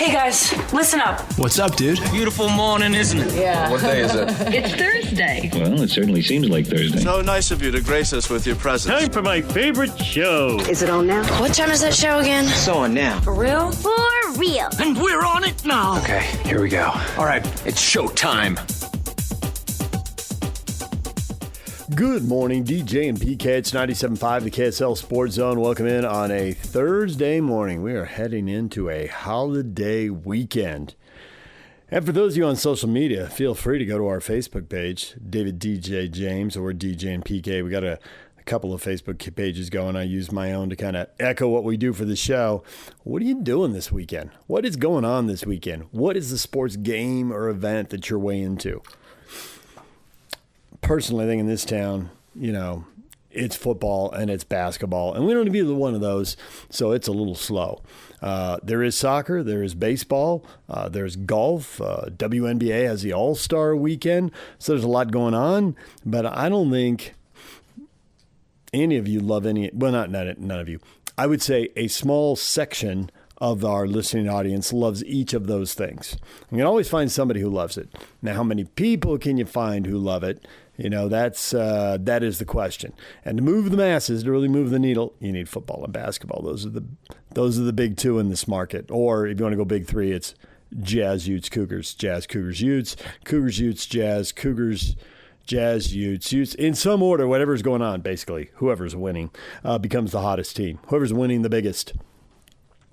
Hey guys, listen up. What's up, dude? Beautiful morning, isn't it? Yeah. What day is it? It's Thursday. Well, it certainly seems like Thursday. So nice of you to grace us with your presence. Time for my favorite show. Is it on now? What time is that show again? It's on now. For real? For real. And we're on it now. Okay, here we go. All right, it's showtime. Good morning, DJ and PK. It's 97.5, the KSL Sports Zone. Welcome in on a Thursday morning. We are heading into a holiday weekend. And for those of you on social media, feel free to go to our Facebook page, David DJ James or DJ and PK. We got a couple of Facebook pages going. I use my own to kind of echo what we do for the show. What are you doing this weekend? What is going on this weekend? What is the sports game or event that you're way into? Personally, I think in this town, it's football and it's basketball, and we don't have either one of those, so it's a little slow. There is soccer, there is baseball, there's golf. WNBA has the All-Star weekend, so there's a lot going on, but I don't think any of you love any. Well, none of you. I would say a small section of our listening audience loves each of those things. You can always find somebody who loves it. Now, how many people can you find who love it? That is the question. And to move the masses, to really move the needle, you need football and basketball. Those are the big two in this market. Or if you want to go big three, it's Jazz, Utes, Cougars, Jazz, Cougars, Utes, Cougars, Utes, Jazz, Cougars, Jazz, Utes. In some order, whatever's going on, basically, whoever's winning becomes the hottest team. Whoever's winning the biggest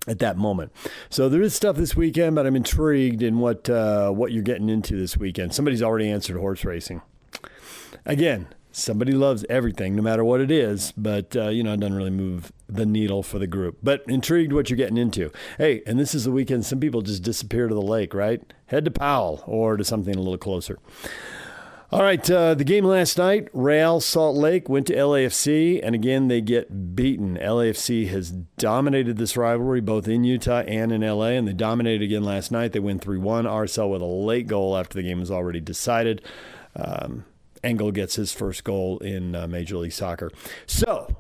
at that moment. So there is stuff this weekend, but I'm intrigued in what you're getting into this weekend. Somebody's already answered horse racing. Again, somebody loves everything, no matter what it is, but, it doesn't really move the needle for the group. But intrigued what you're getting into. Hey, and this is the weekend some people just disappear to the lake, right? Head to Powell or to something a little closer. All right, the game last night, Real Salt Lake went to LAFC, and again, they get beaten. LAFC has dominated this rivalry, both in Utah and in LA, and they dominated again last night. They win 3-1. Arcel with a late goal after the game was already decided. Engel gets his first goal in Major League Soccer. So,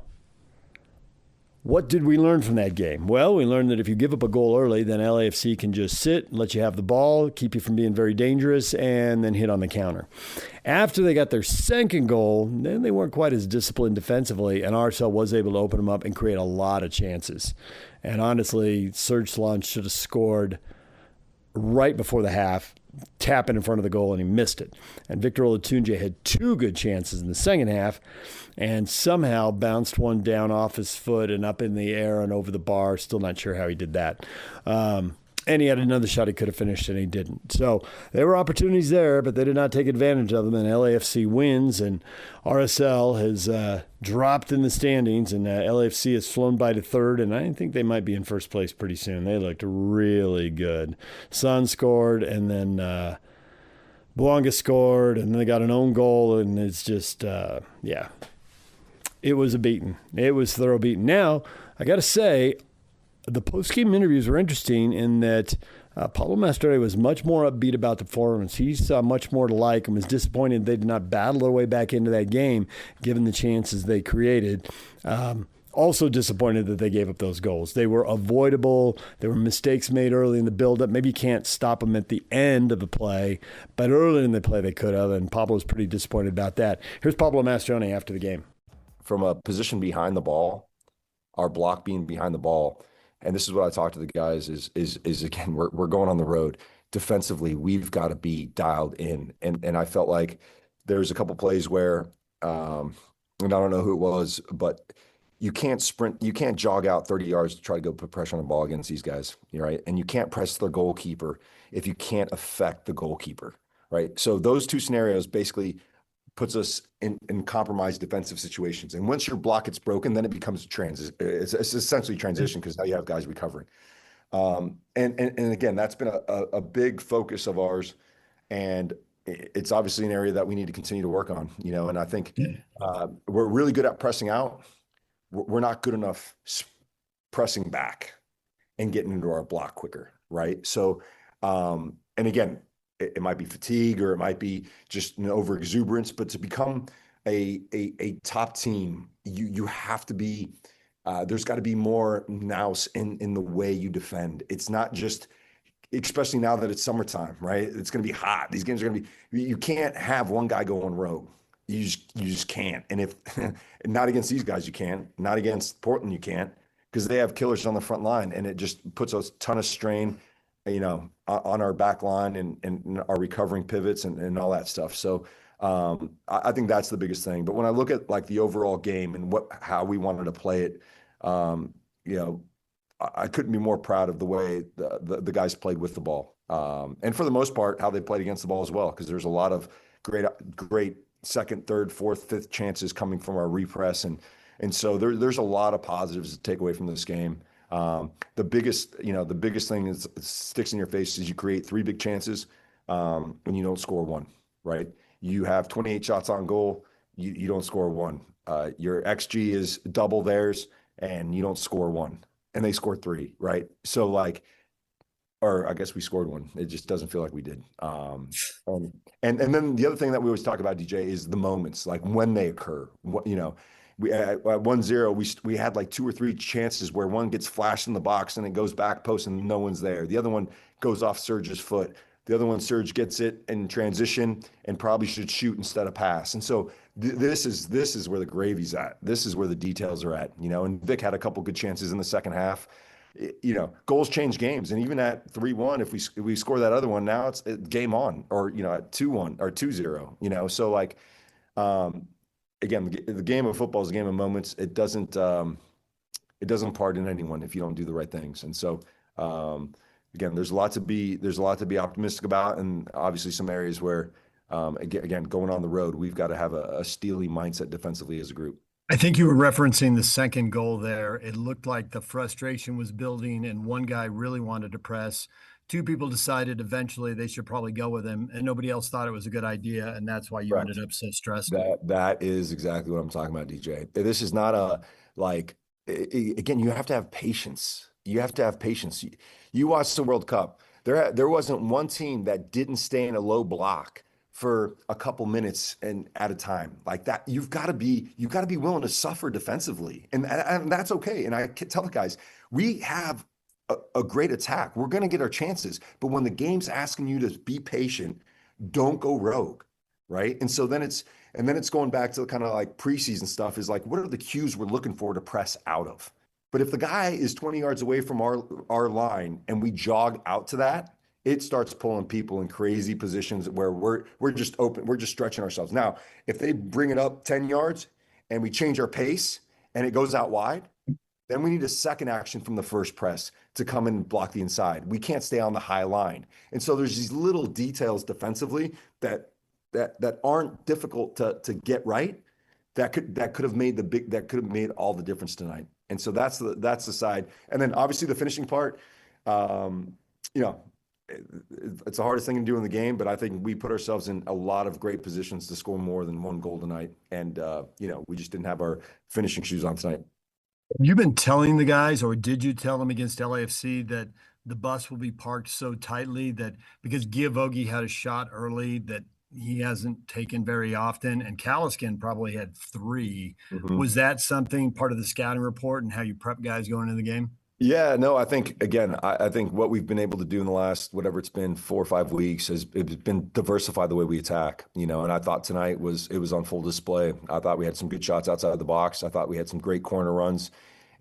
what did we learn from that game? Well, we learned that if you give up a goal early, then LAFC can just sit, let you have the ball, keep you from being very dangerous, and then hit on the counter. After they got their second goal, then they weren't quite as disciplined defensively, and Arcel was able to open them up and create a lot of chances. And honestly, Serge Salon should have scored right before the half, tapping in front of the goal, and he missed it. And Victor Olatunji had two good chances in the second half and somehow bounced one down off his foot and up in the air and over the bar. Still not sure how he did that. And he had another shot he could have finished, and he didn't. So there were opportunities there, but they did not take advantage of them, and LAFC wins, and RSL has dropped in the standings, and LAFC has flown by to third, and I think they might be in first place pretty soon. They looked really good. Son scored, and then Bouanga scored, and then they got an own goal, and it's just, it was a beating. It was thorough beating. Now, I got to say, the post-game interviews were interesting in that Pablo Mastroeni was much more upbeat about the performance. He saw much more to like and was disappointed they did not battle their way back into that game, given the chances they created. Also disappointed that they gave up those goals. They were avoidable. There were mistakes made early in the build-up. Maybe you can't stop them at the end of the play, but early in the play they could have, and Pablo was pretty disappointed about that. Here's Pablo Mastroeni after the game. From a position behind the ball, our block being behind the ball, and this is what I talk to the guys is again, we're going on the road. Defensively, we've got to be dialed in. And I felt like there's a couple plays where, and I don't know who it was, but you can't sprint, you can't jog out 30 yards to try to go put pressure on the ball against these guys, right? And you can't press the goalkeeper if you can't affect the goalkeeper, right? So those two scenarios basically puts us in compromised defensive situations. And once your block gets broken, then it becomes it's essentially transition because now you have guys recovering. And again, that's been a big focus of ours. And it's obviously an area that we need to continue to work on, and I think we're really good at pressing out. We're not good enough pressing back and getting into our block quicker, right? So, and again, it might be fatigue or it might be just an over exuberance, but to become a top team, you have to be, there's got to be more nous in the way you defend. It's not just especially now that it's summertime, right? It's going to be hot. These games are going to be, you can't have one guy going rogue. You just can't. And if not against these guys, you can't. Not against Portland, you can't, because they have killers on the front line, and it just puts a ton of strain, on our back line and our recovering pivots and all that stuff. So I think that's the biggest thing. But when I look at like the overall game and how we wanted to play it, I couldn't be more proud of the way the guys played with the ball. And for the most part, how they played against the ball as well, because there's a lot of great second, third, fourth, fifth chances coming from our repress. And so there's a lot of positives to take away from this game. The biggest thing is sticks in your face is you create 3 big chances and you don't score one, right? You have 28 shots on goal, you don't score one. Your XG is double theirs and you don't score one. And they scored 3, right? So or I guess we scored one. It just doesn't feel like we did. And then the other thing that we always talk about, DJ, is the moments, like when they occur. We at 1-0, we had like 2 or 3 chances where one gets flashed in the box and it goes back post and no one's there. The other one goes off Serge's foot. The other one, Serge gets it in transition and probably should shoot instead of pass. And so this is where the gravy's at. This is where the details are at. And Vic had a couple good chances in the second half. Goals change games, and even at 3-1, if we score that other one, now it's game on, or at 2-1 or 2-0. So again, the game of football is a game of moments. It doesn't pardon anyone if you don't do the right things. And so again, there's a lot to be optimistic about, and obviously some areas where again, going on the road, we've got to have a steely mindset defensively as a group. I think you were referencing the second goal there. It looked like the frustration was building and one guy really wanted to press. 2 people decided eventually they should probably go with him, and nobody else thought it was a good idea, and that's why you ended up so stressed. That is exactly what I'm talking about, DJ. This is not again, you have to have patience. You have to have patience. You watched the World Cup. There wasn't one team that didn't stay in a low block for a couple minutes and at a time like that. You've got to be willing to suffer defensively, and that's okay. And I tell the guys, we have a great attack. We're going to get our chances, but when the game's asking you to be patient, don't go rogue, right? And so then it's going back to kind of like preseason stuff, is like, what are the cues we're looking for to press out of? But if the guy is 20 yards away from our line and we jog out to that, it starts pulling people in crazy positions where we're just open, we're just stretching ourselves. Now, if they bring it up 10 yards and we change our pace and it goes out wide, then we need a second action from the first press to come and block the inside. We can't stay on the high line. And so there's these little details defensively that aren't difficult to get right, that could have made all the difference tonight. And so that's the side. And then obviously the finishing part, it's the hardest thing to do in the game, but I think we put ourselves in a lot of great positions to score more than 1 goal tonight. And, we just didn't have our finishing shoes on tonight. You've been telling the guys, or did you tell them against LAFC, that the bus will be parked so tightly that because Giavogi had a shot early that he hasn't taken very often, and Caliscan probably had 3. Mm-hmm. Was that something part of the scouting report and how you prep guys going into the game? Yeah, no, I think, again, I think what we've been able to do in the last, whatever it's been, 4 or 5 weeks, it's been diversify the way we attack, and I thought tonight it was on full display. I thought we had some good shots outside of the box. I thought we had some great corner runs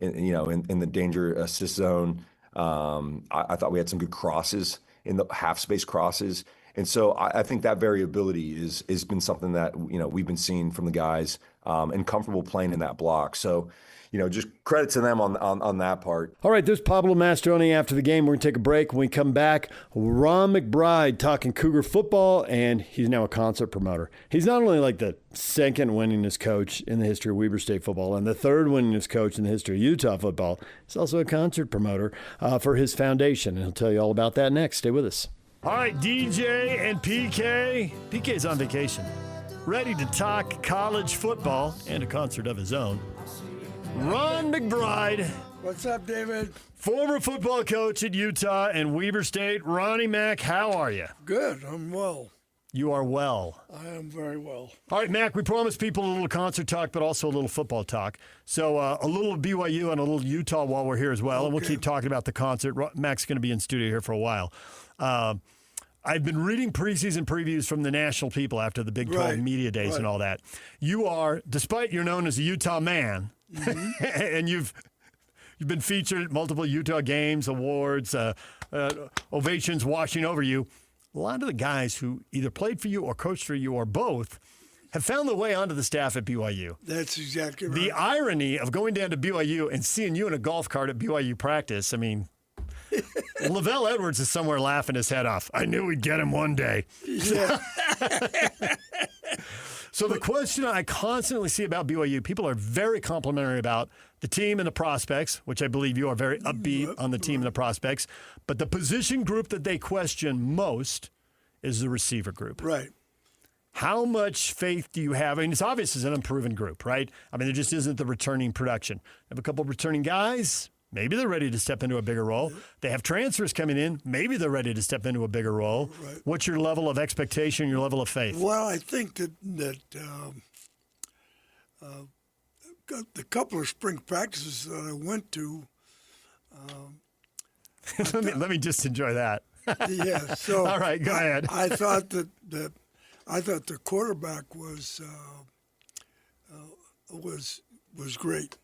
in the danger assist zone. I thought we had some good crosses in the half space crosses. And so I think that variability has been something that, we've been seeing from the guys, and comfortable playing in that block. So, just credit to them on that part. All right, there's Pablo Mastroeni after the game. We're going to take a break. When we come back, Ron McBride talking Cougar football, and he's now a concert promoter. He's not only like the second winningest coach in the history of Weber State football and the third winningest coach in the history of Utah football, he's also a concert promoter for his foundation, and he'll tell you all about that next. Stay with us. All right, DJ and PK. PK's on vacation, ready to talk college football and a concert of his own. Ron McBride. What's up, David? Former football coach at Utah and Weber State. Ronnie Mac, how are you? Good. I'm well. You are well. I am very well. All right, Mac, we promised people a little concert talk, but also a little football talk. So a little BYU and a little Utah while we're here as well, and we'll keep talking about the concert. Mac's going to be in studio here for a while. I've been reading preseason previews from the national people after the Big 12 media days and all that. You are, despite you're known as a Utah man, and you've been featured at multiple Utah games, awards, ovations washing over you. A lot of the guys who either played for you or coached for you or both have found their way onto the staff at BYU. That's exactly right. The irony of going down to BYU and seeing you in a golf cart at BYU practice, I mean, Lavelle Edwards is somewhere laughing his head off. I knew we'd get him one day. Yeah. So the question I constantly see about BYU, people are very complimentary about the team and the prospects, which I believe you are very upbeat on the team and the prospects. But the position group that they question most is the receiver group. Right. How much faith do you have? I mean, it's obvious it's an unproven group, right? I mean, there just isn't the returning production. They have a couple of returning guys. Maybe they're ready to step into a bigger role. They have transfers coming in. Maybe they're ready to step into a bigger role. Right. What's your level of expectation, your level of faith? Well, I think that the couple of spring practices that I went to. let me just enjoy that. Yeah. So all right, go ahead. I thought that the quarterback was great.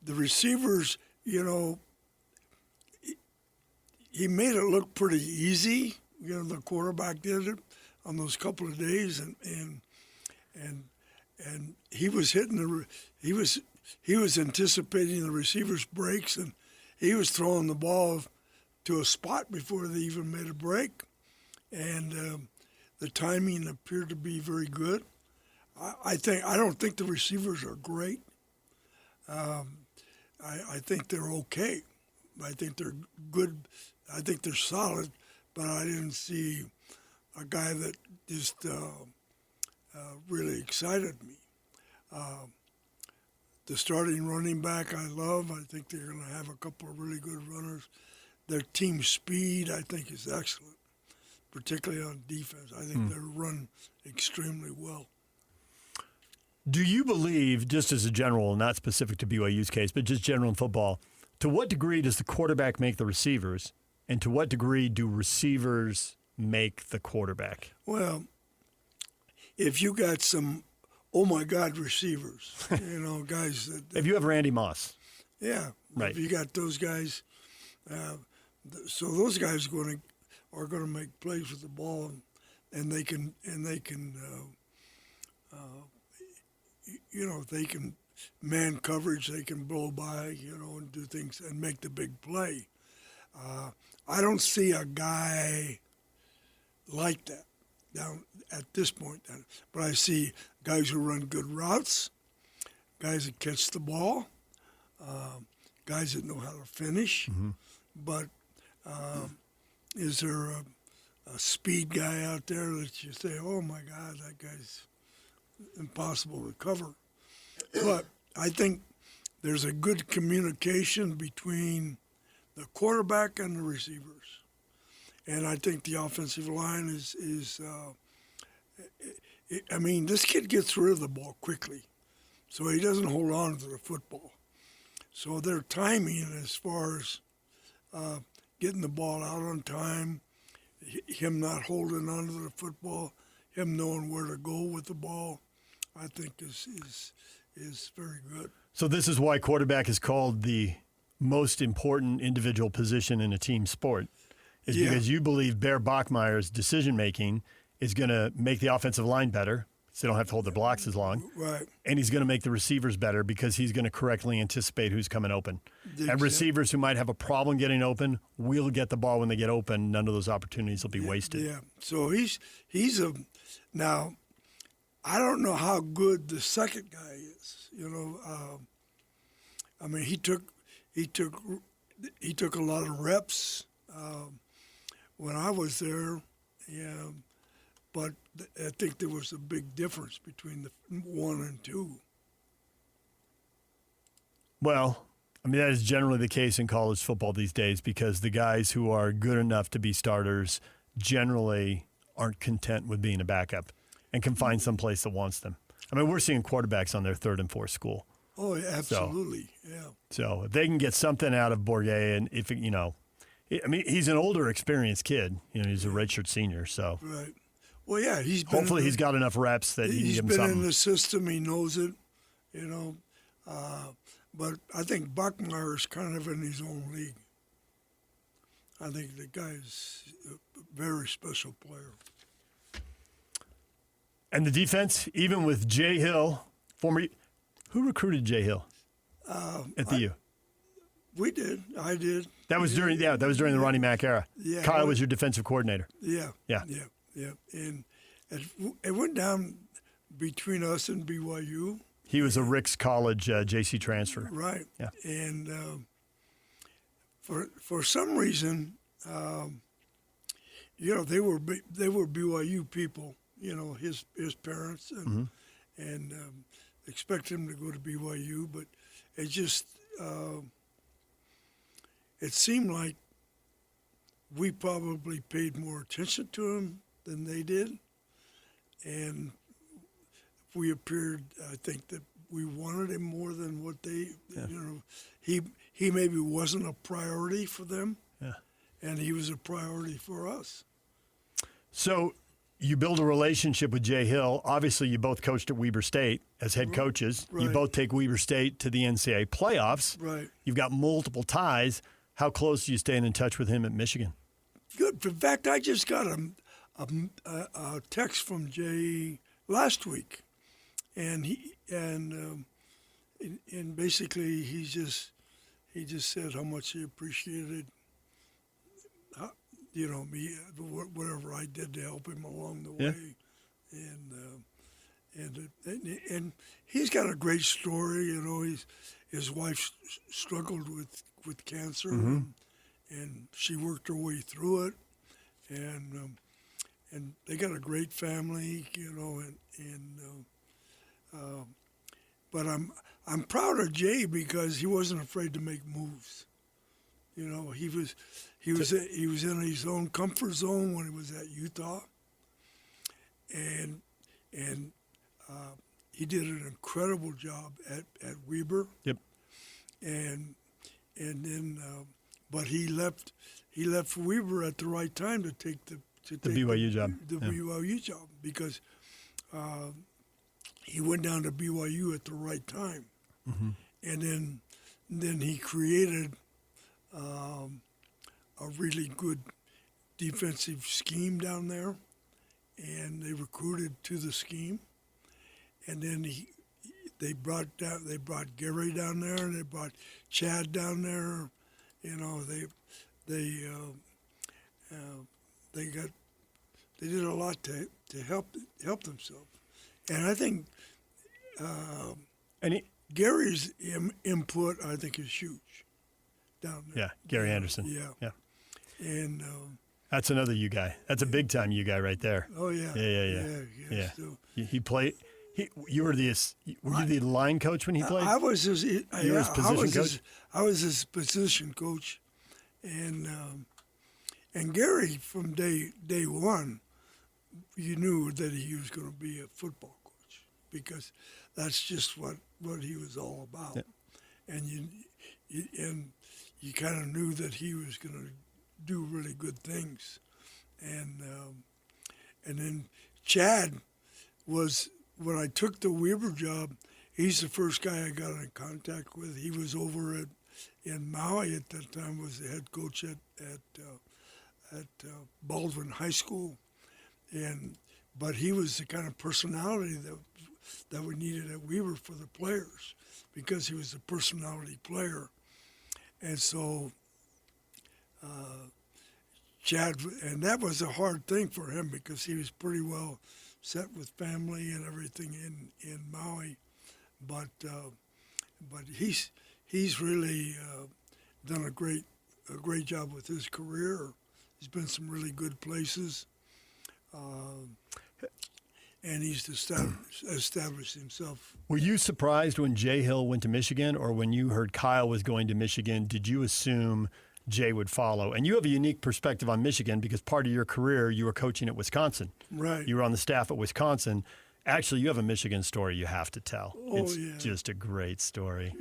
The receivers, he made it look pretty easy. The quarterback did it on those couple of days, and he was hitting he was anticipating the receivers' breaks, and he was throwing the ball to a spot before they even made a break, and the timing appeared to be very good. I don't think the receivers are great. I think they're okay. I think they're good. I think they're solid, but I didn't see a guy that just really excited me. The starting running back I love. I think they're going to have a couple of really good runners. Their team speed, I think, is excellent, particularly on defense. I think they run extremely well. Do you believe, just as a general, not specific to BYU's case, but just general in football, to what degree does the quarterback make the receivers, and to what degree do receivers make the quarterback? Well, if you got some, oh my God, receivers, guys that. If you have Randy Moss. Yeah. Right. If you got those guys, so those guys are going to make plays with the ball, and they can. They can man coverage, they can blow by, and do things and make the big play. I don't see a guy like that down at this point. But I see guys who run good routes, guys that catch the ball, guys that know how to finish. Mm-hmm. But is there a speed guy out there that you say, oh, my God, that guy's impossible to cover? But I think there's a good communication between the quarterback and the receivers. And I think the offensive line is this kid gets rid of the ball quickly, so he doesn't hold on to the football. So their timing as far as getting the ball out on time, him not holding on to the football, him knowing where to go with the ball, I think is very good. So this is why quarterback is called the most important individual position in a team sport, is because you believe Bear Bachmeier's decision-making is going to make the offensive line better, so they don't have to hold their blocks as long. Right. And he's going to make the receivers better because he's going to correctly anticipate who's coming open. And receivers who might have a problem getting open will get the ball when they get open. None of those opportunities will be wasted. Yeah. So he's now, I don't know how good the second guy is. He took a lot of reps when I was there. Yeah, but I think there was a big difference between the 1 and 2. Well, that is generally the case in college football these days because the guys who are good enough to be starters generally aren't content with being a backup and can find some place that wants them. I mean, we're seeing quarterbacks on their third and fourth school. Oh, absolutely, So if they can get something out of Bourget, and if he's an older, experienced kid. He's a redshirt senior. So right. Well, yeah, hopefully he's got enough reps that he can give him something. He's been in the system. He knows it. But I think Buckmeyer's kind of in his own league. I think the guy's a very special player. And the defense, even with Jay Hill, who recruited Jay Hill at the U? We did. I did. That was during the Ronnie Mack era. Yeah, Kyle was your defensive coordinator. Yeah. And it went down between us and BYU. He was a Rick's College JC transfer. Right. Yeah. And for some reason, they were BYU people. His parents and expect him to go to BYU, but it just it seemed like we probably paid more attention to him than they did, and we appeared. I think that we wanted him more than what they. He maybe wasn't a priority for them, and he was a priority for us. So you build a relationship with Jay Hill. Obviously, you both coached at Weber State as head coaches. Right. You both take Weber State to the NCAA playoffs. Right. You've got multiple ties. How close are you staying in touch with him at Michigan? Good. In fact, I just got a text from Jay last week, and basically he just said how much he appreciated me, whatever I did to help him along the way, and he's got a great story. His wife struggled with cancer, and she worked her way through it, and they got a great family, but I'm proud of Jay because he wasn't afraid to make moves. He was in his own comfort zone when he was at Utah, and he did an incredible job at Weber. Yep. And then, but he left Weber at the right time to take the BYU job. The BYU job because he went down to BYU at the right time, and then he created a really good defensive scheme down there, and they recruited to the scheme, and then they brought Gary down there, and they brought Chad down there. They did a lot to help themselves, and I think Gary's input I think is huge down there. Yeah, Gary Anderson. Yeah. And that's another U guy. That's a big time U guy right there. Oh yeah. Yeah. So, he played. Were you the line coach when he played? I was his. Position coach. I was his position coach, and Gary from day one, you knew that he was going to be a football coach because that's just what he was all about, and you kind of knew that he was going to do really good things, and then Chad was. When I took the Weber job, he's the first guy I got in contact with. He was over in Maui at that time, was the head coach at Baldwin High School, but he was the kind of personality that we needed at Weber for the players because he was a personality player, and so Chad, and that was a hard thing for him because he was pretty well set with family and everything in Maui, but he's really done a great job with his career. He's been some really good places, and he's established himself. Were you surprised when Jay Hill went to Michigan, or when you heard Kyle was going to Michigan? Did you assume Jay would follow. And you have a unique perspective on Michigan because part of your career you were coaching at Wisconsin. Right. You were on the staff at Wisconsin. Actually, you have a Michigan story you have to tell. It's just a great story.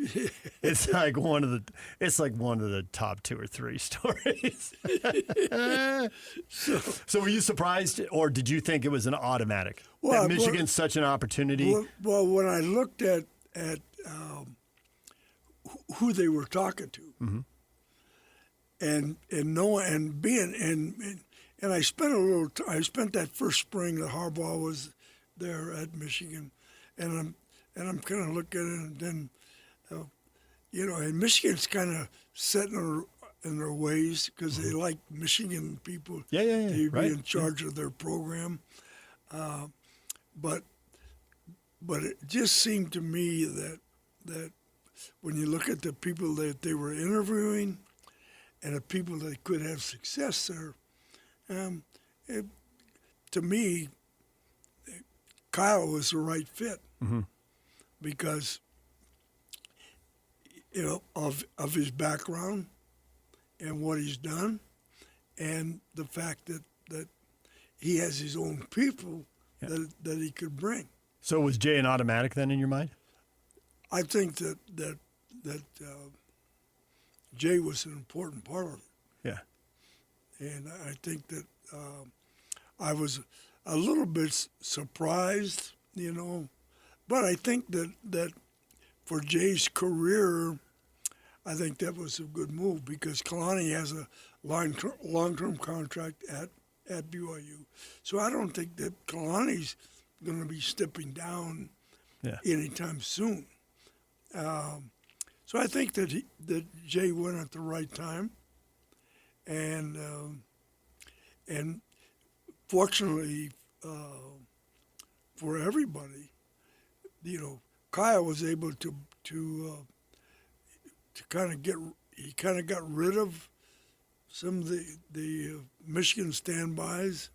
It's like one of the top 2 or 3 stories. So were you surprised, or did you think it was an automatic? That Michigan's such an opportunity? Well, when I looked at who they were talking to, and I spent that first spring that Harbaugh was there at Michigan, and I'm kind of looking at it, and then and Michigan's kind of set in their ways because they like Michigan people to be in charge of their program, but it just seemed to me that when you look at the people that they were interviewing and the people that could have success there, to me, Kyle was the right fit because, of his background and what he's done, and the fact that he has his own people that he could bring. So was Jay an automatic then in your mind? I think that Jay was an important part of it. Yeah. And I think that I was a little bit surprised, but I think that for Jay's career, I think that was a good move because Kalani has a long-term contract at BYU. So I don't think that Kalani's going to be stepping down anytime soon. So I think that Jay went at the right time, and fortunately for everybody, Kyle was able to kind of got rid of some of the Michigan standbys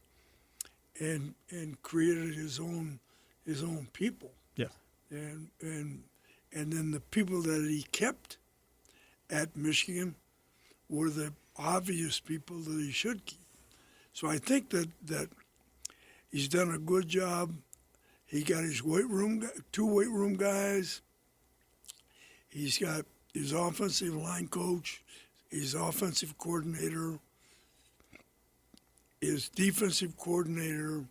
and created his own people. Yeah. And then the people that he kept at Michigan were the obvious people that he should keep. So I think that he's done a good job. He got his two weight room guys. He's got his offensive line coach, his offensive coordinator, his defensive coordinator,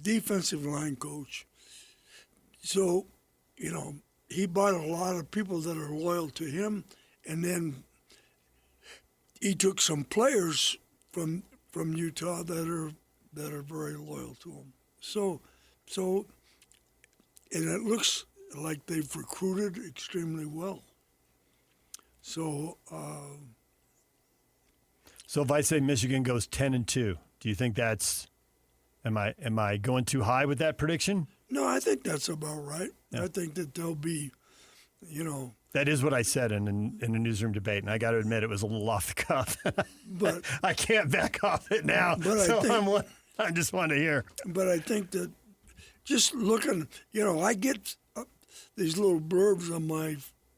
defensive line coach. So, he bought a lot of people that are loyal to him, and then he took some players from Utah that are very loyal to him. So, and it looks like they've recruited extremely well. So, so if I say Michigan goes 10-2, do you think that's? Am I going too high with that prediction? No, I think that's about right. Yeah. I think that they'll be, That is what I said in a newsroom debate, and I got to admit it was a little off the cuff. But I can't back off it now. But I just want to hear. But I think that just looking, I get these little blurbs on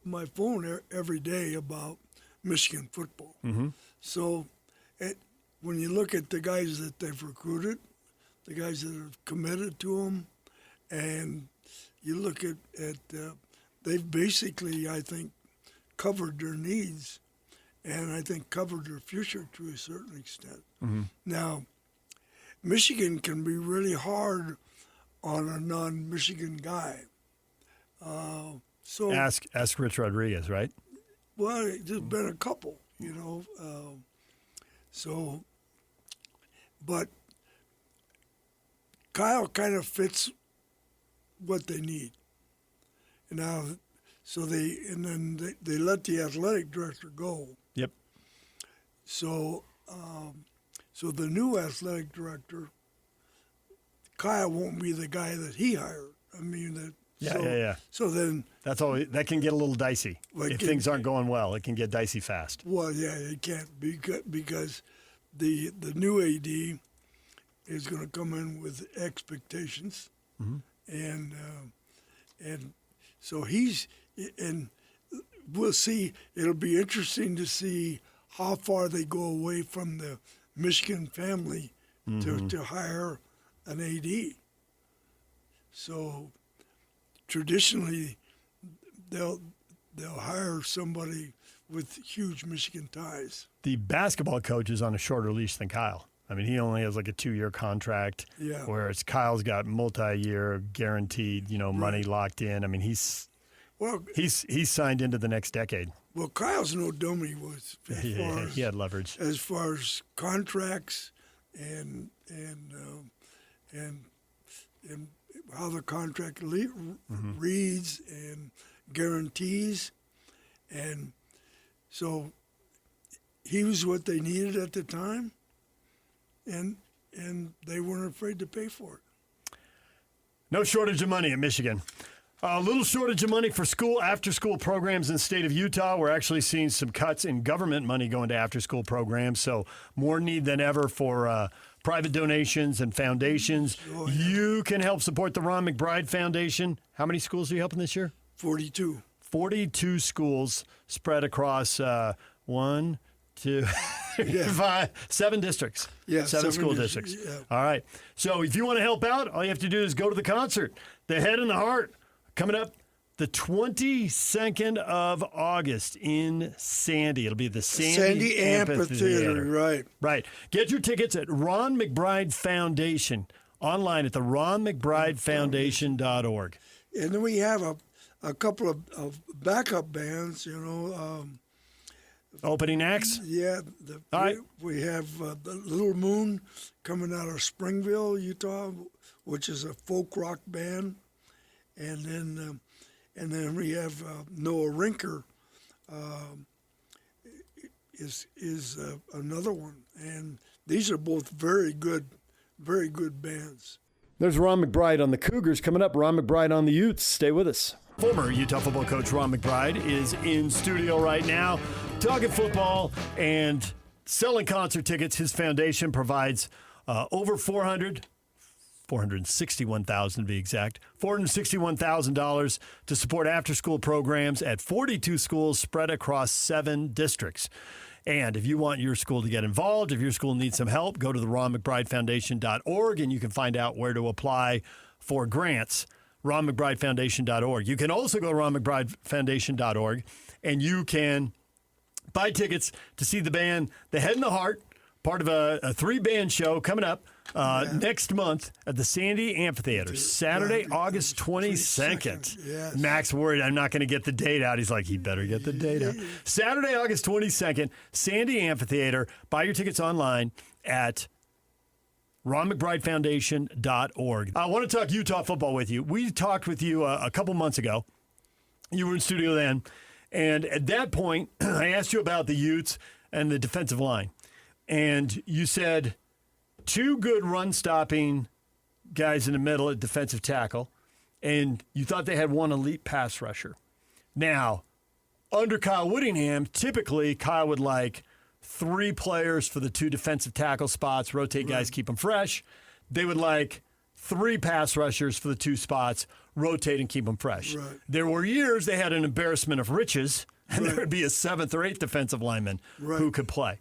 my phone every day about Michigan football. Mm-hmm. So when you look at the guys that they've recruited, the guys that are committed to them, and you look at they've basically, I think, covered their needs, and I think covered their future to a certain extent. Mm-hmm. Now, Michigan can be really hard on a non-Michigan guy. So ask Rich Rodriguez, right? Well, there's been a couple, but Kyle kind of fits what they need. And now, then they let the athletic director go. Yep. So the new athletic director, Kyle won't be the guy that he hired. I mean, yeah. So then that's all. That can get a little dicey if things aren't going well. It can get dicey fast. Well, yeah, it can't because the new AD is going to come in with expectations, mm-hmm. and so and we'll see. It'll be interesting to see how far they go away from the Michigan family to hire an AD. So traditionally, they'll hire somebody with huge Michigan ties. The basketball coach is on a shorter leash than Kyle. I mean, he only has like a 2-year contract, whereas Kyle's got multi-year guaranteed, money locked in. I mean, he's signed into the next decade. Well, Kyle's no dummy he had leverage as far as contracts and how the contract reads and guarantees, and so he was what they needed at the time, and they weren't afraid to pay for it. No shortage of money in Michigan. A little shortage of money for after-school programs in the state of Utah. We're actually seeing some cuts in government money going to after-school programs, so more need than ever for private donations and foundations. Oh, yeah. You can help support the Ron McBride Foundation. How many schools are you helping this year? 42. 42 schools spread across 1, 2, 5, 7 districts. Yeah, 7 school districts. Yeah. All right. So if you want to help out, all you have to do is go to the concert. The Head and the Heart, coming up the 22nd of August in Sandy. It'll be the Sandy Amphitheater, right. Right. Get your tickets at Ron McBride Foundation, online at the ronmcbridefoundation.org. And then we have a couple of backup bands, Opening acts? Yeah. All right. We have the Little Moon coming out of Springville, Utah, which is a folk rock band. And then we have Noah Rinker is another one, and these are both very good bands. There's Ron McBride on the Cougars. Coming up, Ron McBride on the Utes. Stay with us. Former Utah football coach Ron McBride is in studio right now, talking football and selling concert tickets. His foundation provides over $461,000 to be exact, $461,000 to support after-school programs at 42 schools spread across 7 districts. And if you want your school to get involved, if your school needs some help, go to the ronmcbridefoundation.org and you can find out where to apply for grants, ronmcbridefoundation.org. You can also go to ronmcbridefoundation.org and you can buy tickets to see the band The Head and the Heart, part of a 3-band show coming up next month at the Sandy Amphitheater, Saturday, August 22nd. Yes. Max worried I'm not going to get the date out. He's like, he better get the date out. Saturday, August 22nd, Sandy Amphitheater. Buy your tickets online at ronmcbridefoundation.org. I want to talk Utah football with you. We talked with you a couple months ago. You were in studio then. And at that point, I asked you about the Utes and the defensive line. And you said 2 good run-stopping guys in the middle at defensive tackle, and you thought they had 1 elite pass rusher. Now, under Kyle Whittingham, typically Kyle would like 3 players for the 2 defensive tackle spots, rotate guys, keep them fresh. They would like 3 pass rushers for the 2 spots, rotate and keep them fresh. Right. There were years they had an embarrassment of riches, and there would be a 7th or 8th defensive lineman who could play.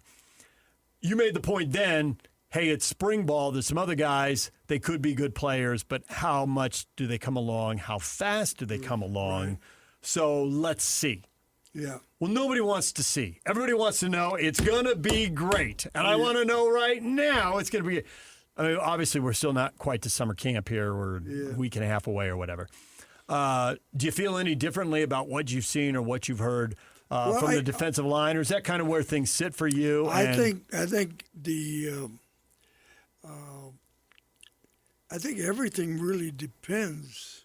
You made the point then, hey, it's spring ball. There's some other guys. They could be good players, but how much do they come along? How fast do they come along? Right. So let's see. Yeah. Well, nobody wants to see. Everybody wants to know it's going to be great. And I want to know right now it's going to be. I mean, obviously, we're still not quite to summer camp here. We're a week and a half away or whatever. Do you feel any differently about what you've seen or what you've heard from the defensive line, or is that kind of where things sit for you? I think the I think everything really depends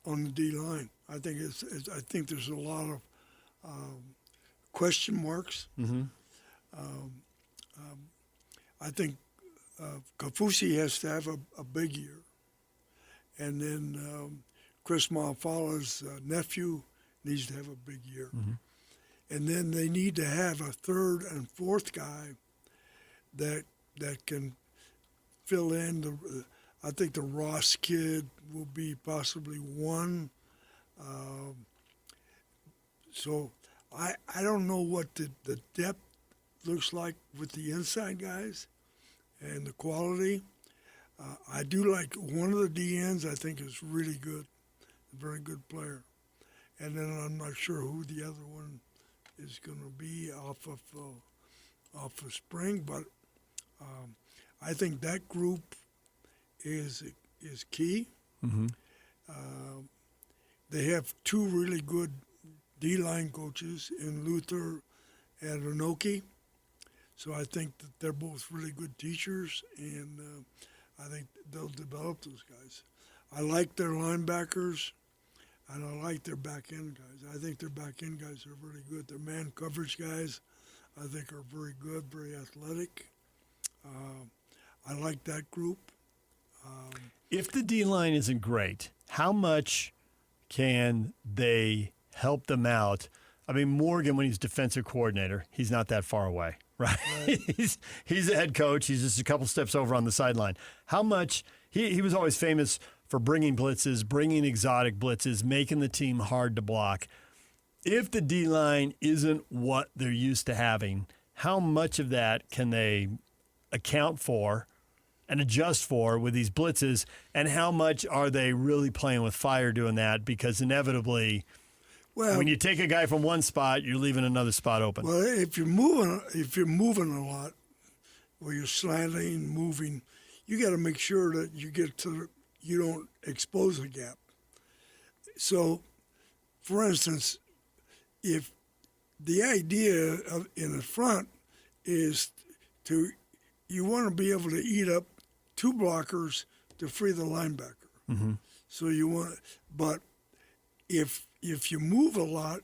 on the D line. I think I think there's a lot of question marks. Mm-hmm. I think Kafusi has to have a big year, and then Chris Malfala's nephew needs to have a big year. Mm-hmm. And then they need to have a 3rd and 4th guy that can fill in. I think the Ross kid will be possibly one. So I don't know what the depth looks like with the inside guys and the quality. I do like one of the DNs. I think is really good, a very good player. And then I'm not sure who the other one is going to be off of spring, but I think that group is key. Mm-hmm. They have two really good D-line coaches in Luther and Inoki. So I think that they're both really good teachers, and I think they'll develop those guys. I like their linebackers, and I like their back-end guys. I think their back-end guys are really good. Their man coverage guys, I think, are very good, very athletic. I like that group. If the D-line isn't great, how much can they help them out? I mean, Morgan, when he's defensive coordinator, he's not that far away, right? he's the head coach. He's just a couple steps over on the sideline. How much he was always famous for bringing blitzes, bringing exotic blitzes, making the team hard to block. If the D-line isn't what they're used to having, how much of that can they account for and adjust for with these blitzes, and how much are they really playing with fire doing that? Because inevitably, when you take a guy from one spot, you're leaving another spot open. Well, if you're moving a lot, where you're slanting, moving, you got to make sure that you don't expose a gap. So, for instance, if the idea in the front is you want to be able to eat up two blockers to free the linebacker. Mm-hmm. So but if you move a lot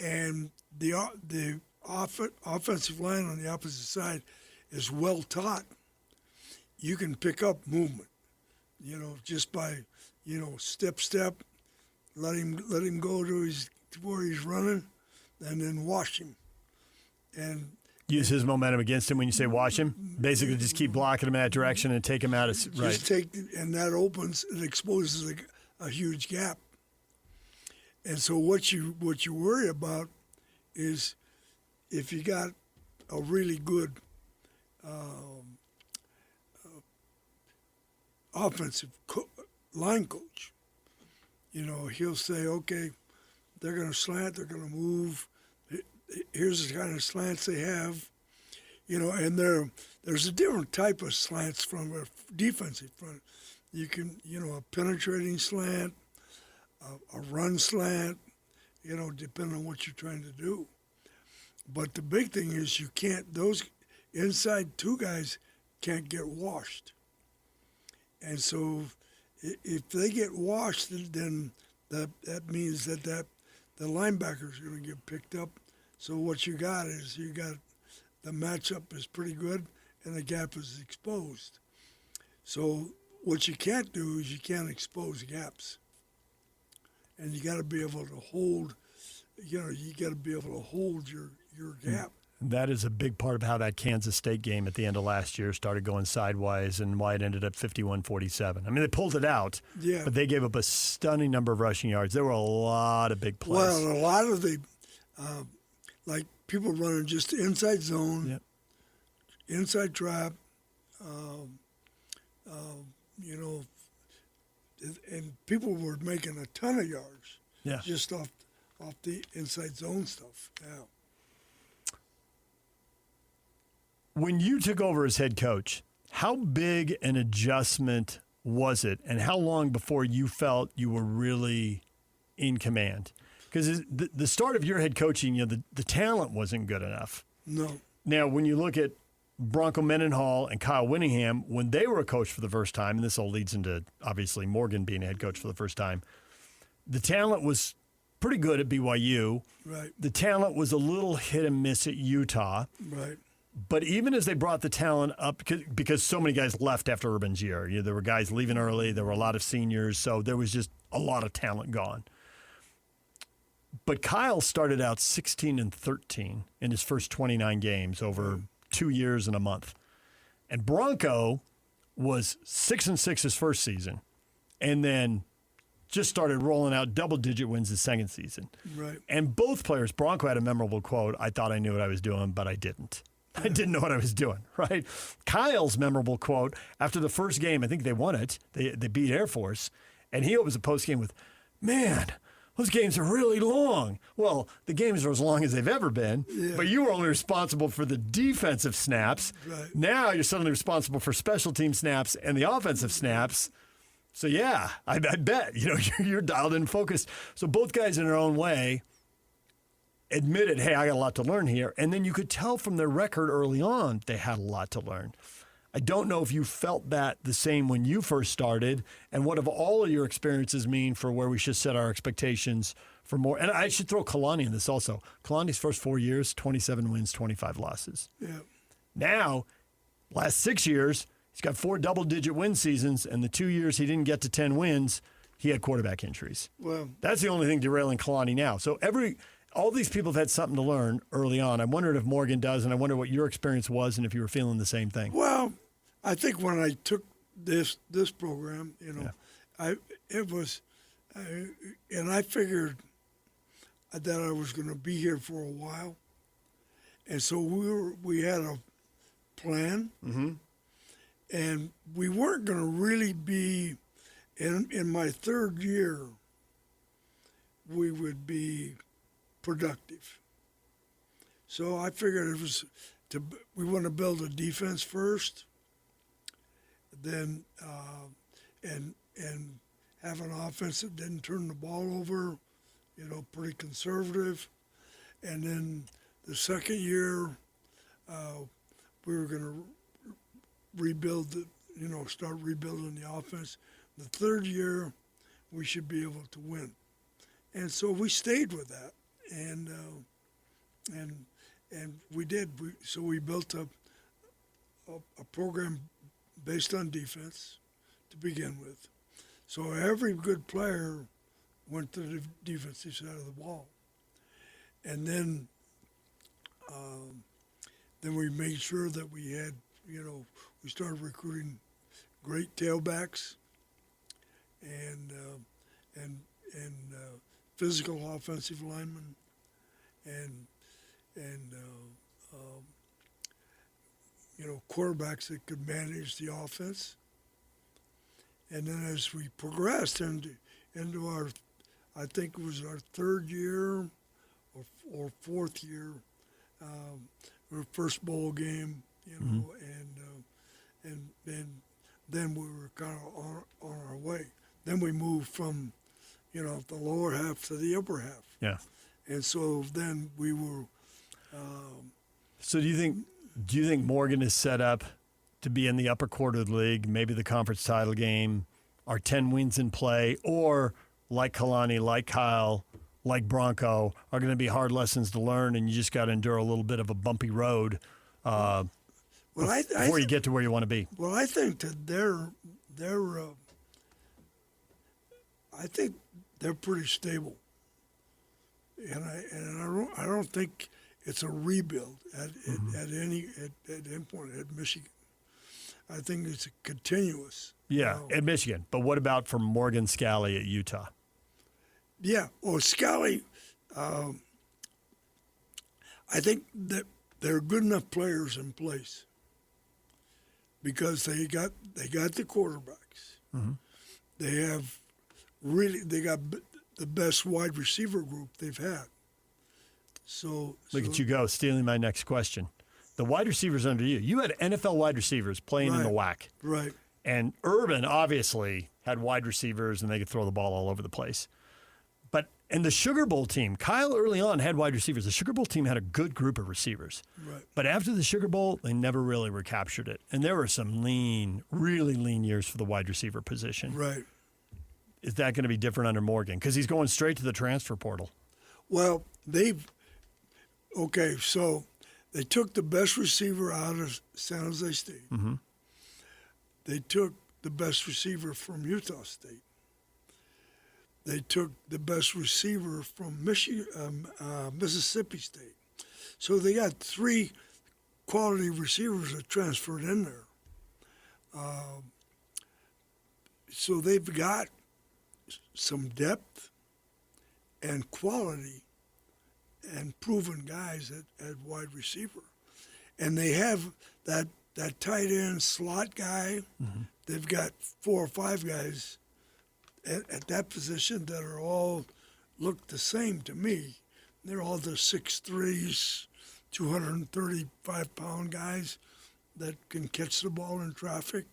and the offensive line on the opposite side is well taught, you can pick up movement. Just by step, let him go to where he's running, and then wash him, and use his momentum against him when you say wash him. Basically, just keep blocking him in that direction and take him out of right. And that opens, it exposes a huge gap. And so what you worry about is if you got a really good offensive line coach, he'll say, okay, they're going to slant, they're going to move. Here's the kind of slants they have, and there's a different type of slants from a defensive front. You can, a penetrating slant, a run slant, depending on what you're trying to do. But the big thing is those inside two guys can't get washed. And so if they get washed, then that means that the linebacker's going to get picked up. So what you got the matchup is pretty good and the gap is exposed. So what you can't do is you can't expose gaps. And you got to be able to hold, your gap. That is a big part of how that Kansas State game at the end of last year started going sideways and why it ended up 51-47. I mean, they pulled it out, but they gave up a stunning number of rushing yards. There were a lot of big plays. Well, a lot of the, like people running just inside zone, inside trap, and people were making a ton of yards just off the inside zone stuff. Yeah. When you took over as head coach, how big an adjustment was it, and how long before you felt you were really in command? Because the start of your head coaching, the talent wasn't good enough. No. Now, when you look at Bronco Mendenhall and Kyle Winningham, when they were a coach for the first time, and this all leads into, obviously, Morgan being a head coach for the first time, the talent was pretty good at BYU. Right. The talent was a little hit and miss at Utah. Right. But even as they brought the talent up, because so many guys left after Urban's year, there were guys leaving early, there were a lot of seniors, so there was just a lot of talent gone. But Kyle started out 16-13 in his first 29 games over 2 years and a month. And Bronco was 6-6 his first season and then just started rolling out double-digit wins the second season. Right. And both players, Bronco had a memorable quote, I thought I knew what I was doing, but I didn't. I didn't know what I was doing, right? Kyle's memorable quote, after the first game, I think they won it, they beat Air Force, and he opens the postgame with, man, those games are really long. Well, the games are as long as they've ever been, but you were only responsible for the defensive snaps. Right. Now you're suddenly responsible for special team snaps and the offensive snaps. So, yeah, I bet, you're dialed in focused. So both guys in their own way admitted, hey, I got a lot to learn here. And then you could tell from their record early on they had a lot to learn. I don't know if you felt that the same when you first started, and what have all of your experiences mean for where we should set our expectations for more. And I should throw Kalani in this also. Kalani's first 4 years, 27 wins, 25 losses. Yeah. Now, last 6 years, he's got 4 double-digit win seasons, and the 2 years he didn't get to 10 wins, he had quarterback injuries. Well, that's the only thing derailing Kalani now. So all these people have had something to learn early on. I wondered if Morgan does, and I wonder what your experience was and if you were feeling the same thing. Well, I think when I took this program, and I figured that I was going to be here for a while, and so we had a plan, and we weren't going to really be in my third year. We would be productive. So I figured it was we want to build a defense first, then and have an offense that didn't turn the ball over, pretty conservative, and then the second year we were going to rebuild start rebuilding the offense. The third year we should be able to win, and so we stayed with that, and we did. So we built a program based on defense to begin with. So every good player went to the defensive side of the ball. And then we made sure that we had, we started recruiting great tailbacks and physical offensive linemen and quarterbacks that could manage the offense. And then as we progressed into our, I think it was our third year or fourth year, our first bowl game, and then we were kind of on our way. Then we moved from, the lower half to the upper half. Yeah. And so then we were. So do you think Morgan is set up to be in the upper quarter of the league, maybe the conference title game, are 10 wins in play, or like Kalani, like Kyle, like Bronco, are going to be hard lessons to learn, and you just got to endure a little bit of a bumpy road before you get to where you want to be? Well, I think that they're pretty stable, and I don't think it's a rebuild at any point at Michigan. I think it's a continuous. Yeah, at Michigan. But what about for Morgan Scalley at Utah? Yeah, well, Scalley, I think that there are good enough players in place because they got the quarterbacks. Mm-hmm. They got the best wide receiver group they've had. Look at you go, stealing my next question. The wide receivers under you had NFL wide receivers playing in the WAC. Right. And Urban obviously had wide receivers and they could throw the ball all over the place. And the Sugar Bowl team, Kyle early on had wide receivers. The Sugar Bowl team had a good group of receivers. Right. But after the Sugar Bowl, they never really recaptured it. And there were some really lean years for the wide receiver position. Right. Is that going to be different under Morgan? Because he's going straight to the transfer portal. Well, so they took the best receiver out of San Jose State. Mm-hmm. They took the best receiver from Utah State. They took the best receiver from Mississippi State. So they got 3 quality receivers that transferred in there. So they've got some depth and quality and proven guys at wide receiver. And they have that tight end slot guy. Mm-hmm. They've got 4 or 5 guys at that position that are all look the same to me. They're all the 6'3", 235-pound guys that can catch the ball in traffic.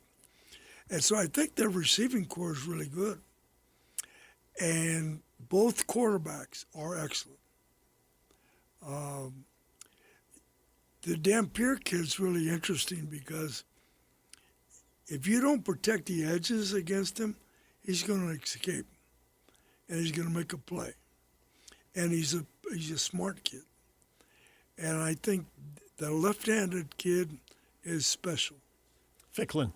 And so I think their receiving core is really good. And both quarterbacks are excellent. The Dampier kid's really interesting because if you don't protect the edges against him, he's going to escape, and he's going to make a play. And he's a smart kid. And I think the left-handed kid is special. Ficklin.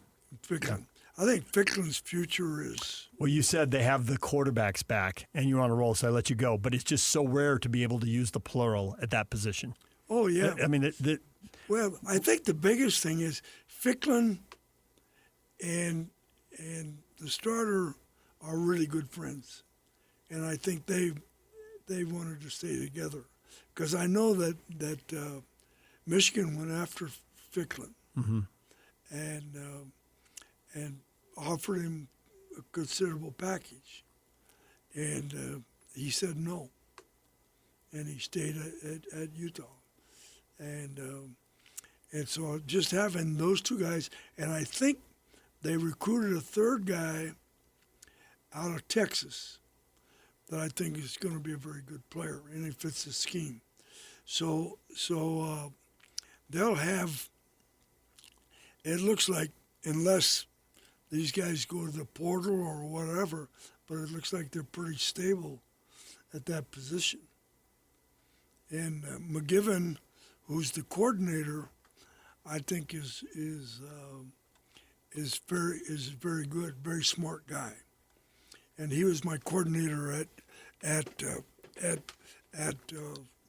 Yeah. I think Ficklin's future is... Well, you said they have the quarterbacks back, and you're on a roll, so I let you go. But it's just so rare to be able to use the plural at that position. Oh, yeah. I mean, well, I think the biggest thing is Ficklin and the starter are really good friends. And I think they wanted to stay together. Because I know that Michigan went after Ficklin. Mm-hmm. And offered him a considerable package. And he said no. And he stayed at Utah. And so just having those 2 guys, and I think they recruited a 3rd guy out of Texas that I think is going to be a very good player, and he fits the scheme. So they'll have, it looks like, unless these guys go to the portal or whatever, but it looks like they're pretty stable at that position. And McGivern, who's the coordinator, I think is very good, very smart guy. And he was my coordinator at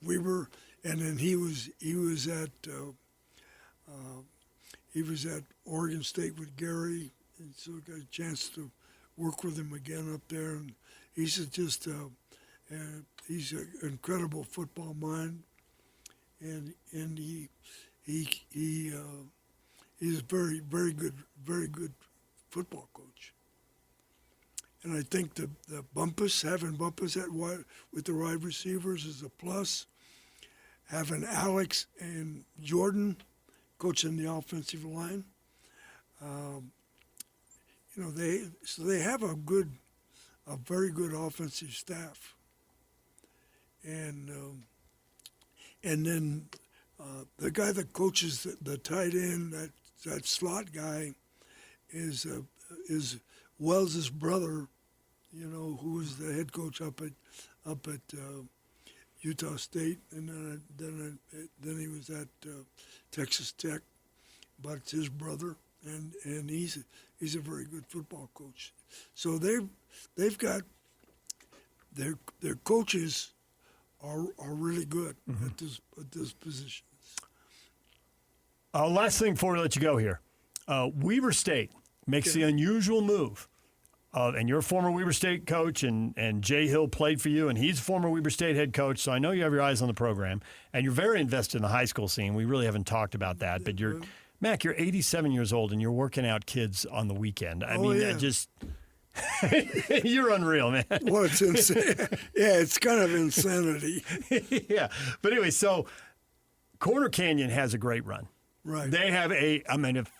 Weber, and then he was at Oregon State with Gary, and so I got a chance to work with him again up there. And he's he's an incredible football mind, and he's a very good football coach. And I think the having Bumpus with the wide receivers is a plus. Having Alex and Jordan coaching the offensive line, they have a very good offensive staff. And then the guy that coaches the tight end, that slot guy, is Wells' brother, who was the head coach up at Utah State, and then he was at Texas Tech, but it's his brother, and he's a very good football coach. So they've got their coaches are really good at this positions. Last thing before we let you go here, Weber State makes the unusual move. And you're a former Weber State coach, and Jay Hill played for you, and he's a former Weber State head coach, so I know you have your eyes on the program, and you're very invested in the high school scene. We really haven't talked about that, but Mac, you're 87 years old, and you're working out kids on the weekend. I mean, you're unreal, man. Well, it's insane. Yeah, it's kind of insanity. Yeah, but anyway, so Corner Canyon has a great run. Right. They have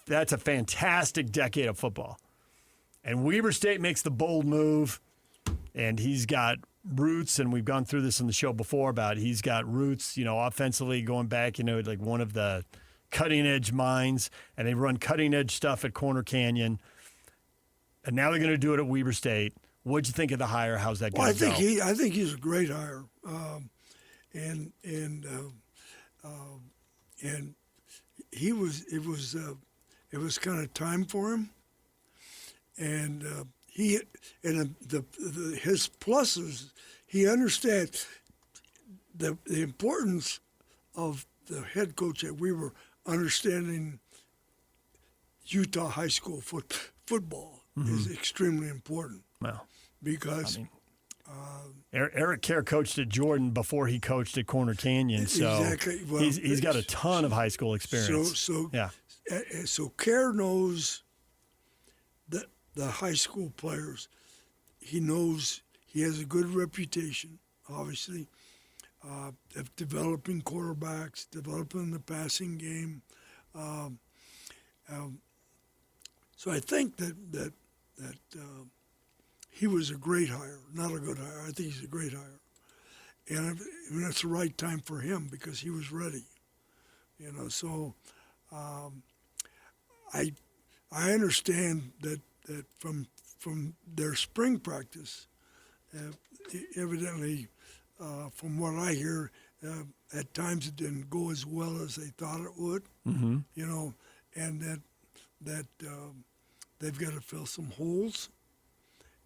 that's a fantastic decade of football. And Weber State makes the bold move, and he's got roots, and we've gone through this in the show before about he's got roots, offensively going back, like one of the cutting-edge minds, and they run cutting-edge stuff at Corner Canyon. And now they're going to do it at Weber State. What'd you think of the hire? How's that going to go? I think he's a great hire. And it was kind of time for him. And his pluses, he understands the importance of the head coach at Weber understanding Utah high school football is extremely important. Well, because Eric Kerr coached at Jordan before he coached at Corner Canyon, so exactly. Well, he's got a ton of high school experience. So Kerr knows the high school players. He knows he has a good reputation, obviously, of developing quarterbacks, developing the passing game. So I think that he was a great hire, not a good hire. I think he's a great hire, and it's the right time for him because he was ready. So I understand that from their spring practice, evidently, from what I hear, at times it didn't go as well as they thought it would. Mm-hmm. And that they've got to fill some holes,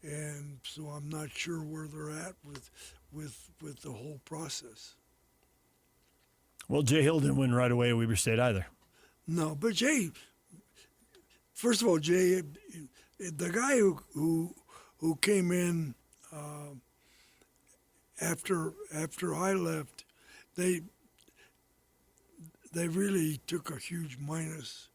and so I'm not sure where they're at with the whole process. Well, Jay Hill didn't win right away at Weber State either. No, but Jay, first of all, Jay, the guy who came in after I left, they really took a huge minus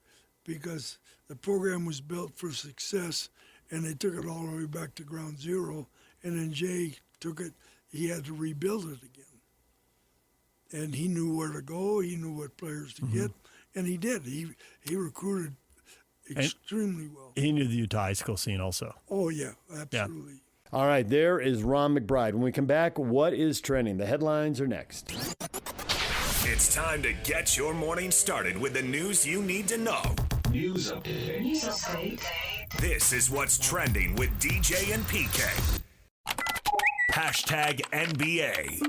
because the program was built for success, and they took it all the way back to ground zero. And then Jay took it; he had to rebuild it again. And he knew where to go. He knew what players to get, and he did. He recruited extremely well. He knew the Utah high school scene also. Oh yeah, absolutely. Yeah. All right, there is Ron McBride. When we come back, what is trending? The headlines are next. It's time to get your morning started with the news you need to know. News update. This is what's trending with DJ and PK. Hashtag NBA.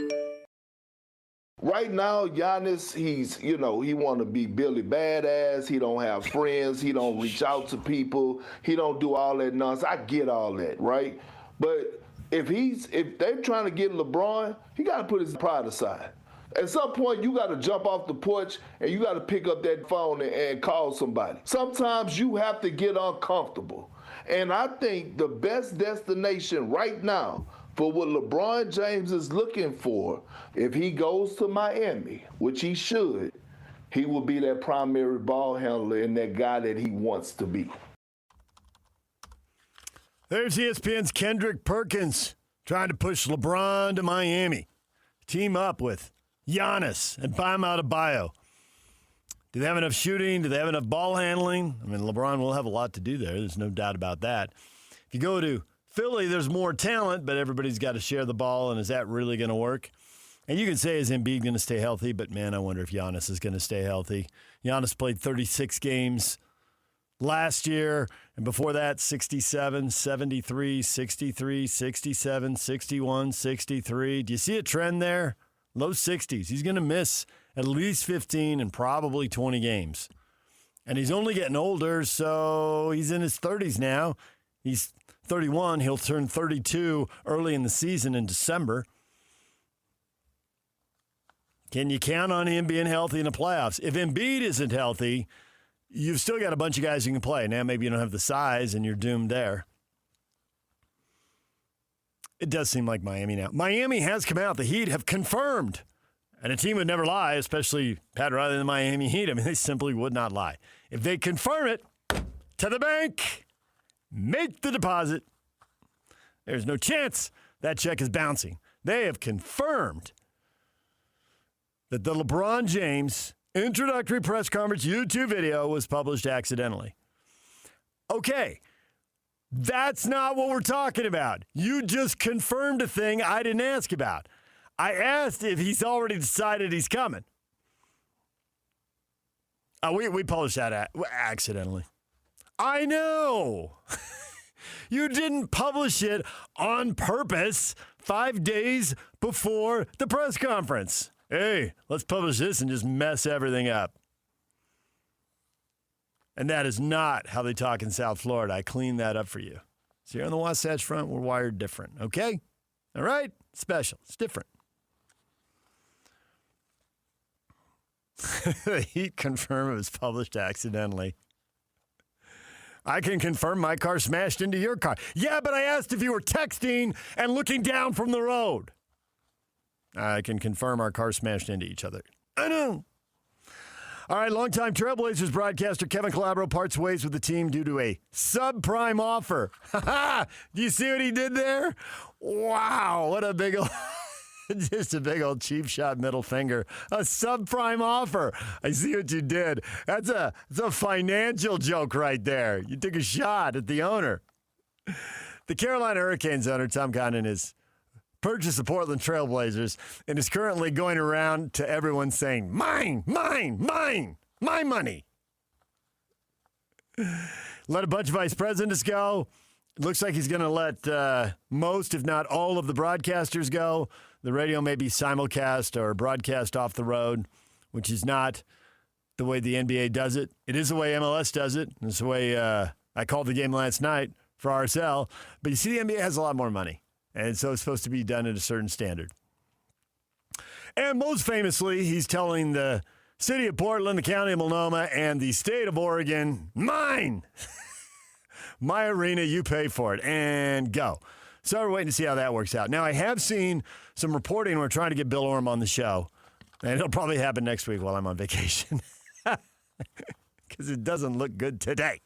Right now, Giannis, he want to be Billy Badass. He don't have friends. He don't reach out to people. He don't do all that nonsense. I get all that, right? But if they're trying to get LeBron, he got to put his pride aside. At some point, you got to jump off the porch and you got to pick up that phone and call somebody. Sometimes you have to get uncomfortable. And I think the best destination right now for what LeBron James is looking for, if he goes to Miami, which he should, he will be that primary ball handler and that guy that he wants to be. There's ESPN's Kendrick Perkins trying to push LeBron to Miami. Team up with Giannis and Bam Adebayo. Do they have enough shooting? Do they have enough ball handling? I mean, LeBron will have a lot to do there. There's no doubt about that. If you go to Philly, there's more talent, but everybody's got to share the ball, and is that really going to work? And you can say, is Embiid going to stay healthy? But, man, I wonder if Giannis is going to stay healthy. Giannis played 36 games last year, and before that, 67, 73, 63, 67, 61, 63. Do you see a trend there? Low 60s. He's going to miss at least 15 and probably 20 games. And he's only getting older, so he's in his 30s now. He's 31. He'll turn 32 early in the season in December. Can you count on him being healthy in the playoffs? If Embiid isn't healthy, you've still got a bunch of guys who can play. Now, maybe you don't have the size, and you're doomed there. It does seem like Miami now. Miami has come out. The Heat have confirmed. And a team would never lie, especially Pat Riley and the Miami Heat. I mean, they simply would not lie. If they confirm it, to the bank, make the deposit. There's no chance that check is bouncing. They have confirmed that the LeBron James introductory press conference YouTube video was published accidentally. Okay, that's not what we're talking about. You just confirmed a thing I didn't ask about. I asked if he's already decided he's coming. We published that accidentally. I know. You didn't publish it on purpose 5 days before the press conference. Hey, let's publish this and just mess everything up. And that is not how they talk in South Florida. I cleaned that up for you. So here on the Wasatch Front, we're wired different, okay? All right? Special. It's different. The Heat confirmed it was published accidentally. I can confirm my car smashed into your car. Yeah, but I asked if you were texting and looking down from the road. I can confirm our car smashed into each other. I know. All right, longtime Trailblazers broadcaster Kevin Calabro parts ways with the team due to a subprime offer. Do you see what he did there? Wow, what a big old... Just a big old cheap shot middle finger. A subprime offer. I see what you did. That's a financial joke right there. You took a shot at the owner. The Carolina Hurricanes owner, Tom Condon, has purchased the Portland Trailblazers and is currently going around to everyone saying, mine, mine, mine, my money. Let a bunch of vice presidents go. It looks like he's going to let most, if not all, of the broadcasters go. The radio may be simulcast or broadcast off the road, which is not the way the NBA does it. It is the way MLS does it. It's the way I called the game last night for RSL. But you see, the NBA has a lot more money, and so it's supposed to be done at a certain standard. And most famously, he's telling the city of Portland, the county of Multnomah, and the state of Oregon, mine! My arena, you pay for it, and go. So we're waiting to see how that works out. Now, I have seen some reporting. We're trying to get Bill Orm on the show, and it'll probably happen next week while I'm on vacation because it doesn't look good today.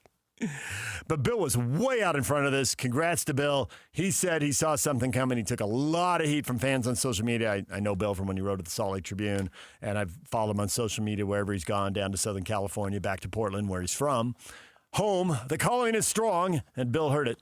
But Bill was way out in front of this. Congrats to Bill. He said he saw something coming. He took a lot of heat from fans on social media. I know Bill from when he wrote at the Salt Lake Tribune, and I've followed him on social media wherever he's gone, down to Southern California, back to Portland, where he's from. Home, the calling is strong, and Bill heard it.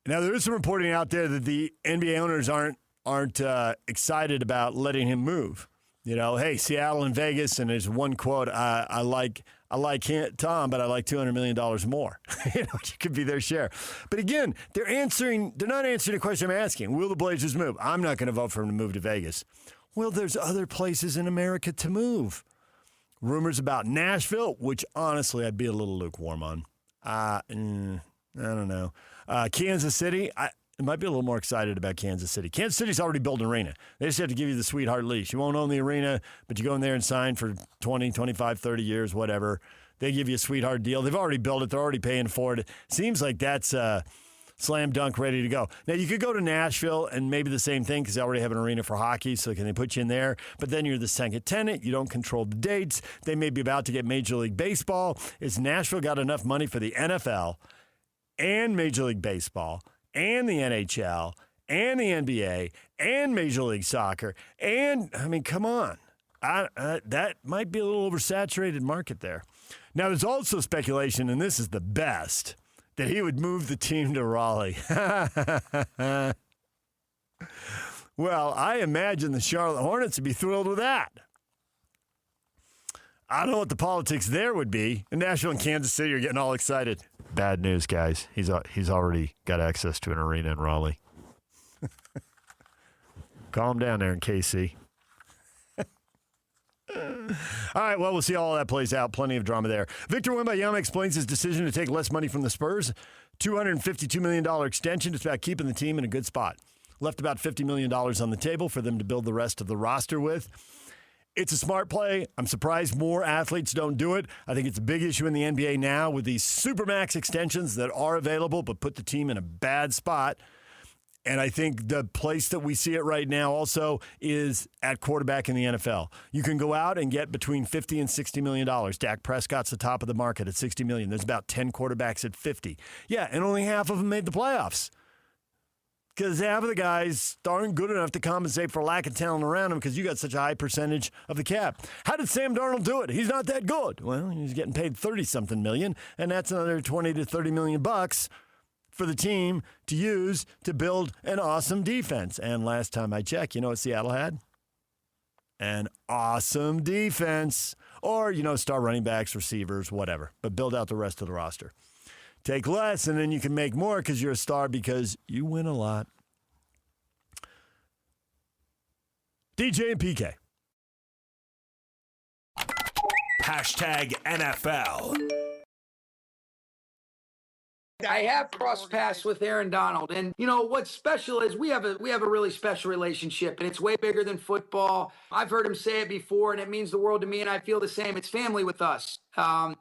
Now, there is some reporting out there that the NBA owners aren't excited about letting him move. You know, hey, Seattle and Vegas, and there's one quote, I like Tom, but I like $200 million more. You know, it could be their share. But again, they're not answering the question I'm asking. Will the Blazers move? I'm not going to vote for them to move to Vegas. Well, there's other places in America to move. Rumors about Nashville, which honestly I'd be a little lukewarm on. I don't know. Kansas City, I might be a little more excited about Kansas City. Kansas City's already built an arena. They just have to give you the sweetheart lease. You won't own the arena, but you go in there and sign for 20, 25, 30 years, whatever. They give you a sweetheart deal. They've already built it. They're already paying for it. Seems like that's slam dunk ready to go. Now, you could go to Nashville and maybe the same thing because they already have an arena for hockey, so can they put you in there? But then you're the second tenant. You don't control the dates. They may be about to get Major League Baseball. Is Nashville got enough money for the NFL and Major League Baseball and the NHL and the NBA and Major League Soccer? And, I mean, come on. That might be a little oversaturated market there. Now, there's also speculation, and this is the best, that he would move the team to Raleigh. Well, I imagine the Charlotte Hornets would be thrilled with that. I don't know what the politics there would be. And Nashville and Kansas City are getting all excited. Bad news, guys. He's already got access to an arena in Raleigh. Calm down there in KC. All right, well, we'll see how all that plays out. Plenty of drama there. Victor Wembanyama explains his decision to take less money from the Spurs. $252 million extension. It's about keeping the team in a good spot. Left about $50 million on the table for them to build the rest of the roster with. It's a smart play. I'm surprised more athletes don't do it. I think it's a big issue in the NBA now with these supermax extensions that are available but put the team in a bad spot. And I think the place that we see it right now also is at quarterback in the NFL. You can go out and get between $50 and $60 million. Dak Prescott's the top of the market at $60 million. There's about 10 quarterbacks at 50. Yeah, and only half of them made the playoffs. Because half of the guys aren't good enough to compensate for lack of talent around them because you got such a high percentage of the cap. How did Sam Darnold do it? He's not that good. Well, he's getting paid 30-something million, and that's another 20 to 30 million bucks for the team to use to build an awesome defense. And last time I checked, you know what Seattle had? An awesome defense. Or, star running backs, receivers, whatever. But build out the rest of the roster. Take less, and then you can make more because you're a star because you win a lot. DJ and PK. #NFL. I have crossed paths with Aaron Donald, and you know what's special is we have a really special relationship, and it's way bigger than football. I've heard him say it before, and it means the world to me, and I feel the same. It's family with us.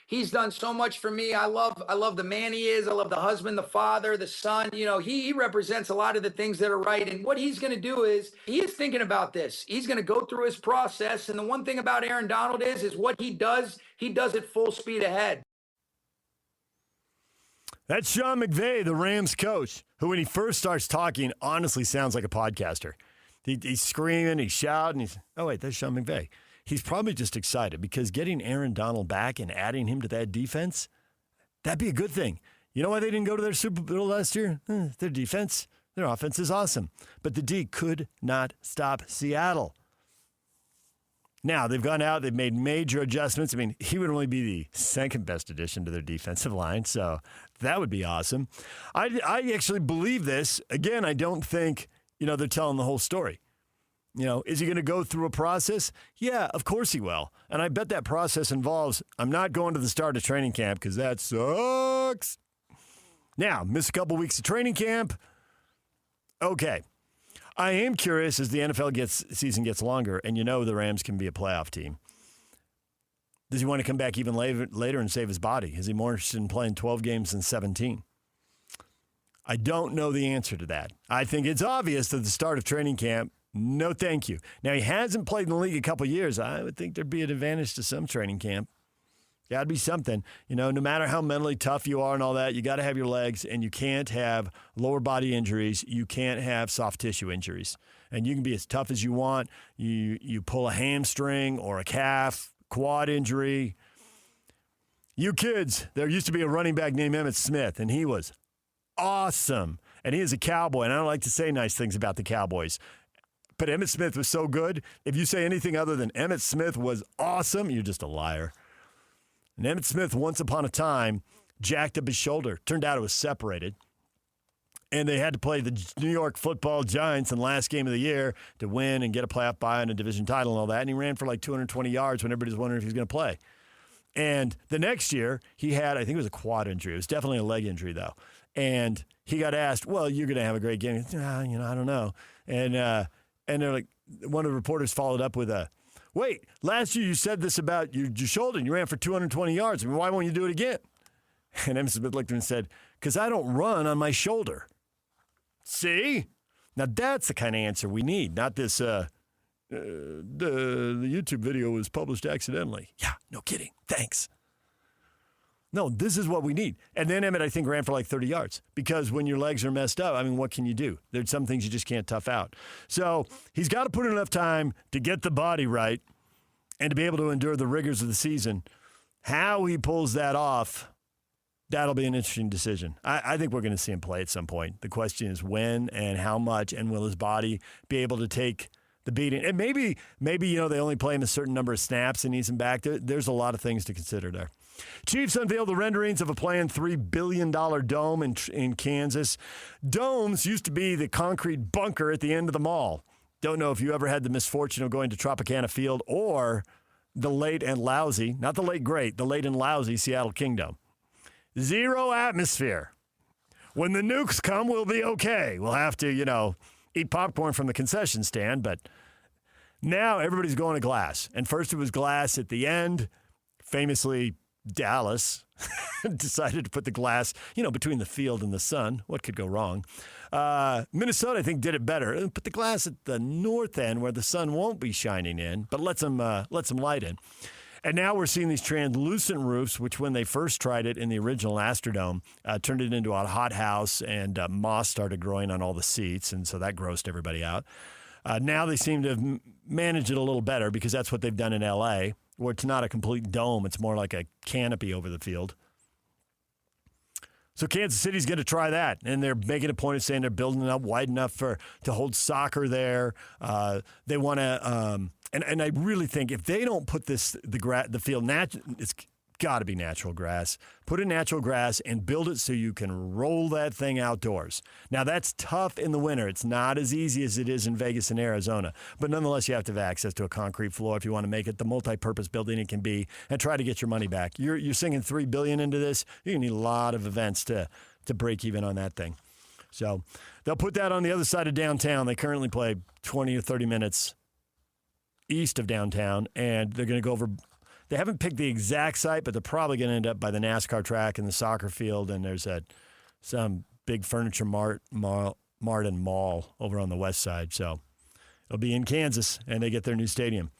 He's done so much for me. I love the man he is. I love the husband, the father, the son. You know, he represents a lot of the things that are right. And what he's going to do is he is thinking about this. He's going to go through his process. And the one thing about Aaron Donald is what he does it full speed ahead. That's Sean McVay, the Rams coach, who when he first starts talking, honestly sounds like a podcaster. He's screaming, he's shouting. Oh, wait, that's Sean McVay. He's probably just excited because getting Aaron Donald back and adding him to that defense, that'd be a good thing. You know why they didn't go to their Super Bowl last year? Their defense, their offense is awesome. But the D could not stop Seattle. Now, they've gone out, they've made major adjustments. I mean, he would only be the second best addition to their defensive line, so that would be awesome. I actually believe this. Again, I don't think, they're telling the whole story. Is he going to go through a process? Yeah, of course he will. And I bet that process involves, I'm not going to the start of training camp because that sucks. Now, miss a couple weeks of training camp. Okay. I am curious as the NFL season gets longer, and the Rams can be a playoff team. Does he want to come back even later and save his body? Is he more interested in playing 12 games than 17? I don't know the answer to that. I think it's obvious that the start of training camp, no thank you. Now, he hasn't played in the league a couple years. I would think there'd be an advantage to some training camp. Got to be something. No matter how mentally tough you are and all that, you got to have your legs, and you can't have lower body injuries. You can't have soft tissue injuries. And you can be as tough as you want. You pull a hamstring or a calf, quad injury. You kids, there used to be a running back named Emmitt Smith, and he was awesome. And he is a Cowboy, and I don't like to say nice things about the Cowboys. But Emmitt Smith was so good. If you say anything other than Emmitt Smith was awesome, you're just a liar. And Emmitt Smith, once upon a time, jacked up his shoulder. Turned out it was separated. And they had to play the New York Football Giants in the last game of the year to win and get a playoff bye and a division title and all that. And he ran for like 220 yards when everybody was wondering if he was going to play. And the next year, he had, I think it was a quad injury. It was definitely a leg injury, though. And he got asked, well, you're going to have a great game. I don't know. And they're like, one of the reporters followed up with wait, last year you said this about your shoulder and you ran for 220 yards. I mean, why won't you do it again? And Emmitt Smith looked at him and said, because I don't run on my shoulder. See? Now that's the kind of answer we need, not this, the YouTube video was published accidentally. Yeah, no kidding. Thanks. No, this is what we need. And then Emmitt, I think, ran for like 30 yards because when your legs are messed up, I mean, what can you do? There's some things you just can't tough out. So he's got to put in enough time to get the body right and to be able to endure the rigors of the season. How he pulls that off, that'll be an interesting decision. I think we're going to see him play at some point. The question is when and how much, and will his body be able to take the beating? And maybe they only play him a certain number of snaps and needs him back. There's a lot of things to consider there. Chiefs unveiled the renderings of a planned $3 billion dome in Kansas. Domes used to be the concrete bunker at the end of the mall. Don't know if you ever had the misfortune of going to Tropicana Field or the late and lousy, not the late great, the late and lousy Seattle Kingdom. Zero atmosphere. When the nukes come, we'll be okay. We'll have to, eat popcorn from the concession stand, but now everybody's going to glass. And first it was glass at the end. Famously, Dallas decided to put the glass, between the field and the sun. What could go wrong? Minnesota, I think, did it better. Put the glass at the north end where the sun won't be shining in, but let some light in. And now we're seeing these translucent roofs, which when they first tried it in the original Astrodome, turned it into a hothouse, and moss started growing on all the seats, and so that grossed everybody out. Now they seem to have managed it a little better because that's what they've done in L.A., where it's not a complete dome. It's more like a canopy over the field. So Kansas City's going to try that, and they're making a point of saying they're building it up wide enough to hold soccer there. They want to, and I really think if they don't put the field it's got to be natural grass. Put in natural grass and build it so you can roll that thing outdoors. Now, that's tough in the winter. It's not as easy as it is in Vegas and Arizona. But nonetheless, you have to have access to a concrete floor if you want to make it the multi-purpose building it can be and try to get your money back. You're sinking $3 billion into this. You're going to need a lot of events to to break even on that thing. So they'll put that on the other side of downtown. They currently play 20 or 30 minutes east of downtown, and they're going to go over. They haven't picked the exact site, but they're probably going to end up by the NASCAR track and the soccer field, and there's some big furniture mart and mall over on the west side. So it'll be in Kansas, and they get their new stadium.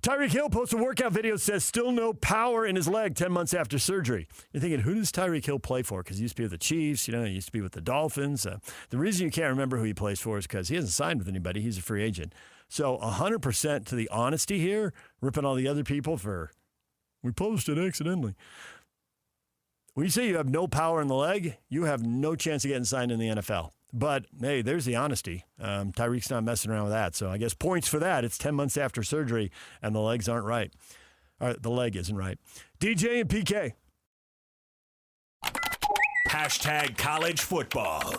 Tyreek Hill posts a workout video that says still no power in his leg 10 months after surgery. You're thinking, who does Tyreek Hill play for? Because he used to be with the Chiefs. He used to be with the Dolphins. The reason you can't remember who he plays for is because he hasn't signed with anybody. He's a free agent. So 100% to the honesty here, ripping all the other people for, we posted accidentally. When you say you have no power in the leg, you have no chance of getting signed in the NFL. But, hey, there's the honesty. Tyreek's not messing around with that. So I guess points for that. It's 10 months after surgery, and the legs aren't right. The leg isn't right. DJ and PK. Hashtag college football.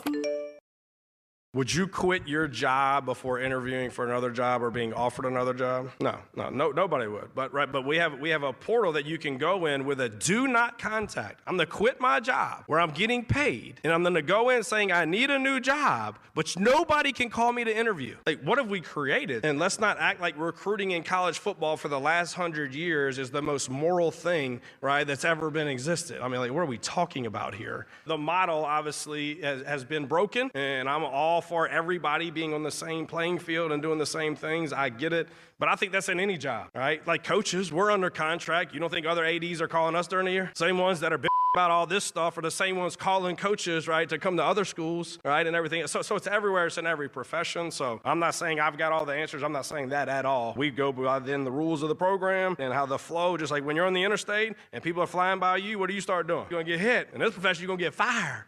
Would you quit your job before interviewing for another job or being offered another job? No, nobody would. But we have a portal that you can go in with a do not contact. I'm going to quit my job where I'm getting paid, and I'm going to go in saying I need a new job, but nobody can call me to interview. Like, what have we created? And let's not act like recruiting in college football for the last 100 years is the most moral thing, right, that's ever been existed. I mean, like, what are we talking about here? The model obviously has been broken, and I'm all for everybody being on the same playing field and doing the same things. I get it. But I think that's in any job, right? Like coaches, we're under contract. You don't think other ADs are calling us during the year? Same ones that are about all this stuff are the same ones calling coaches, right, to come to other schools, right, and everything. So it's everywhere. It's in every profession. So I'm not saying I've got all the answers. I'm not saying that at all. We go by then the rules of the program and how the flow, just like when you're on the interstate and people are flying by you, what do you start doing? You're going to get hit. In this profession, you're going to get fired,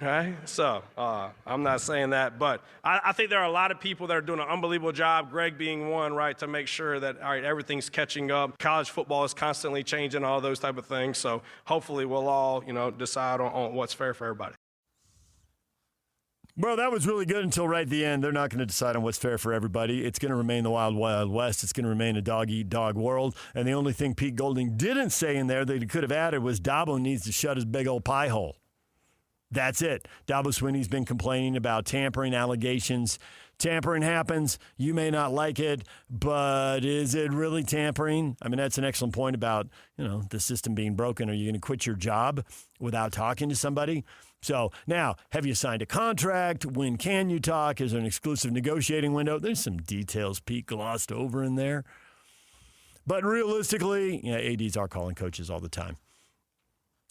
right? So I'm not saying that. But I think there are a lot of people that are doing an unbelievable job, Greg being one, right, to make sure that, all right, everything's catching up. College football is constantly changing, all those type of things. So hopefully we'll all, decide on what's fair for everybody. Well, that was really good until right at the end. They're not going to decide on what's fair for everybody. It's going to remain the Wild Wild West. It's going to remain a dog-eat-dog world. And the only thing Pete Golding didn't say in there that he could have added was Dabo needs to shut his big old pie hole. That's it. Dabo Swinney's been complaining about tampering allegations. Tampering happens. You may not like it, but is it really tampering? I mean, that's an excellent point about, the system being broken. Are you going to quit your job without talking to somebody? So now, have you signed a contract? When can you talk? Is there an exclusive negotiating window? There's some details Pete glossed over in there. But realistically, ADs are calling coaches all the time.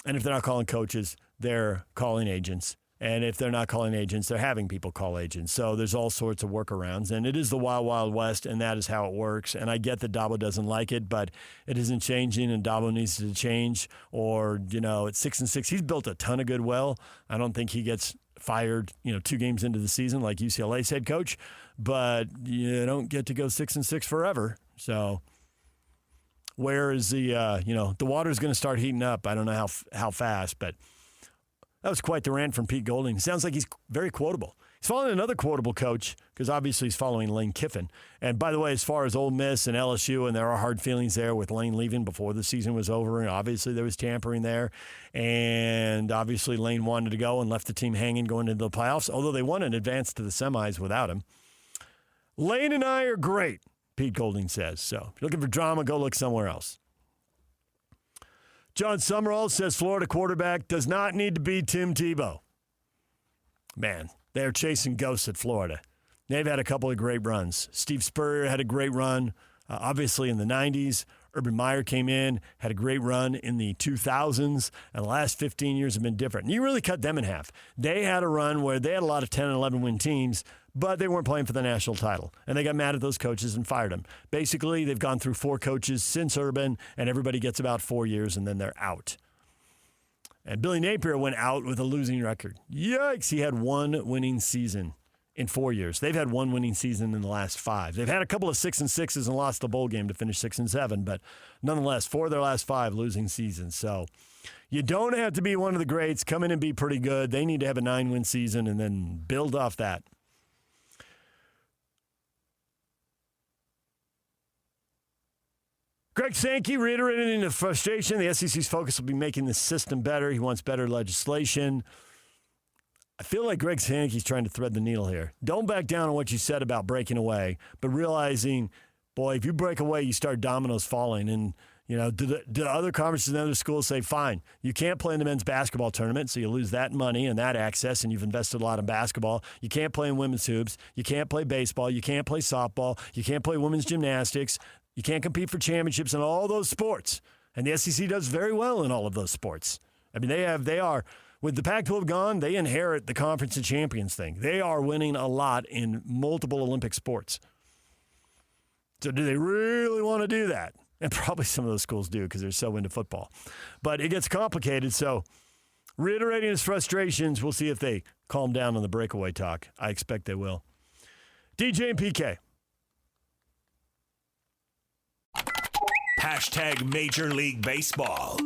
And if they're not calling coaches, they're calling agents. And if they're not calling agents, they're having people call agents. So there's all sorts of workarounds. And it is the Wild Wild West, and that is how it works. And I get that Dabo doesn't like it, but it isn't changing, and Dabo needs to change. Or, at 6-6, he's built a ton of goodwill. I don't think he gets fired, 2 games into the season like UCLA's head coach. But you don't get to go 6-6 forever. So where is the, the water's going to start heating up. I don't know how fast, but that was quite the rant from Pete Golding. Sounds like he's very quotable. He's following another quotable coach because obviously he's following Lane Kiffin. And by the way, as far as Ole Miss and LSU, and there are hard feelings there with Lane leaving before the season was over, and obviously there was tampering there. And obviously Lane wanted to go and left the team hanging going into the playoffs, although they won an advance to the semis without him. Lane and I are great, Pete Golding says. So if you're looking for drama, go look somewhere else. John Summerall says Florida quarterback does not need to be Tim Tebow. Man, they're chasing ghosts at Florida. They've had a couple of great runs. Steve Spurrier had a great run, obviously in the 90s. Urban Meyer came in, had a great run in the 2000s, and the last 15 years have been different. You really cut them in half. They had a run where they had a lot of 10 and 11 win teams, but they weren't playing for the national title. And they got mad at those coaches and fired them. Basically, they've gone through 4 coaches since Urban, and everybody gets about 4 years, and then they're out. And Billy Napier went out with a losing record. Yikes, he had 1 winning season in 4 years. They've had 1 winning season in the last 5. They've had a couple of 6-6s and lost the bowl game to finish 6-7, but nonetheless, 4 of their last 5 losing seasons. So you don't have to be one of the greats. Come in and be pretty good. They need to have a 9-win season and then build off that. Greg Sankey reiterated the frustration. The SEC's focus will be making the system better. He wants better legislation. I feel like Greg Sankey's trying to thread the needle here. Don't back down on what you said about breaking away, but realizing, boy, if you break away, you start dominoes falling. And, do the other conferences and other schools say, fine, you can't play in the men's basketball tournament, so you lose that money and that access, and you've invested a lot in basketball. You can't play in women's hoops. You can't play baseball. You can't play softball. You can't play women's gymnastics. You can't compete for championships in all those sports. And the SEC does very well in all of those sports. I mean, they are, with the Pac-12 gone, they inherit the Conference of Champions thing. They are winning a lot in multiple Olympic sports. So do they really want to do that? And probably some of those schools do because they're so into football. But it gets complicated, so reiterating his frustrations, we'll see if they calm down on the breakaway talk. I expect they will. DJ and PK. Hashtag Major League Baseball.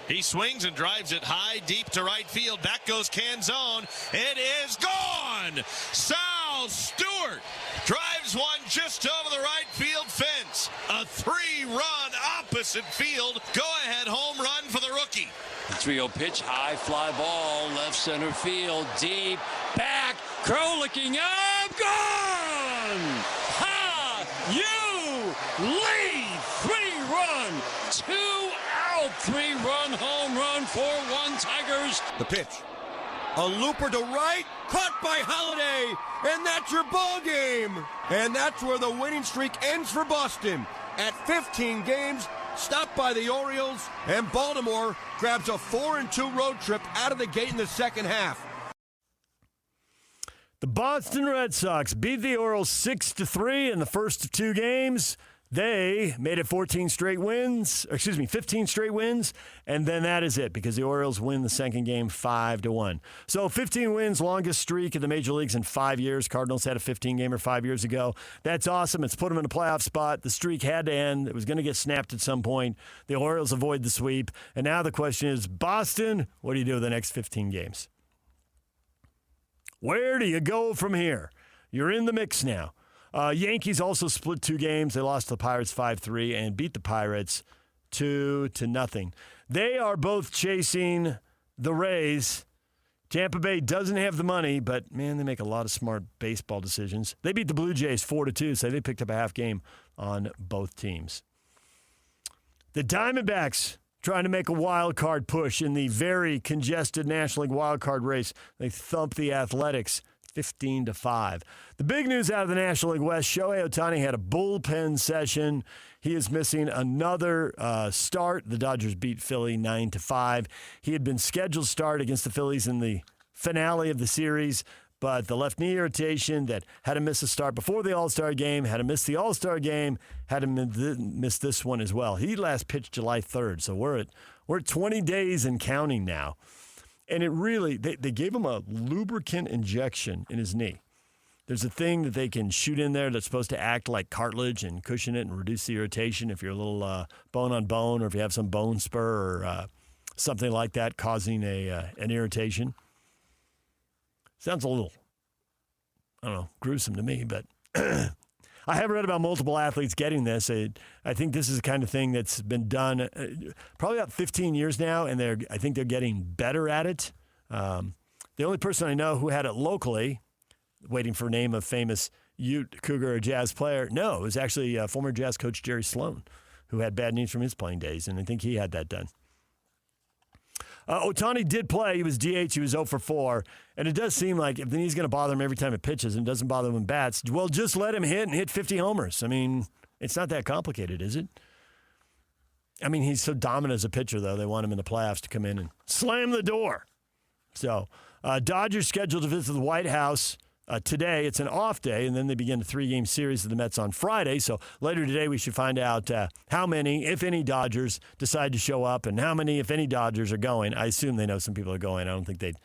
He swings and drives it high, deep to right field. Back goes Canzone. It is gone. Sal Stewart drives one just over the right field fence. A 3-run opposite field go-ahead home run for the rookie. The 3-0 pitch, high fly ball, left center field, deep, back, Crow looking up, gone! Ha! You lead! 3-run, 2-out, 3-run home run, 4-1 Tigers. The pitch. A looper to right, caught by Holiday, and that's your ball game. And that's where the winning streak ends for Boston. At 15 games, stopped by the Orioles, and Baltimore grabs a 4-2 road trip out of the gate in the second half. The Boston Red Sox beat the Orioles 6-3 in the first of 2 games. They made it 15 straight wins, and then that is it because the Orioles win the second game 5-1. So 15 wins, longest streak in the major leagues in 5 years. Cardinals had a 15-gamer 5 years ago. That's awesome. It's put them in a playoff spot. The streak had to end. It was going to get snapped at some point. The Orioles avoid the sweep. And now the question is, Boston, what do you do with the next 15 games? Where do you go from here? You're in the mix now. Yankees also split 2 games. They lost to the Pirates 5-3 and beat the Pirates 2-0. They are both chasing the Rays. Tampa Bay doesn't have the money, but, man, they make a lot of smart baseball decisions. They beat the Blue Jays 4-2, so they picked up a half game on both teams. The Diamondbacks trying to make a wild card push in the very congested National League wild card race. They thump the Athletics 15-5. The big news out of the National League West, Shohei Ohtani had a bullpen session. He is missing another start. The Dodgers beat Philly 9-5. He had been scheduled to start against the Phillies in the finale of the series, but the left knee irritation that had him miss a start before the All-Star game, had him miss the All-Star game, had him miss this one as well. He last pitched July 3rd, so we're at 20 days and counting now. And it really, they gave him a lubricant injection in his knee. There's a thing that they can shoot in there that's supposed to act like cartilage and cushion it and reduce the irritation if you're a little bone on bone or if you have some bone spur or something like that causing an irritation. Sounds a little, I don't know, gruesome to me, but I have read about multiple athletes getting this. I think this is the kind of thing that's been done probably about 15 years now, and I think they're getting better at it. The only person I know who had it locally, waiting for a name of famous Ute, Cougar, or Jazz player, no, it was actually former Jazz coach Jerry Sloan, who had bad knees from his playing days, and I think he had that done. Ohtani did play. He was DH. He was 0 for 4. And it does seem like if the knee's going to bother him every time it pitches and doesn't bother him when bats, well, just let him hit and hit 50 homers. I mean, it's not that complicated, is it? I mean, he's so dominant as a pitcher, though. They want him in the playoffs to come in and slam the door. So, Dodgers scheduled to visit the White House today. It's an off day, and then they begin a 3-game series of the Mets on Friday. So later today we should find out how many, if any, Dodgers decide to show up and how many, if any, Dodgers are going. I assume they know some people are going. I don't think they'd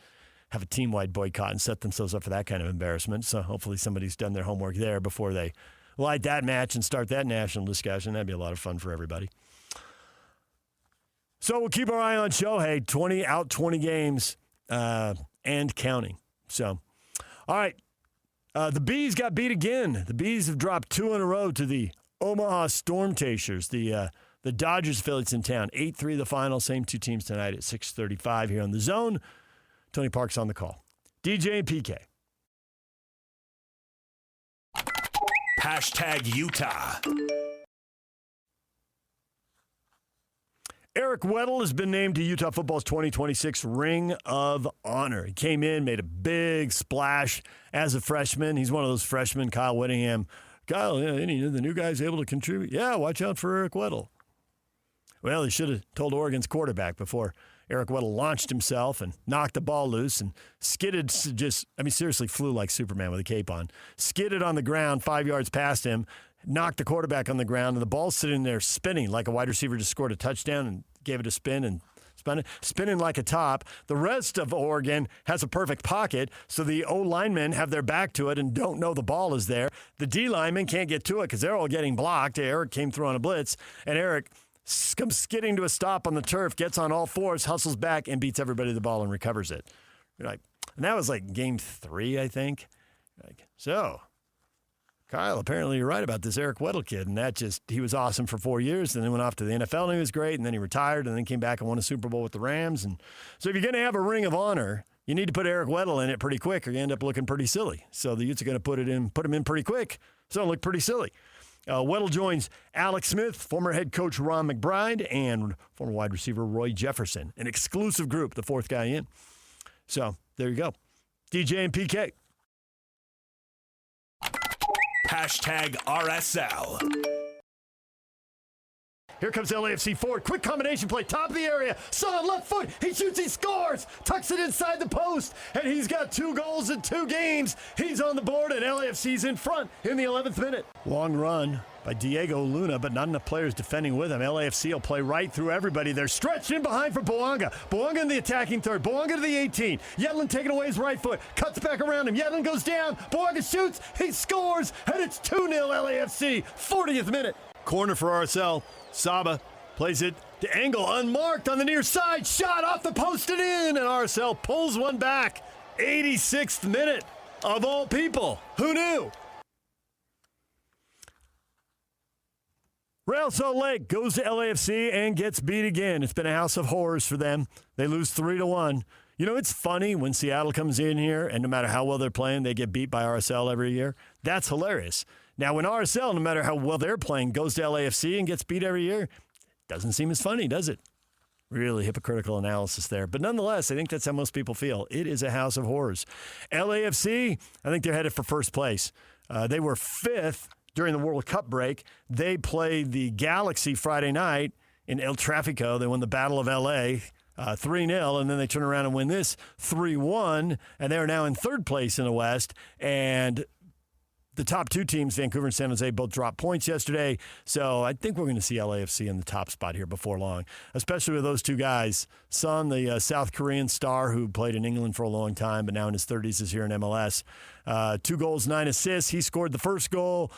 have a team-wide boycott and set themselves up for that kind of embarrassment. So hopefully somebody's done their homework there before they light that match and start that national discussion. That'd be a lot of fun for everybody. So we'll keep our eye on Shohei, 20 games and counting. So, all right. The Bees got beat again. The Bees have dropped 2 in a row to the Omaha Storm Chasers, the Dodgers affiliates in town. 8-3 the final. Same two teams tonight at 6:35 here on The Zone. Tony Park's on the call. DJ and PK. Hashtag Utah. Eric Weddle has been named to Utah football's 2026 Ring of Honor. He came in, made a big splash as a freshman. He's one of those freshmen, Kyle Whittingham. Kyle, any of the new guys able to contribute? Yeah, watch out for Eric Weddle. Well, he should have told Oregon's quarterback before Eric Weddle launched himself and knocked the ball loose and skidded seriously flew like Superman with a cape on. Skidded on the ground 5 yards past him, knocked the quarterback on the ground, and the ball's sitting there spinning like a wide receiver just scored a touchdown and gave it a spin and spun it, spinning like a top. The rest of Oregon has a perfect pocket, so the O linemen have their back to it and don't know the ball is there. The D linemen can't get to it because they're all getting blocked. Eric came through on a blitz, and Eric comes skidding to a stop on the turf, gets on all fours, hustles back, and beats everybody to the ball and recovers it. And that was like game 3, I think. So, Kyle, apparently you're right about this Eric Weddle kid, and he was awesome for 4 years, and then went off to the NFL, and he was great, and then he retired, and then came back and won a Super Bowl with the Rams. And so if you're going to have a Ring of Honor, you need to put Eric Weddle in it pretty quick, or you end up looking pretty silly. So the Utes are going to put him in pretty quick, so it'll look pretty silly. Weddle joins Alex Smith, former head coach Ron McBride, and former wide receiver Roy Jefferson. An exclusive group, the fourth guy in. So there you go. DJ and PK. Hashtag RSL. Here comes LAFC forward. Quick combination play. Top of the area. Son, left foot. He shoots. He scores. Tucks it inside the post. And he's got 2 goals in 2 games. He's on the board, and LAFC's in front in the 11th minute. Long run by Diego Luna, but not enough players defending with him. LAFC will play right through everybody. They're stretched in behind for Boanga. Boanga in the attacking third. Boanga to the 18. Yedlin taking away his right foot. Cuts back around him. Yedlin goes down. Boanga shoots. He scores. And it's 2-0 LAFC. 40th minute. Corner for RSL. Saba plays it to Engel, unmarked on the near side. Shot off the post and in, and RSL pulls one back. 86th minute, of all people. Who knew? Real Salt Lake goes to LAFC and gets beat again. It's been a house of horrors for them. They lose 3-1. You know, it's funny when Seattle comes in here, and no matter how well they're playing, they get beat by RSL every year. That's hilarious. Now, when RSL, no matter how well they're playing, goes to LAFC and gets beat every year, doesn't seem as funny, does it? Really hypocritical analysis there. But nonetheless, I think that's how most people feel. It is a house of horrors. LAFC, I think they're headed for first place. They were 5th during the World Cup break. They played the Galaxy Friday night in El Tráfico. They won the Battle of L.A., 3-0, and then they turn around and win this 3-1, and they're now in 3rd place in the West. And the top 2 teams, Vancouver and San Jose, both dropped points yesterday. So I think we're going to see LAFC in the top spot here before long, especially with those 2 guys. Son, the South Korean star who played in England for a long time, but now in his 30s is here in MLS. 2 goals, 9 assists. He scored the first goal.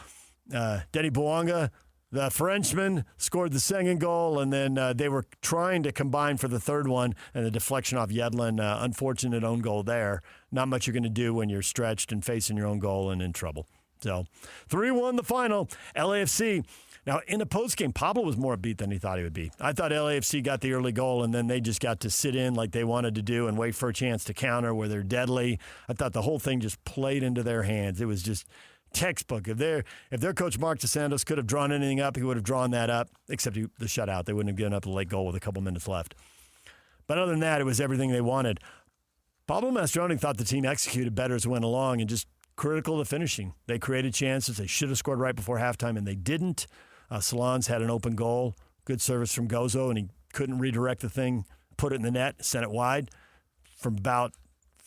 Denny Boanga, the Frenchman, scored the second goal, and then they were trying to combine for the third one, and the deflection off Yedlin, unfortunate own goal there. Not much you're going to do when you're stretched and facing your own goal and in trouble. So 3-1 the final. LAFC. Now, in the postgame, Pablo was more upbeat than he thought he would be. I thought LAFC got the early goal, and then they just got to sit in like they wanted to do and wait for a chance to counter where they're deadly. I thought the whole thing just played into their hands. It was just textbook. If their coach, Mark DeSantos, could have drawn anything up, he would have drawn that up, except the shutout. They wouldn't have given up a late goal with a couple minutes left. But other than that, it was everything they wanted. Pablo Mastroeni thought the team executed better as it went along and just critical to finishing. They created chances. They should have scored right before halftime, and they didn't. Salons had an open goal. Good service from Gozo, and he couldn't redirect the thing, put it in the net, sent it wide from about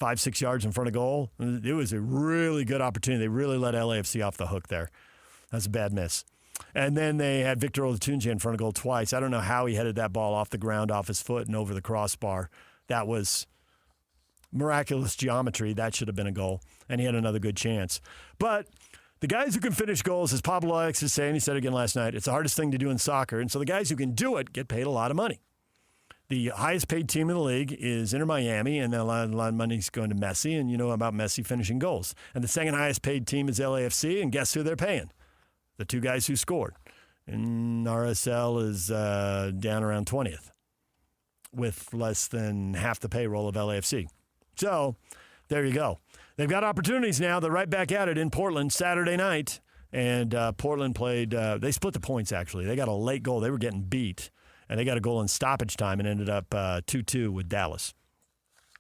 5-6 yards in front of goal. It was a really good opportunity. They really let LAFC off the hook there. That's a bad miss. And then they had Victor Olatunji in front of goal twice. I don't know how he headed that ball off the ground, off his foot, and over the crossbar. That was miraculous geometry. That should have been a goal. And he had another good chance. But the guys who can finish goals, as Pablo Alex is saying, he said again last night, it's the hardest thing to do in soccer. And so the guys who can do it get paid a lot of money. The highest paid team in the league is Inter Miami, and a lot of money is going to Messi, and you know about Messi finishing goals. And the second highest paid team is LAFC, and guess who they're paying? the two guys who scored. And RSL is down around 20th with less than half the payroll of LAFC. So there you go. They've got opportunities now. They're right back at it in Portland Saturday night. And Portland played, they split the points, actually. They got a late goal. They were getting beat. And they got a goal in stoppage time and ended up 2-2 with Dallas.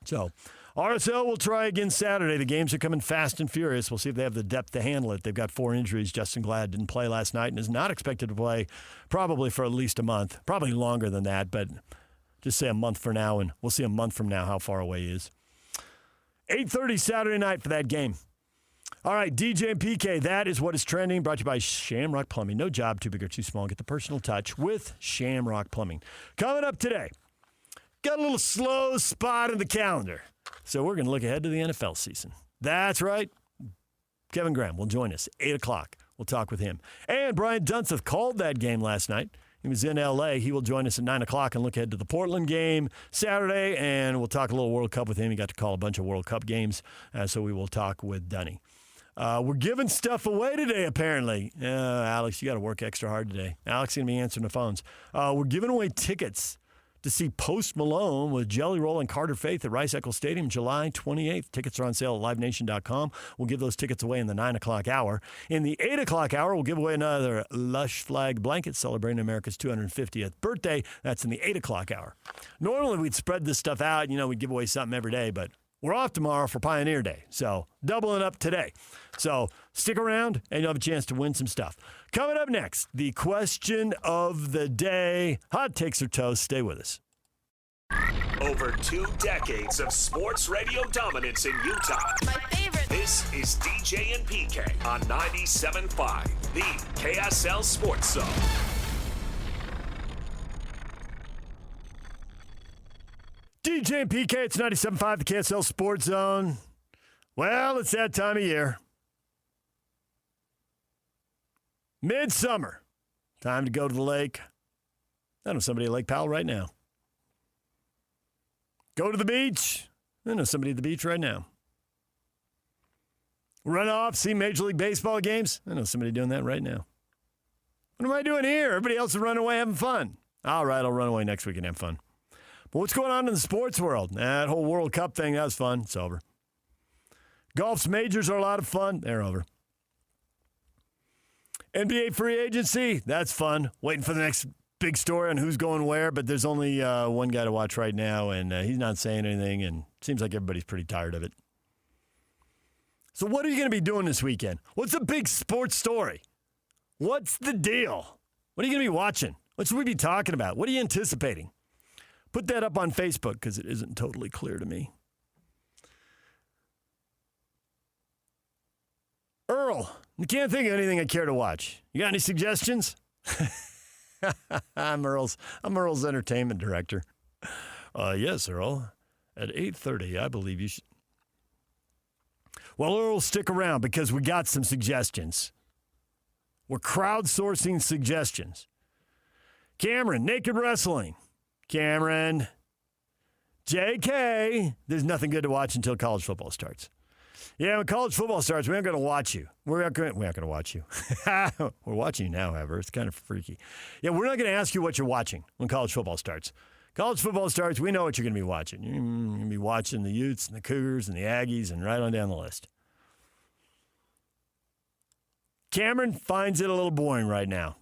So RSL will try again Saturday. The games are coming fast and furious. We'll see if they have the depth to handle it. They've got 4 injuries. Justin Glad didn't play last night and is not expected to play probably for at least a month. Probably longer than that, but just say a month for now, and we'll see a month from now how far away he is. 8:30 Saturday night for that game. All right, DJ and PK, that is what is trending. Brought to you by Shamrock Plumbing. No job too big or too small. Get the personal touch with Shamrock Plumbing. Coming up today, got a little slow spot in the calendar. So we're going to look ahead to the NFL season. That's right. Kevin Graham will join us 8 o'clock. We'll talk with him. And Brian Dunseth called that game last night. He was in L.A. He will join us at 9 o'clock and look ahead to the Portland game Saturday, and we'll talk a little World Cup with him. He got to call a bunch of World Cup games, so we will talk with Dunny. We're giving stuff away today, apparently. Alex, you got to work extra hard today. Alex is going to be answering the phones. We're giving away tickets to see Post Malone with Jelly Roll and Carter Faith at Rice Eccles Stadium July 28th. Tickets are on sale at livenation.com. We'll give those tickets away in the 9 o'clock hour. In the 8 o'clock hour, we'll give away another Lush Flag blanket celebrating America's 250th birthday. That's in the 8 o'clock hour. Normally, we'd spread this stuff out. We'd give away something every day, but we're off tomorrow for Pioneer Day, so doubling up today. So stick around, and you'll have a chance to win some stuff. Coming up next, the question of the day. Hot takes or toast. Stay with us. Over 2 decades of sports radio dominance in Utah. My favorite. This is DJ and PK on 97.5, the KSL Sports Zone. DJ and PK, it's 97.5, the KSL Sports Zone. Well, it's that time of year. Midsummer. Time to go to the lake. I know somebody at Lake Powell right now. Go to the beach. I know somebody at the beach right now. Run off, see Major League Baseball games. I know somebody doing that right now. What am I doing here? Everybody else is running away having fun. All right, I'll run away next week and have fun. But what's going on in the sports world? That whole World Cup thing, that was fun. It's over. Golf's majors are a lot of fun. They're over. NBA free agency, that's fun. Waiting for the next big story on who's going where, but there's only one guy to watch right now, and he's not saying anything, and it seems like everybody's pretty tired of it. So what are you going to be doing this weekend? What's the big sports story? What's the deal? What are you going to be watching? What should we be talking about? What are you anticipating? Put that up on Facebook because it isn't totally clear to me. Earl, you can't think of anything I care to watch. You got any suggestions? I'm Earl's entertainment director. Yes, Earl. At 8:30, I believe you should. Well, Earl, stick around because we got some suggestions. We're crowdsourcing suggestions. Cameron, Naked Wrestling. Cameron. JK. There's nothing good to watch until college football starts. Yeah, when college football starts, we aren't going to watch you. We're not going to watch you. We're watching you now, however. It's kind of freaky. Yeah, we're not going to ask you what you're watching when college football starts. College football starts, we know what you're going to be watching. You're going to be watching the Utes and the Cougars and the Aggies and right on down the list. Cameron finds it a little boring right now.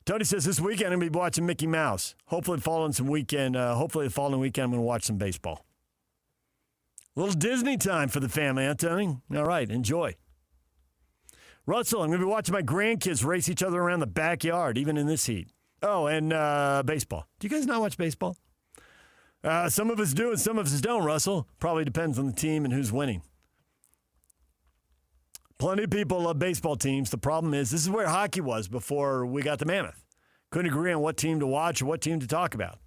Tony says this weekend I'm going to be watching Mickey Mouse. Hopefully the following weekend I'm going to watch some baseball. A little Disney time for the family, huh, Tony? All right, enjoy. Russell, I'm going to be watching my grandkids race each other around the backyard, even in this heat. Oh, and baseball. Do you guys not watch baseball? Some of us do and some of us don't, Russell. Probably depends on the team and who's winning. Plenty of people love baseball teams. The problem is this is where hockey was before we got the Mammoth. Couldn't agree on what team to watch or what team to talk about.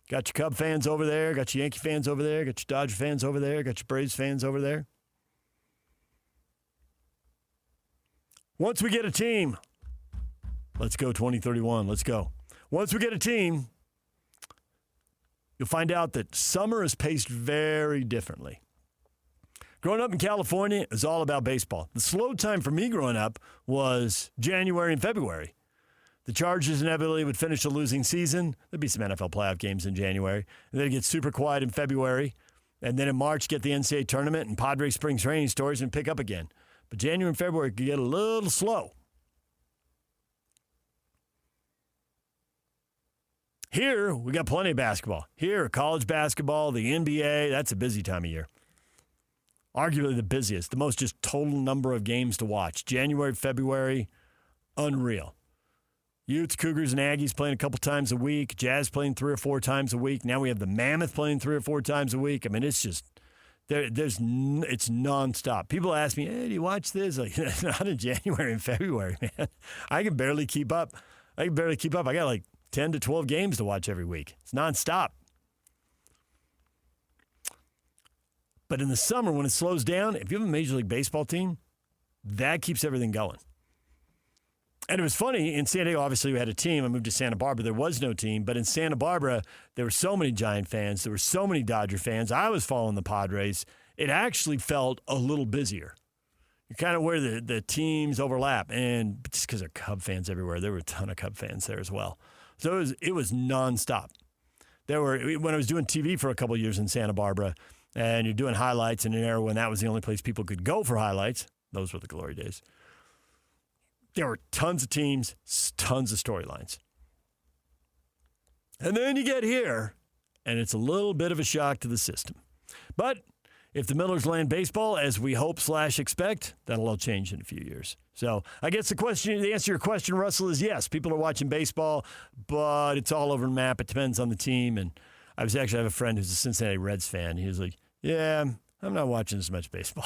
Got your Cub fans over there. Got your Yankee fans over there. Got your Dodger fans over there. Got your Braves fans over there. Once we get a team, let's go 2031. Let's go. Once we get a team, you'll find out that summer is paced very differently. Growing up in California, it was all about baseball. The slow time for me growing up was January and February. The Chargers inevitably would finish a losing season. There'd be some NFL playoff games in January. And then it'd get super quiet in February. And then in March, get the NCAA tournament and Padres spring training stories and pick up again. But January and February could get a little slow. Here, we got plenty of basketball. Here, college basketball, the NBA, that's a busy time of year. Arguably the busiest, the most just total number of games to watch. January, February, unreal. Utes, Cougars, and Aggies playing a couple times a week. Jazz playing 3 or 4 times a week. Now we have the Mammoth playing 3 or 4 times a week. I mean, it's just, it's nonstop. People ask me, hey, do you watch this? Like, not in January and February, man. I can barely keep up. I got like 10 to 12 games to watch every week. It's nonstop. But in the summer, when it slows down, if you have a Major League Baseball team, that keeps everything going. And it was funny, in San Diego, obviously we had a team. I moved to Santa Barbara. There was no team. But in Santa Barbara, there were so many Giant fans. There were so many Dodger fans. I was following the Padres. It actually felt a little busier. You're kind of where the teams overlap. And just because there are Cub fans everywhere, there were a ton of Cub fans there as well. So it was nonstop. When I was doing TV for a couple of years in Santa Barbara, and you're doing highlights in an era when that was the only place people could go for highlights, those were the glory days. There were tons of teams, tons of storylines. And then you get here, and it's a little bit of a shock to the system. But if the Millers land baseball, as we hope/expect, that'll all change in a few years. So I guess the answer to your question, Russell, is yes. People are watching baseball, but it's all over the map. It depends on the team. And I have a friend who's a Cincinnati Reds fan. He was like, yeah, I'm not watching as much baseball.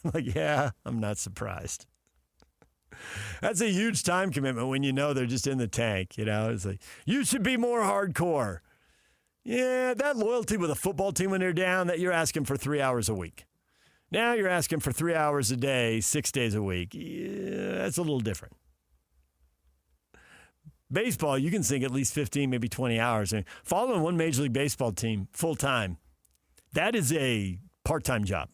I'm like, yeah, I'm not surprised. That's a huge time commitment when you know they're just in the tank. You know, it's like, you should be more hardcore. Yeah, that loyalty with a football team when they're down, that you're asking for 3 hours a week. Now you're asking for 3 hours a day, 6 days a week. Yeah, that's a little different. Baseball, you can sink at least 15, maybe 20 hours. I mean, following one Major League Baseball team full-time, that is a part-time job.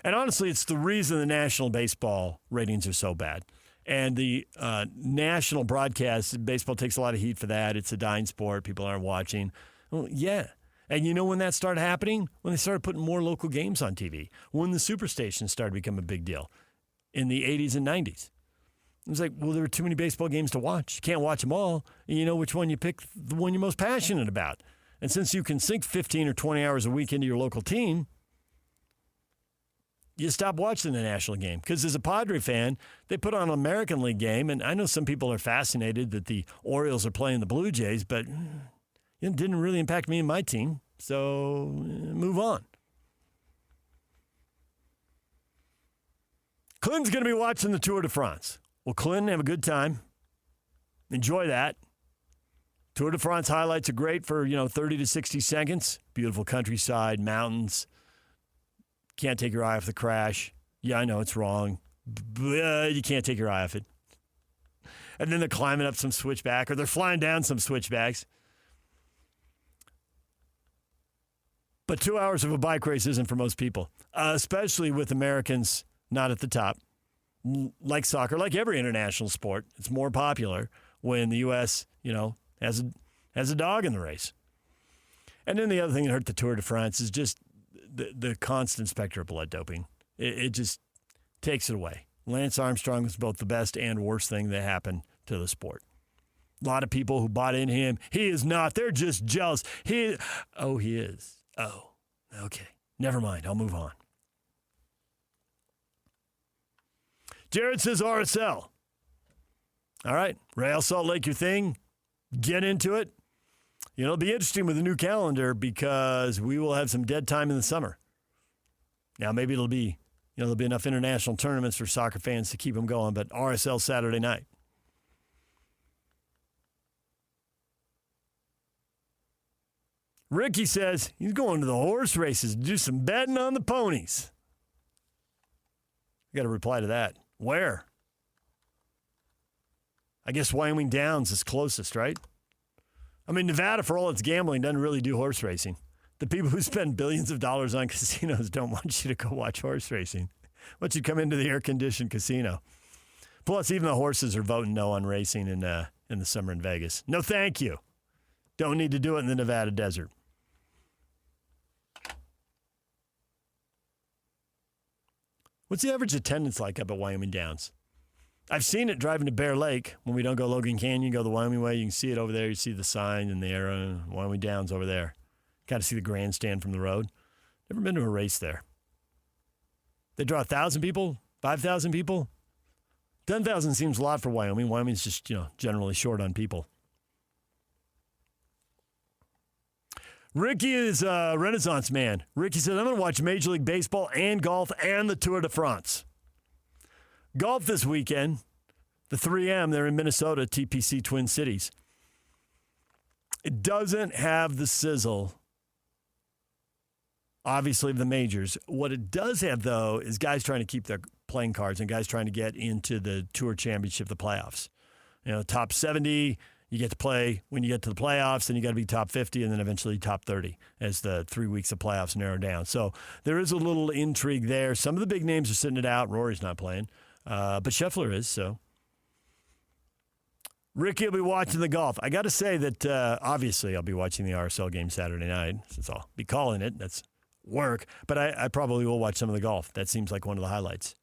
And honestly, it's the reason the national baseball ratings are so bad. And the national broadcast, baseball takes a lot of heat for that. It's a dying sport. People aren't watching. Well, yeah. And you know when that started happening? When they started putting more local games on TV. When the superstations started to become a big deal in the 80s and 90s. It was like, well, there were too many baseball games to watch. You can't watch them all. You know which one you pick, the one you're most passionate about. And since you can sink 15 or 20 hours a week into your local team, you stop watching the national game. Because as a Padre fan, they put on an American League game, and I know some people are fascinated that the Orioles are playing the Blue Jays, but it didn't really impact me and my team, so move on. Clinton's going to be watching the Tour de France. Well, Clinton, have a good time. Enjoy that. Tour de France highlights are great for, 30 to 60 seconds. Beautiful countryside, mountains. Can't take your eye off the crash. Yeah, I know it's wrong, but you can't take your eye off it. And then they're climbing up some switchback, or they're flying down some switchbacks. But 2 hours of a bike race isn't for most people, especially with Americans not at the top. Like soccer, like every international sport, it's more popular when the U.S., has a dog in the race. And then the other thing that hurt the Tour de France is just the constant specter of blood doping. It just takes it away. Lance Armstrong was both the best and worst thing that happened to the sport. A lot of people who bought in him. He is not. They're just jealous. He is. Oh, okay. Never mind. I'll move on. Jared says RSL. All right. Real Salt Lake, your thing. Get into it. It'll be interesting with the new calendar because we will have some dead time in the summer. Now, maybe it'll be, there'll be enough international tournaments for soccer fans to keep them going, but RSL Saturday night. Ricky says he's going to the horse races to do some betting on the ponies. I got to reply to that. Where? I guess Wyoming Downs is closest, right? I mean, Nevada, for all its gambling, doesn't really do horse racing. The people who spend billions of dollars on casinos don't want you to go watch horse racing. Why don't you come into the air-conditioned casino? Plus, even the horses are voting no on racing in the summer in Vegas. No, thank you. Don't need to do it in the Nevada desert. What's the average attendance like up at Wyoming Downs? I've seen it driving to Bear Lake. When we don't go Logan Canyon, go the Wyoming way. You can see it over there. You see the sign and the arrow. Wyoming Downs over there. Got to see the grandstand from the road. Never been to a race there. They draw 1,000 people, 5,000 people. 10,000 seems a lot for Wyoming. Wyoming's just, generally short on people. Ricky is a Renaissance man. Ricky says, I'm going to watch Major League Baseball and golf and the Tour de France. Golf this weekend, the 3M, they're in Minnesota, TPC Twin Cities. It doesn't have the sizzle, obviously, of the majors. What it does have, though, is guys trying to keep their playing cards and guys trying to get into the Tour Championship, the playoffs. Top 70, you get to play when you get to the playoffs, and you got to be top 50 and then eventually top 30 as the 3 weeks of playoffs narrow down. So there is a little intrigue there. Some of the big names are sitting it out. Rory's not playing, but Scheffler is, so. Ricky will be watching the golf. I got to say that, obviously, I'll be watching the RSL game Saturday night, since I'll be calling it. That's work, but I probably will watch some of the golf. That seems like one of the highlights.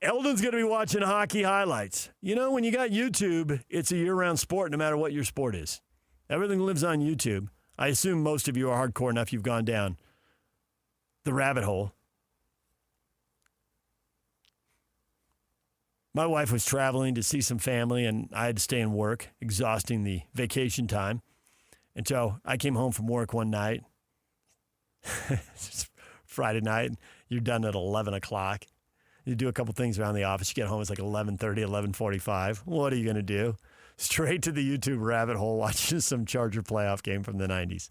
Eldon's going to be watching hockey highlights. When you got YouTube, it's a year-round sport no matter what your sport is. Everything lives on YouTube. I assume most of you are hardcore enough you've gone down the rabbit hole. My wife was traveling to see some family, and I had to stay and work, exhausting the vacation time. And so I came home from work one night. It's Friday night. You're done at 11 o'clock. You do a couple things around the office. You get home, it's like 11:30, 11:45. What are you going to do? Straight to the YouTube rabbit hole, watching some Charger playoff game from the 90s.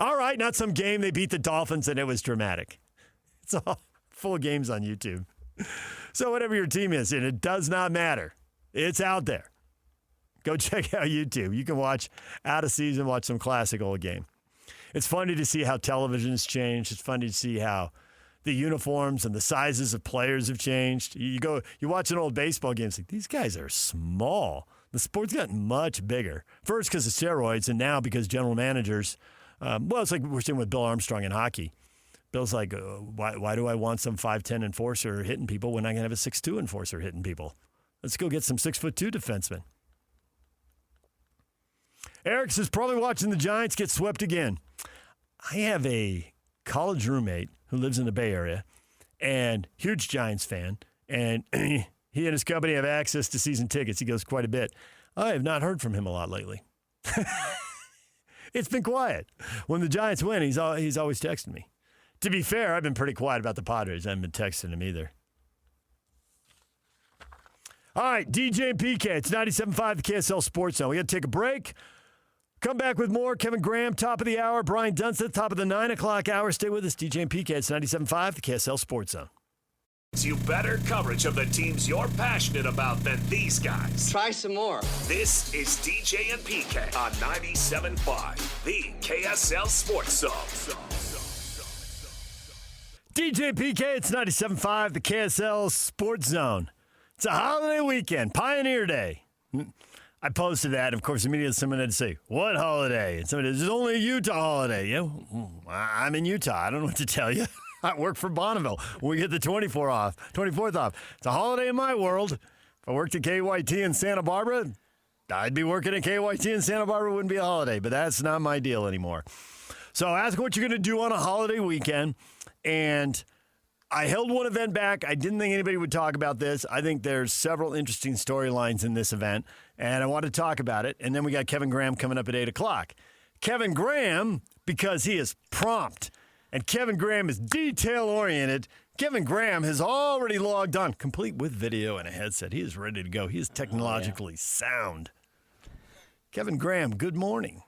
All right, not some game. They beat the Dolphins, and it was dramatic. It's all full of games on YouTube. So whatever your team is, and it does not matter. It's out there. Go check out YouTube. You can watch out of season, watch some classic old game. It's funny to see how television has changed. It's funny to see how the uniforms and the sizes of players have changed. You watch an old baseball game, it's like, these guys are small. The sport's gotten much bigger. First because of steroids, and now because general managers, it's like we're seeing with Bill Armstrong in hockey. Bill's like, why do I want some 5'10" enforcer hitting people when I can have a 6'2" enforcer hitting people? Let's go get some 6'2" defensemen. Eric's is probably watching the Giants get swept again. I have a college roommate who lives in the Bay Area and huge Giants fan, and he and his company have access to season tickets. He goes quite a bit. I have not heard from him a lot lately. It's been quiet. When the Giants win, he's always texting me. To be fair, I've been pretty quiet about the Padres. I haven't been texting him either. All right, DJ and PK. It's 97.5, the KSL Sports Zone. We got to take a break. Come back with more. Kevin Graham, top of the hour. Brian Dunseth, top of the 9 o'clock hour. Stay with us. DJ and PK. It's 97.5, the KSL Sports Zone. You better coverage of the teams you're passionate about than these guys. Try some more. This is DJ and PK on 97.5, the KSL Sports Zone. DJ PK, it's 97.5, the KSL Sports Zone. It's a holiday weekend, Pioneer Day. I posted that, and of course, immediately someone had to say, what holiday? And somebody said, there's only a Utah holiday. Yeah, I'm in Utah. I don't know what to tell you. I work for Bonneville. We get the 24th off. It's a holiday in my world. If I worked at KYT in Santa Barbara, I'd be working at KYT in Santa Barbara. It wouldn't be a holiday, but that's not my deal anymore. So ask what you're going to do on a holiday weekend. And I held one event back. I didn't think anybody would talk about this. I think there's several interesting storylines in this event, and I want to talk about it. And then we got Kevin Graham coming up at 8 o'clock. Kevin Graham, because he is prompt, and Kevin Graham is detail-oriented, Kevin Graham has already logged on, complete with video and a headset. He is ready to go. He is technologically sound. Kevin Graham, good morning.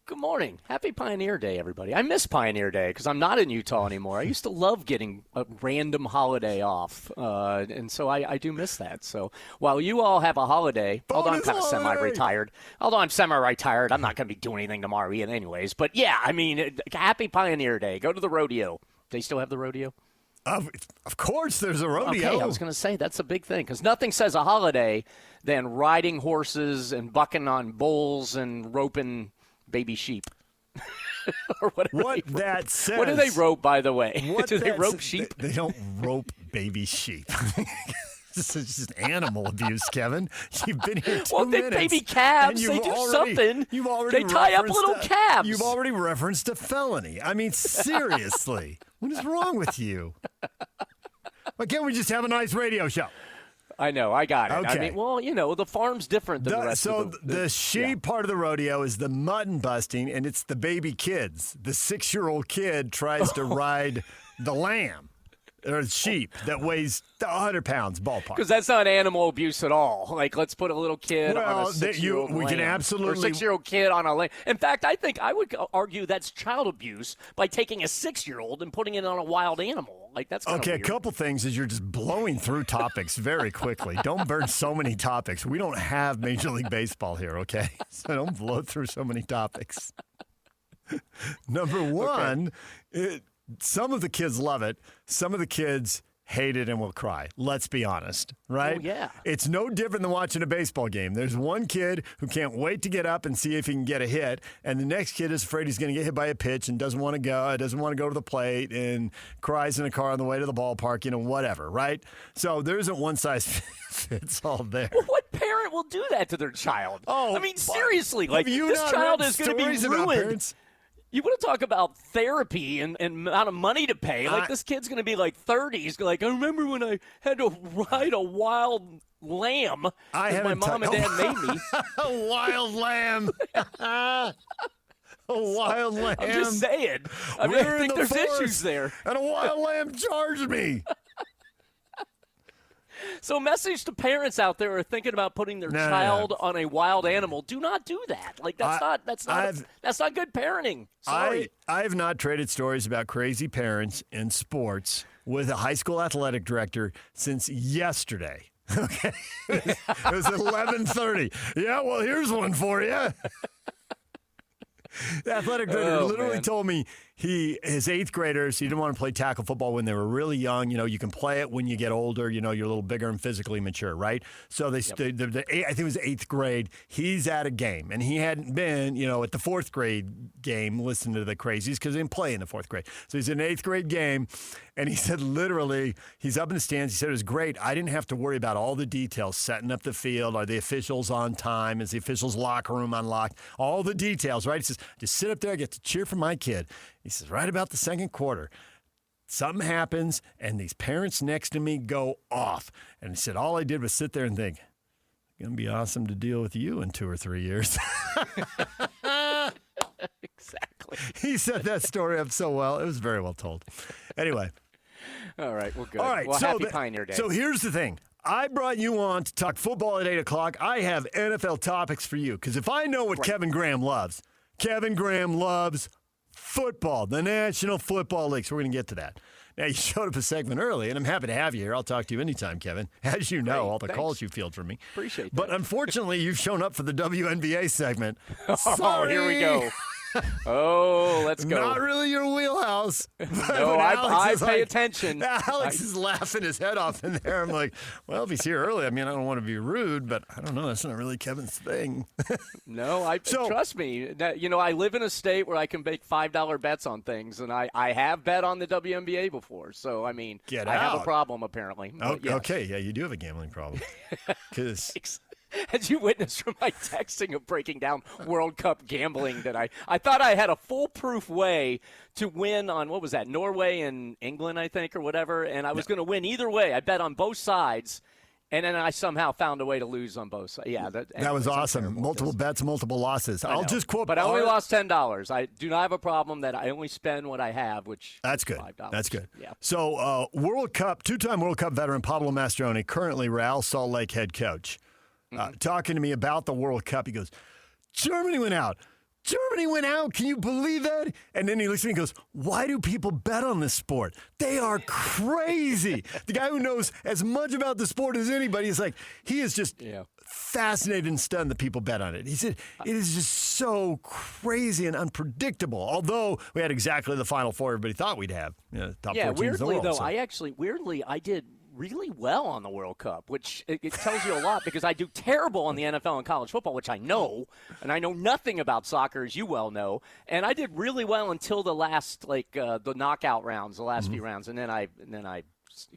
Good morning. Happy Pioneer Day, everybody. I miss Pioneer Day because I'm not in Utah anymore. I used to love getting a random holiday off, and so I do miss that. So while you all have a holiday, although I'm kind of semi-retired, I'm not going to be doing anything tomorrow anyways. But, yeah, I mean, happy Pioneer Day. Go to the rodeo. They still have the rodeo? Of course there's a rodeo. Okay, I was going to say that's a big thing because nothing says a holiday than riding horses and bucking on bulls and roping baby sheep. Or whatever. What that says. What do they rope, by the way? Do they rope sheep? They don't rope baby sheep. This is just animal abuse, Kevin. You've been here 2 minutes. Baby calves. They do something. They tie up little calves. You've already referenced a felony. I mean, seriously. What is wrong with you? Why can't we just have a nice radio show? I know. I got it. Okay. I mean, well, the farm's different than the rest of the sheep part of the rodeo is the mutton busting, and it's the baby kids. The 6-year-old kid tries to ride the lamb. Or sheep that weighs 100 pounds, ballpark. Because that's not animal abuse at all. Like, let's put a little kid on a 6-year-old we can absolutely. Or 6-year-old kid on a lamb. In fact, I would argue that's child abuse by taking a 6-year-old and putting it on a wild animal. Like, that's kind of weird. A couple things is you're just blowing through topics very quickly. Don't burn so many topics. We don't have Major League Baseball here, okay? So don't blow through so many topics. Number one, some of the kids love it. Some of the kids hate it and will cry. Let's be honest, right? Oh, yeah. It's no different than watching a baseball game. There's one kid who can't wait to get up and see if he can get a hit, and the next kid is afraid he's going to get hit by a pitch and doesn't want to go to the plate and cries in a car on the way to the ballpark, whatever, right? So there isn't one size fits all there. Well, what parent will do that to their child? Oh, I mean, seriously, like this child is going to be ruined. You want to talk about therapy and amount of money to pay. Like, this kid's going to be like 30. He's like, I remember when I had to ride a wild lamb that my mom and dad made me. A wild lamb. A wild lamb. I'm just saying. I think there's issues there. And a wild lamb charged me. So, message to parents out there who are thinking about putting their child on a wild animal: do not do that. Like, that's not good parenting. Sorry. I have not traded stories about crazy parents in sports with a high school athletic director since yesterday. Okay, it was 11:30. Yeah, well, here's one for you. The athletic director literally told me his 8th graders, he didn't want to play tackle football when they were really young. You can play it when you get older. You're a little bigger and physically mature, right? So I think it was 8th grade. He's at a game, and he hadn't been, at the 4th grade game listening to the crazies because he didn't play in the 4th grade. So he's in an 8th grade game, and he said literally, he's up in the stands. He said it was great. I didn't have to worry about all the details, setting up the field. Are the officials on time? Is the officials' locker room unlocked? All the details, right? He says, just sit up there. I get to cheer for my kid. He says, right about the second quarter, something happens, and these parents next to me go off. And he said, all I did was sit there and think, it's going to be awesome to deal with you in 2 or 3 years. Exactly. He set that story up so well. It was very well told. Anyway. All right. Well, good. All right. Well, happy Pioneer Day. So here's the thing. I brought you on to talk football at 8 o'clock. I have NFL topics for you because if I know what Kevin Graham loves football, the National Football League. So we're going to get to that. Now, you showed up a segment early, and I'm happy to have you here. I'll talk to you anytime, Kevin. As you know, all the calls you field from me. Appreciate that. But unfortunately, you've shown up for the WNBA segment. Oh, here we go. Oh, let's go. Not really your wheelhouse. No, I pay attention. Alex is laughing his head off in there. I'm like, well, if he's here early, I don't want to be rude, but I don't know. That's not really Kevin's thing. No, trust me. I live in a state where I can make $5 bets on things, and I have bet on the WNBA before. So, I have a problem, apparently. Okay, yeah, you do have a gambling problem. Because... As you witnessed from my texting of breaking down World Cup gambling, that I thought I had a foolproof way to win on, what was that, Norway and England, I think, or whatever, and I was going to win either way. I bet on both sides, and then I somehow found a way to lose on both sides. Yeah, that was awesome. Multiple bets, multiple losses. I'll just quote. But I only lost $10. I do not have a problem that I only spend what I have, which that's good. $5. That's good. Yeah. So, World Cup, 2-time World Cup veteran Pablo Mastroeni, currently Real Salt Lake head coach. Talking to me about the World Cup, he goes, Germany went out. Germany went out. Can you believe that? And then he looks at me and goes, why do people bet on this sport? They are crazy. The guy who knows as much about the sport as anybody is like, he is just fascinated and stunned that people bet on it. He said, it is just so crazy and unpredictable. Although we had exactly the Final Four everybody thought we'd have. Top 4 teams in the weirdly, world. Though, I did really well on the World Cup, which it tells you a lot because I do terrible on the NFL and college football, which I know, and I know nothing about soccer, as you well know. And I did really well until the last, the knockout rounds, the last few rounds, and then I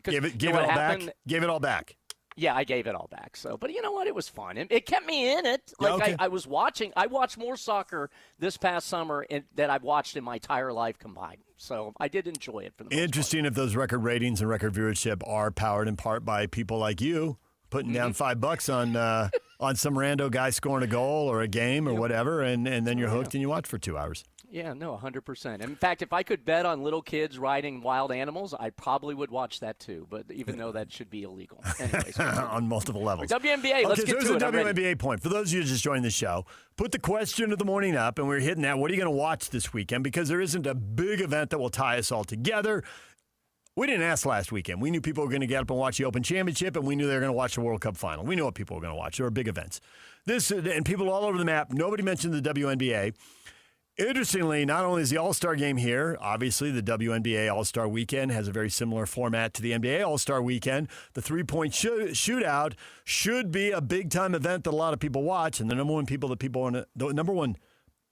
gave it all back. Gave it all back. Yeah, I gave it all back. So, but you know what? It was fun. It kept me in it. I was watching. I watched more soccer this past summer that I've watched in my entire life combined. So I did enjoy it for the most Interesting if those record ratings and record viewership are powered in part by people like you putting down $5 on some rando guy scoring a goal or a game or whatever, and then you're hooked and you watch for 2 hours. Yeah, no, 100%. In fact, if I could bet on little kids riding wild animals, I probably would watch that too. But even though that should be illegal, anyways, on multiple levels. WNBA, let's get to it. Here's a WNBA point for those of you who just joined the show. Put the question of the morning up, and we're hitting that. What are you going to watch this weekend? Because there isn't a big event that will tie us all together. We didn't ask last weekend. We knew people were going to get up and watch the Open Championship, and we knew they were going to watch the World Cup final. We knew what people were going to watch. There were big events. And people all over the map. Nobody mentioned the WNBA. Interestingly, not only is the All-Star game here, obviously the WNBA All-Star Weekend has a very similar format to the NBA All-Star Weekend. The three-point shootout should be a big-time event that a lot of people watch, and the number one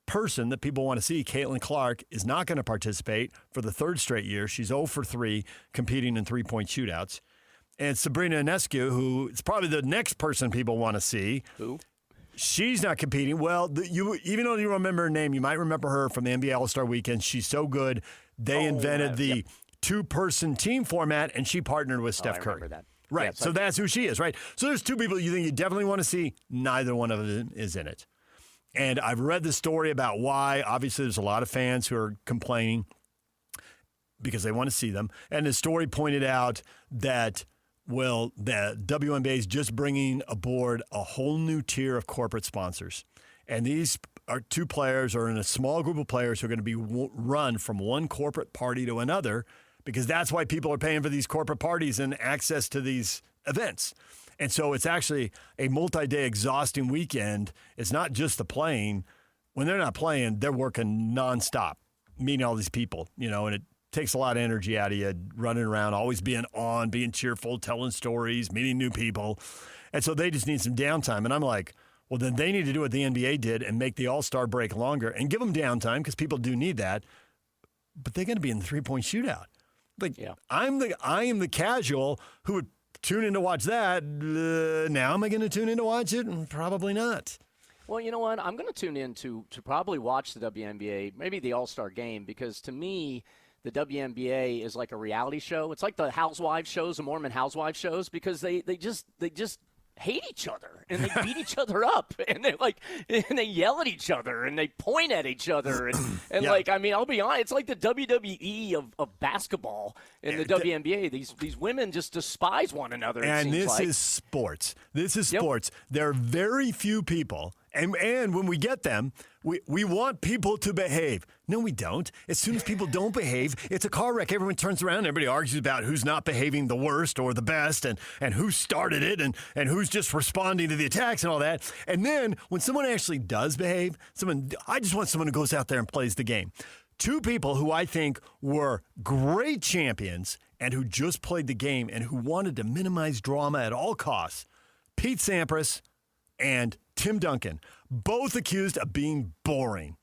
person that people want to see, Caitlin Clark, is not going to participate for the third straight year. She's 0 for 3 competing in three-point shootouts. And Sabrina Ionescu, who is probably the next person people want to see. Who? She's not competing. Well, even though you remember her name, you might remember her from the NBA All-Star Weekend. She's so good. They invented the two-person team format, and she partnered with Steph Curry. I remember that. Right. Yes, so that's who she is, right? So there's two people you think you definitely want to see. Neither one of them is in it. And I've read the story about why. Obviously, there's a lot of fans who are complaining because they want to see them. And the story pointed out that the WNBA is just bringing aboard a whole new tier of corporate sponsors. And these are two players or in a small group of players who are going to be run from one corporate party to another because that's why people are paying for these corporate parties and access to these events. And so it's actually a multi-day exhausting weekend. It's not just the playing. When they're not playing, they're working nonstop, meeting all these people, and it takes a lot of energy out of you, running around, always being on, being cheerful, telling stories, meeting new people. And so they just need some downtime. And I'm like, well, then they need to do what the NBA did and make the All-Star break longer and give them downtime because people do need that. But they're going to be in the three-point shootout. I am the casual who would tune in to watch that. Now am I going to tune in to watch it? Probably not. Well, you know what? I'm going to tune in to probably watch the WNBA, maybe the All-Star game, because to me, the WNBA is like a reality show. It's like the housewives shows, the Mormon housewives shows, because they just hate each other and they beat each other up and they yell at each other and they point at each other and I'll be honest, it's like the WWE of basketball in the WNBA. These women just despise one another. And this is sports. This is sports. There are very few people. And when we get them, we want people to behave. No, we don't. As soon as people don't behave, it's a car wreck. Everyone turns around and everybody argues about who's not behaving the worst or the best and who started it and who's just responding to the attacks and all that. And then when someone actually does behave, I just want someone who goes out there and plays the game. Two people who I think were great champions and who just played the game and who wanted to minimize drama at all costs, Pete Sampras and Tim Duncan, both accused of being boring.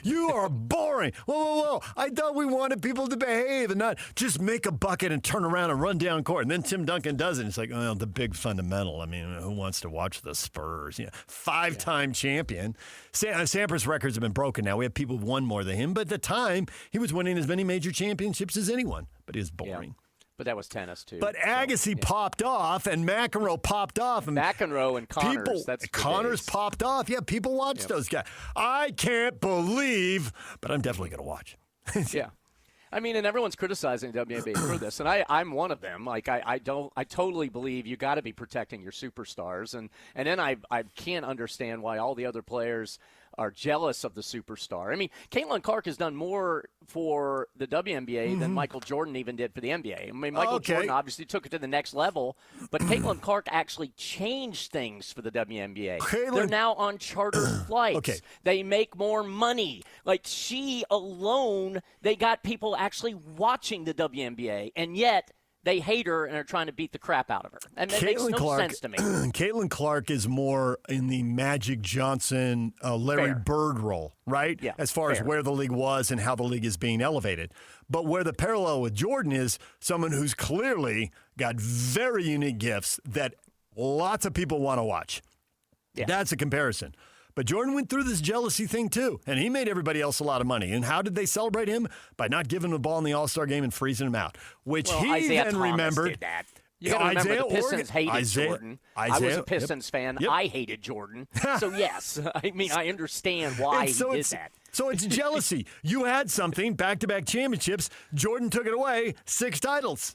You are boring. Whoa. I thought we wanted people to behave and not just make a bucket and turn around and run down court. And then Tim Duncan does it. It's like, the big fundamental. I mean, who wants to watch the Spurs? Five-time champion. Sampras' records have been broken now. We have people who've won more than him. But at the time, he was winning as many major championships as anyone. But he was boring. Yeah. But that was tennis, too. But Agassi popped off, and McEnroe popped off. And McEnroe and Connors. Connors popped off. Yeah, people watch those guys. I can't believe, but I'm definitely going to watch. Yeah. I mean, and everyone's criticizing WNBA for this, and I'm one of them. I totally believe you got to be protecting your superstars, and then I can't understand why all the other players are jealous of the superstar. I mean, Caitlin Clark has done more for the WNBA than Michael Jordan even did for the NBA. I mean, Michael Jordan obviously took it to the next level, but Caitlin Clark actually changed things for the WNBA. They're now on chartered flights. They make more money. Like, she alone, they got people actually watching the WNBA, and yet they hate her and are trying to beat the crap out of her. And that makes no sense to me. Caitlin Clark is more in the Magic Johnson, Larry Bird role, right? Yeah, as far as where the league was and how the league is being elevated. But where the parallel with Jordan is someone who's clearly got very unique gifts that lots of people want to watch. Yeah. That's a comparison. But Jordan went through this jealousy thing, too, and he made everybody else a lot of money. And how did they celebrate him? By not giving him the ball in the All-Star game and freezing him out, which he Isaiah then Thomas remembered. Did that. You got to remember the Pistons hated Jordan. I was a Pistons fan. Yep. I hated Jordan. So, yes, I mean, I understand why he did that. So it's jealousy. You had something, back-to-back championships. Jordan took it away, 6 titles.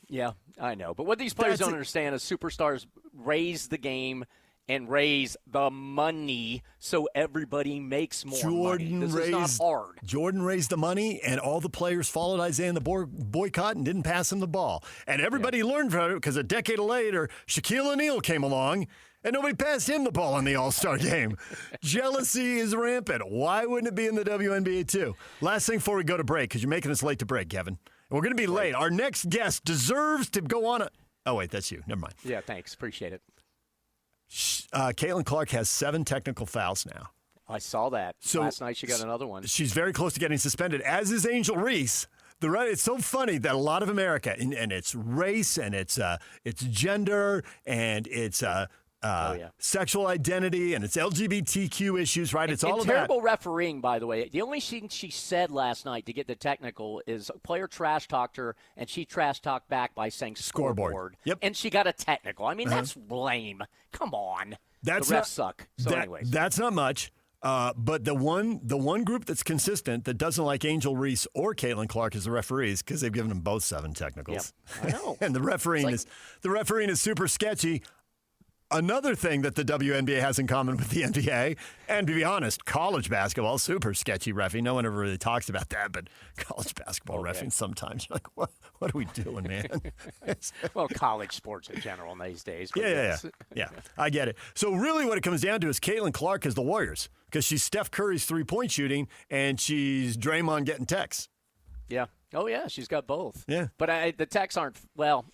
Yeah, I know. But what these players don't understand is superstars raise the game and raise the money so everybody makes more money. This is not hard. Jordan raised the money, and all the players followed Isaiah in the boycott and didn't pass him the ball. And everybody learned from it because a decade later, Shaquille O'Neal came along, and nobody passed him the ball in the All-Star game. Jealousy is rampant. Why wouldn't it be in the WNBA too? Last thing before we go to break, because you're making us late to break, Kevin. We're going to be late. Our next guest deserves to go on a... Oh, wait, that's you. Never mind. Yeah, thanks. Appreciate it. Caitlin Clark has 7 technical fouls now. I saw that. So last night she got another one. She's very close to getting suspended, as is Angel Reese. It's so funny that a lot of America, and it's race, and it's gender, and it's sexual identity, and it's LGBTQ issues, right? It's all of that. Terrible refereeing, by the way. The only thing she said last night to get the technical is a player trash talked her, and she trash talked back by saying scoreboard. Yep. And she got a technical. I mean, that's lame. Come on. The refs suck. So anyways. That's not much. But the one group that's consistent that doesn't like Angel Reese or Caitlin Clark is the referees, because they've given them both 7 technicals. Yep. I know. And the refereeing is super sketchy. Another thing that the WNBA has in common with the NBA, and to be honest, college basketball, super sketchy reffing. No one ever really talks about that, but college basketball reffing sometimes, you're like, what are we doing, man? Well, college sports in general these days. Yeah, I get it. So really what it comes down to is Caitlin Clark is the Warriors, because she's Steph Curry's three-point shooting, and she's Draymond getting texts. Yeah. Oh, yeah, she's got both. Yeah. But the texts aren't,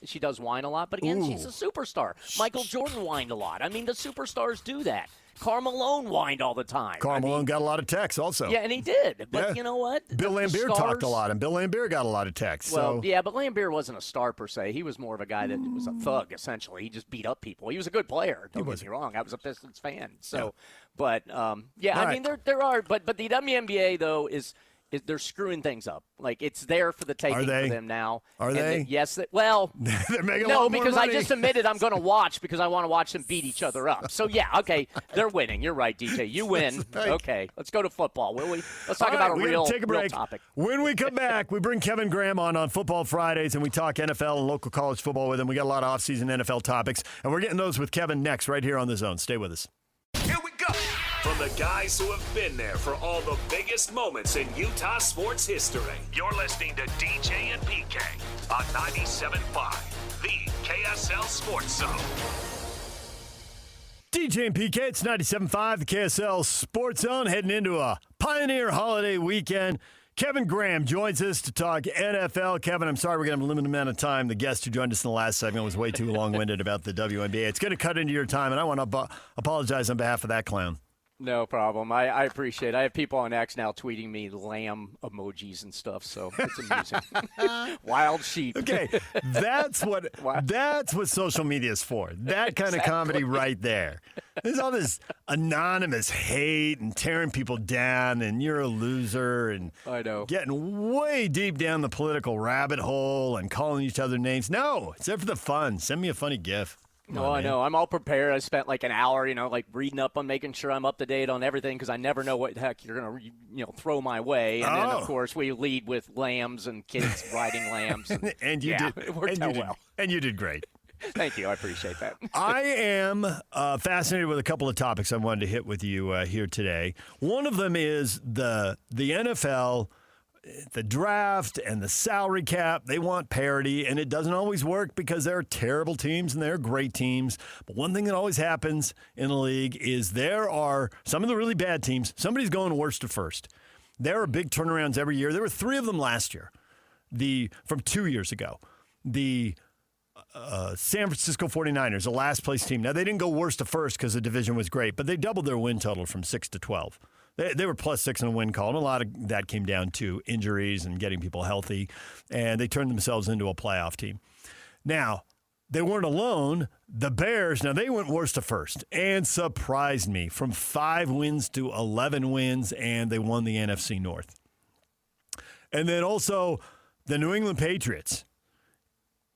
she does whine a lot. But, again, she's a superstar. Michael Jordan whined a lot. I mean, the superstars do that. Karl Malone whined all the time. Karl Malone got a lot of texts also. Yeah, and he did. But you know what? Bill Laimbeer talked a lot, and Bill Laimbeer got a lot of texts. Well, yeah, but Laimbeer wasn't a star per se. He was more of a guy that was a thug, essentially. He just beat up people. He was a good player. Don't get me wrong. I was a Pistons fan. So, but, I mean, there are. But the WNBA, though, is they're screwing things up. Like, it's there for the taking for them now. Are they? Yes. Well, they're making a lot more because money. I just admitted I'm going to watch because I want to watch them beat each other up. So, yeah, okay, they're winning. You're right, DJ. You win. Okay, let's go to football, will we? Let's talk about a real topic. When we come back, we bring Kevin Graham on Football Fridays, and we talk NFL and local college football with him. We got a lot of offseason NFL topics, and we're getting those with Kevin next right here on The Zone. Stay with us. Here we go. From the guys who have been there for all the biggest moments in Utah sports history, you're listening to DJ and PK on 97.5, the KSL Sports Zone. DJ and PK, it's 97.5, the KSL Sports Zone, heading into a Pioneer holiday weekend. Kevin Graham joins us to talk NFL. Kevin, I'm sorry we're going to have a limited amount of time. The guest who joined us in the last segment was way too long-winded about the WNBA. It's going to cut into your time, and I want to apologize on behalf of that clown. No problem. I appreciate it. I have people on X now tweeting me lamb emojis and stuff, so it's amusing. Wild sheep. Okay, that's what social media is for. That kind of comedy right there. There's all this anonymous hate and tearing people down, and you're a loser, and I know, getting way deep down the political rabbit hole and calling each other names. No, it's there for the fun. Send me a funny GIF. I know. I'm all prepared. I spent like an hour, reading up on making sure I'm up to date on everything because I never know what the heck you're going to, throw my way. And then, of course, we lead with lambs and kids riding lambs. And you did. It worked out well. And you did great. Thank you. I appreciate that. I am fascinated with a couple of topics I wanted to hit with you here today. One of them is the NFL, the draft, and the salary cap. They want parity, and it doesn't always work because there are terrible teams and there are great teams. But one thing that always happens in the league is there are some of the really bad teams. Somebody's going worst to first. There are big turnarounds every year. There were 3 of them last year, from 2 years ago. The San Francisco 49ers, the last place team. Now, they didn't go worst to first because the division was great, but they doubled their win total from 6 to 12. They were +6 in a win column. A lot of that came down to injuries and getting people healthy, and they turned themselves into a playoff team. Now, they weren't alone. The Bears, now they went worst to first and surprised me from 5 wins to 11 wins, and they won the NFC North. And then also the New England Patriots.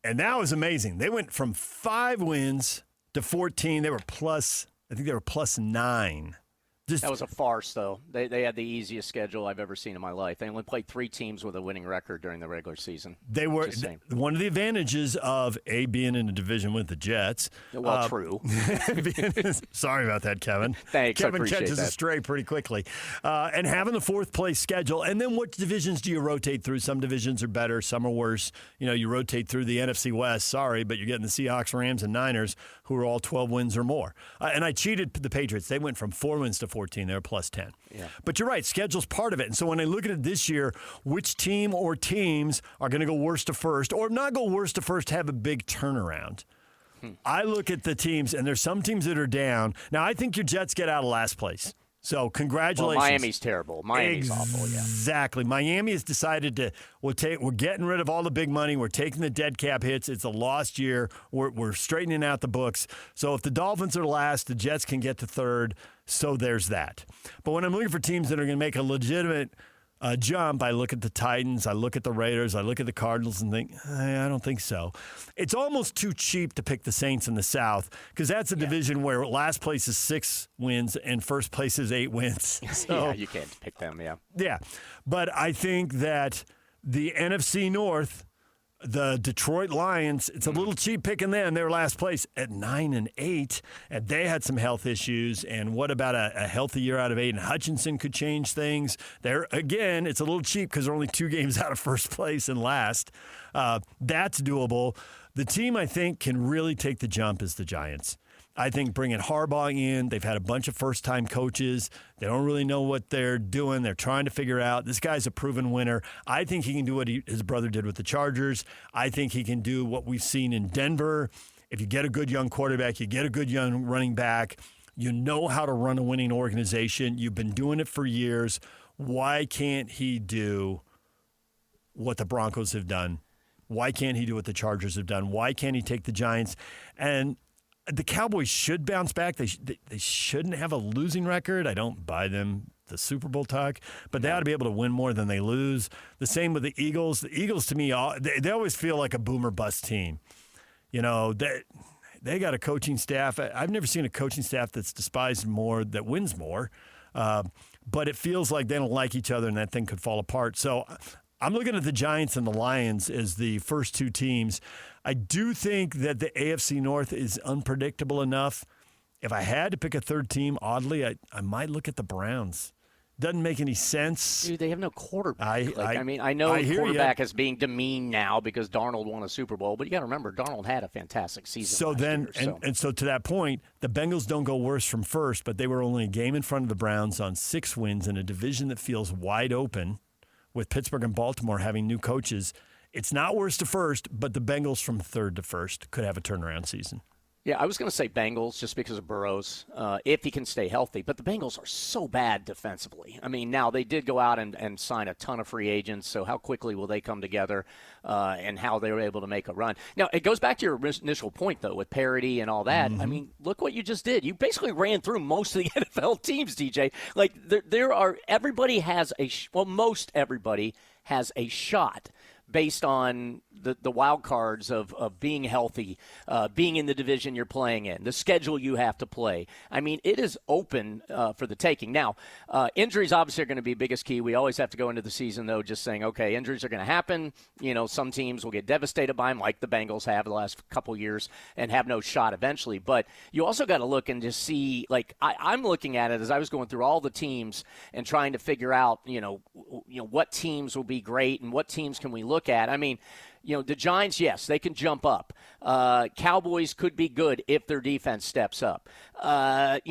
And that was amazing. They went from 5 wins to 14. They were +9. That was a farce, though. They had the easiest schedule I've ever seen in my life. They only played 3 teams with a winning record during the regular season. They were one of the advantages of being in a division with the Jets. Well, true. Sorry about that, Kevin. Thanks, Kevin I appreciate catches that. a stray pretty quickly. And having the 4th place schedule. And then what divisions do you rotate through? Some divisions are better, some are worse. You rotate through the NFC West. Sorry, but you're getting the Seahawks, Rams, and Niners, who are all 12 wins or more. And I cheated the Patriots. They went from 4 wins to 14. They were +10. Yeah. But you're right. Schedule's part of it. And so when I look at it this year, which team or teams are going to go worst to first or not go worst to first, have a big turnaround? I look at the teams, and there's some teams that are down. Now, I think your Jets get out of last place. So congratulations. Well, Miami's terrible. Miami's awful, yeah. Exactly. Miami has decided we're getting rid of all the big money. We're taking the dead cap hits. It's a lost year. We're straightening out the books. So if the Dolphins are last, the Jets can get to 3rd. So there's that. But when I'm looking for teams that are going to make a legitimate jump, I look at the Titans, I look at the Raiders, I look at the Cardinals and think, I don't think so. It's almost too cheap to pick the Saints in the South because that's a division where last place is 6 wins and first place is 8 wins. So, yeah, you can't pick them, yeah. Yeah, but I think that the NFC North, the Detroit Lions, it's a little cheap picking them. They were last place at 9-8, and they had some health issues. And what about a healthy year out of Aiden Hutchinson could change things? There again, it's a little cheap because they're only 2 games out of first place and last. That's doable. The team I think can really take the jump is the Giants. I think bringing Harbaugh in, they've had a bunch of first-time coaches. They don't really know what they're doing. They're trying to figure out. This guy's a proven winner. I think he can do what his brother did with the Chargers. I think he can do what we've seen in Denver. If you get a good young quarterback, you get a good young running back, you know how to run a winning organization. You've been doing it for years. Why can't he do what the Broncos have done? Why can't he do what the Chargers have done? Why can't he take the Giants? And the Cowboys should bounce back. They shouldn't have a losing record. I don't buy them the Super Bowl talk, but they ought to be able to win more than they lose. The same with the Eagles. The Eagles, to me, they always feel like a boomer bust team. They got a coaching staff. I've never seen a coaching staff that's despised more, that wins more. But it feels like they don't like each other, and that thing could fall apart. So I'm looking at the Giants and the Lions as the first 2 teams. I do think that the AFC North is unpredictable enough. If I had to pick a 3rd team, oddly, I might look at the Browns. Doesn't make any sense. Dude, they have no quarterback. I know quarterback is being demeaned now because Darnold won a Super Bowl, but you got to remember Darnold had a fantastic season last year. And so to that point, the Bengals don't go worse from first, but they were only a game in front of the Browns on 6 wins in a division that feels wide open with Pittsburgh and Baltimore having new coaches. It's not worse to first, but the Bengals from 3rd to 1st could have a turnaround season. Yeah, I was going to say Bengals just because of Burrows, if he can stay healthy. But the Bengals are so bad defensively. I mean, now they did go out and sign a ton of free agents, so how quickly will they come together and how they were able to make a run? Now, it goes back to your initial point, though, with parity and all that. Mm-hmm. I mean, look what you just did. You basically ran through most of the NFL teams, DJ. Like, most everybody has a shot based on the wild cards of being healthy, being in the division you're playing in, the schedule you have to play. I mean, it is open for the taking. Now, injuries obviously are going to be biggest key. We always have to go into the season, though, just saying, okay, injuries are going to happen. Some teams will get devastated by them, like the Bengals have the last couple years, and have no shot eventually. But you also got to look and just see, like, I'm looking at it as I was going through all the teams and trying to figure out, what teams will be great and what teams can we look at. I mean, the Giants, yes, they can jump up. Cowboys could be good if their defense steps up. I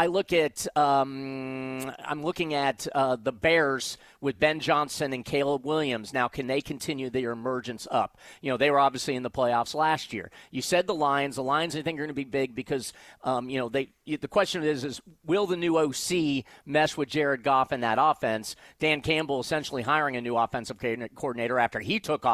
look at I'm looking at the Bears with Ben Johnson and Caleb Williams. Now, can they continue their emergence up? They were obviously in the playoffs last year. You said the Lions. The Lions, I think, are going to be big because, the question is will the new OC mesh with Jared Goff in that offense? Dan Campbell essentially hiring a new offensive coordinator after he took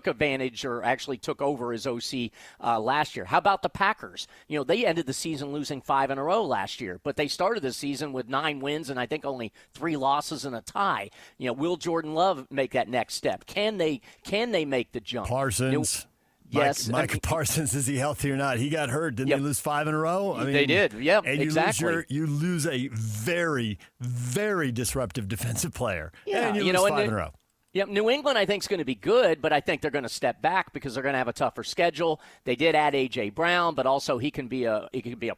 advantage, or actually took over as OC last year. How about the Packers? They ended the season losing 5 in a row last year, but they started the season with 9 wins and I think only 3 losses and a tie. Will Jordan Love make that next step? Can they make the jump? Parsons. Yes. Micah Parsons, is he healthy or not? He got hurt. Didn't they lose 5 in a row? They did. Yeah, and exactly. You lose a very, very disruptive defensive player. Yeah, and you lose 5 in a row. Yep, New England I think is going to be good, but I think they're going to step back because they're going to have a tougher schedule. They did add A.J. Brown, but also he can be a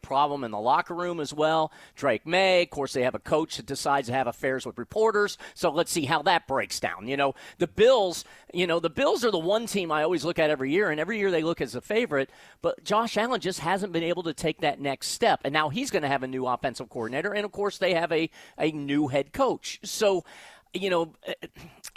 problem in the locker room as well. Drake May, of course, they have a coach that decides to have affairs with reporters, so let's see how that breaks down. The Bills are the one team I always look at every year, and every year they look as a favorite, but Josh Allen just hasn't been able to take that next step, and now he's going to have a new offensive coordinator, and of course they have a new head coach. So,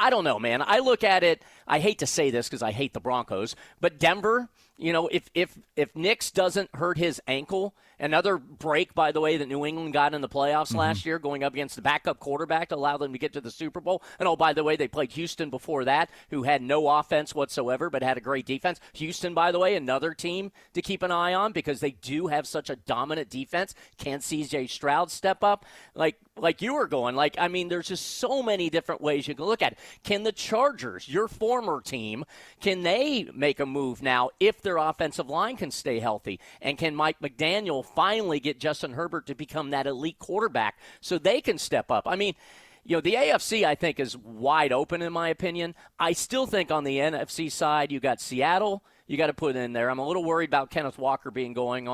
I don't know, man. I look at it, I hate to say this because I hate the Broncos, but Denver, if Nix doesn't hurt his ankle, another break, by the way, that New England got in the playoffs last year, going up against the backup quarterback to allow them to get to the Super Bowl. And, by the way, they played Houston before that, who had no offense whatsoever but had a great defense. Houston, by the way, another team to keep an eye on because they do have such a dominant defense. Can C.J. Stroud step up? Like you were going. There's just so many different ways you can look at it. Can the Chargers, your former team, can they make a move now if their offensive line can stay healthy? And can Mike McDaniel finally get Justin Herbert to become that elite quarterback so they can step up? The AFC, I think, is wide open, in my opinion. I still think on the NFC side, you got Seattle. You got to put in there. I'm a little worried about Kenneth Walker going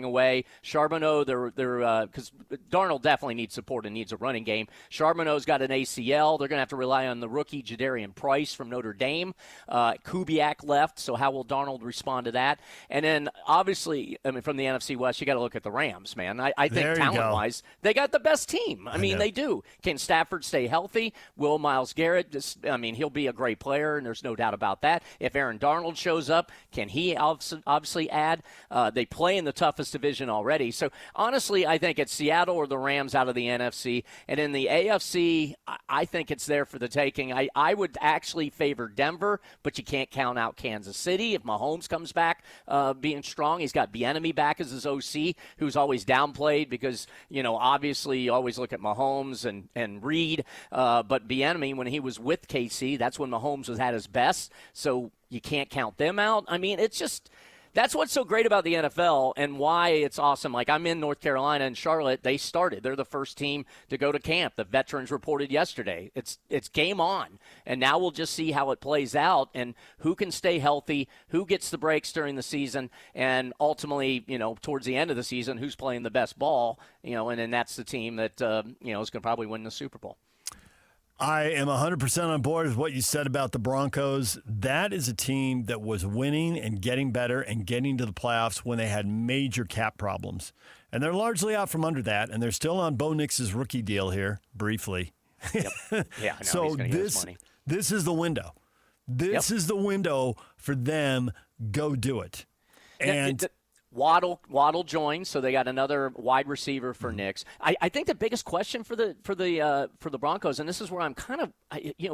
away. Charbonneau, because Darnold definitely needs support and needs a running game. Charbonneau's got an ACL. They're going to have to rely on the rookie Jadarian Price from Notre Dame. Kubiak left, so how will Darnold respond to that? And then, obviously, from the NFC West, you got to look at the Rams, man. I think talent-wise, they got the best team. They do. Can Stafford stay healthy? Will Myles Garrett? He'll be a great player, and there's no doubt about that. If Aaron Darnold shows up, can he obviously add? They play in the toughest division already. So, honestly, I think it's Seattle or the Rams out of the NFC. And in the AFC, I think it's there for the taking. I would actually favor Denver, but you can't count out Kansas City. If Mahomes comes back being strong, he's got Bieniemy back as his OC, who's always downplayed because, obviously you always look at Mahomes and Reed. But Bieniemy, when he was with KC, that's when Mahomes was at his best. So, you can't count them out. It's just that's what's so great about the NFL and why it's awesome. I'm in North Carolina and Charlotte. They started. They're the first team to go to camp. The veterans reported yesterday. It's game on. And now we'll just see how it plays out and who can stay healthy, who gets the breaks during the season, and ultimately, towards the end of the season, who's playing the best ball, and then that's the team that, is going to probably win the Super Bowl. I am 100% on board with what you said about the Broncos. That is a team that was winning and getting better and getting to the playoffs when they had major cap problems. And they're largely out from under that, and they're still on Bo Nix's rookie deal here, briefly. Yep. Yeah, I know. So he's going to get his money. This is the window. This is the window for them. Go do it. And Waddle joined, so they got another wide receiver for Nix. I think the biggest question for the Broncos, and this is where I'm kind of,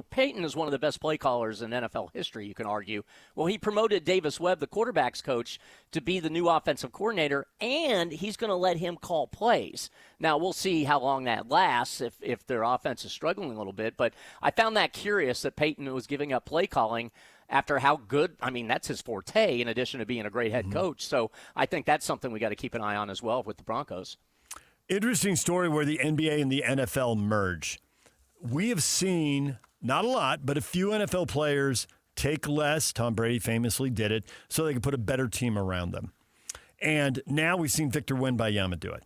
Peyton is one of the best play callers in NFL history, you can argue. Well, he promoted Davis Webb, the quarterback's coach, to be the new offensive coordinator, and he's going to let him call plays. Now, we'll see how long that lasts if their offense is struggling a little bit, but I found that curious that Peyton was giving up play calling after how good, that's his forte in addition to being a great head coach. So I think that's something we got to keep an eye on as well with the Broncos. Interesting story where the NBA and the NFL merge. We have seen, not a lot, but a few NFL players take less. Tom Brady famously did it so they could put a better team around them. And now we've seen Victor Wembanyama do it.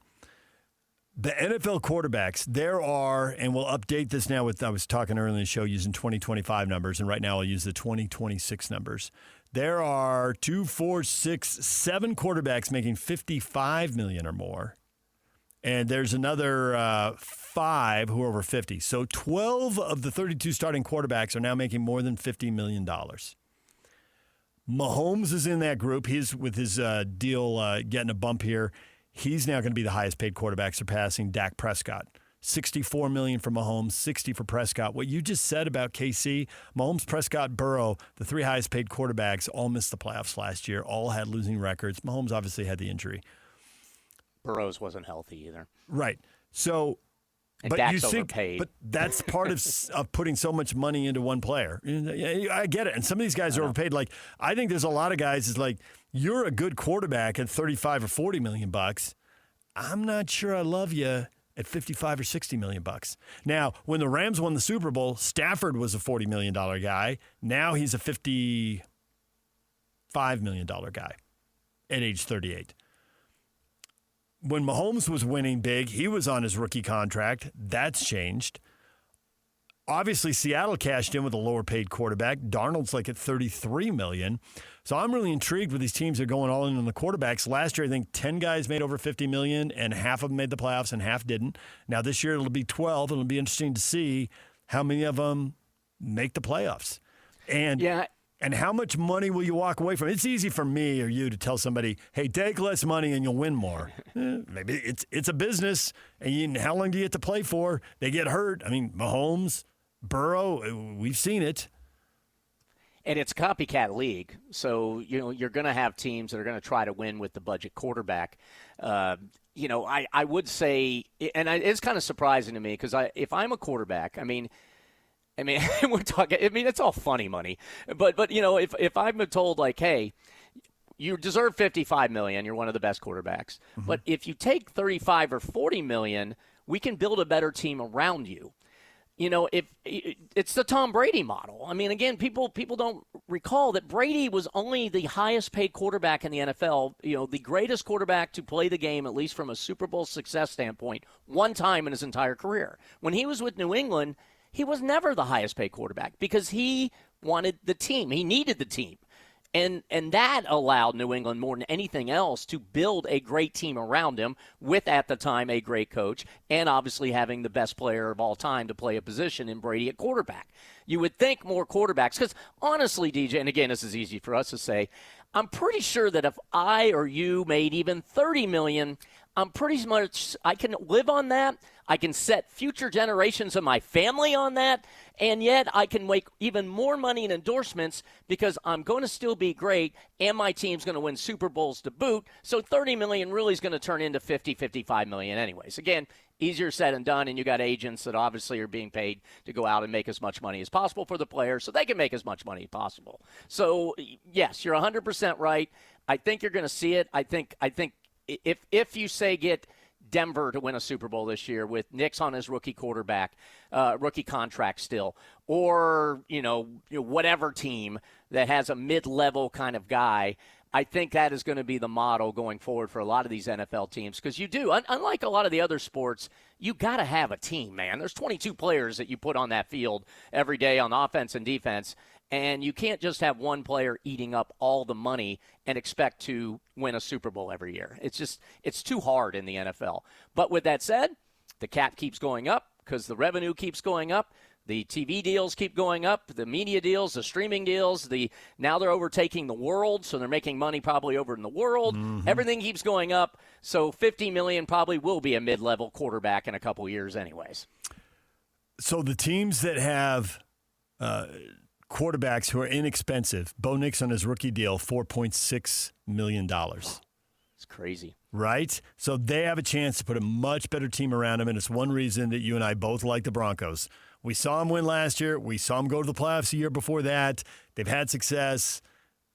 The NFL quarterbacks, there are, and we'll update this now with, I was talking earlier in the show using 2025 numbers, and right now I'll use the 2026 numbers. There are 2, 4, 6, 7 quarterbacks making $55 million or more. And there's another 5 who are over 50. So 12 of the 32 starting quarterbacks are now making more than $50 million. Mahomes is in that group. He's with his deal getting a bump here. He's now going to be the highest paid quarterback, surpassing Dak Prescott. $64 million for Mahomes, $60 for Prescott. What you just said about KC, Mahomes, Prescott, Burrow, the 3 highest paid quarterbacks, all missed the playoffs last year, all had losing records. Mahomes obviously had the injury. Burrows wasn't healthy either. Right. So, and but Dak's you think, overpaid. but that's part of putting so much money into one player. I get it. And some of these guys are overpaid. Like, I think there's a lot of guys is like, you're a good quarterback at 35 or 40 million bucks. I'm not sure I love you at 55 or 60 million bucks. Now, when the Rams won the Super Bowl, Stafford was a $40 million guy. Now he's a $55 million guy at age 38. When Mahomes was winning big, he was on his rookie contract. That's changed. Obviously, Seattle cashed in with a lower-paid quarterback. Darnold's like at $33 million. So I'm really intrigued with these teams that are going all in on the quarterbacks. Last year, I think 10 guys made over $50 million, and half of them made the playoffs and half didn't. Now this year, it'll be 12, and it'll be interesting to see how many of them make the playoffs. And how much money will you walk away from? It's easy for me or you to tell somebody, hey, take less money and you'll win more. Maybe it's a business, and how long do you get to play for? They get hurt. I mean, Mahomes, Burrow, we've seen it. And it's a copycat league, so you're going to have teams that are going to try to win with the budget quarterback. I would say, and it's kind of surprising to me because if I'm a quarterback, I mean, we're talking. I mean, it's all funny money, but if I'm told like, hey, you deserve $55 million, you're one of the best quarterbacks, but if you take 35 or 40 million, we can build a better team around you. If it's the Tom Brady model. I mean, again, people don't recall that Brady was only the highest paid quarterback in the NFL, the greatest quarterback to play the game, at least from a Super Bowl success standpoint, one time in his entire career. When he was with New England, he was never the highest paid quarterback because he wanted the team. He needed the team. And that allowed New England more than anything else to build a great team around him with, at the time, a great coach and obviously having the best player of all time to play a position in Brady at quarterback. You would think more quarterbacks because, honestly, DJ, and again, this is easy for us to say, I'm pretty sure that if I or you made even $30 million, I'm pretty much, I can live on that. I can set future generations of my family on that, and yet I can make even more money in endorsements because I'm going to still be great, and my team's going to win Super Bowls to boot. So $30 million really is going to turn into $50, $55 million anyways. Again, easier said than done, and you got agents that obviously are being paid to go out and make as much money as possible for the players so they can make as much money as possible. So, yes, you're 100% right. I think you're going to see it. I think if you say get Denver to win a Super Bowl this year with Nix on his rookie contract still, or whatever team that has a mid-level kind of guy, I think that is going to be the model going forward for a lot of these NFL teams because you do, unlike a lot of the other sports, you got to have a team, man. There's 22 players that you put on that field every day on offense and defense, and you can't just have one player eating up all the money and expect to win a Super Bowl every year. It's too hard in the NFL. But with that said, the cap keeps going up because the revenue keeps going up. The TV deals keep going up, the media deals, the streaming deals. Now they're overtaking the world, so they're making money probably over in the world. Mm-hmm. Everything keeps going up, so $50 million probably will be a mid-level quarterback in a couple years anyways. So the teams that have quarterbacks who are inexpensive, Bo Nix on his rookie deal, $4.6 million. It's crazy. Right? So they have a chance to put a much better team around him, and it's one reason that you and I both like the Broncos. We saw him win last year. We saw him go to the playoffs the year before that. They've had success.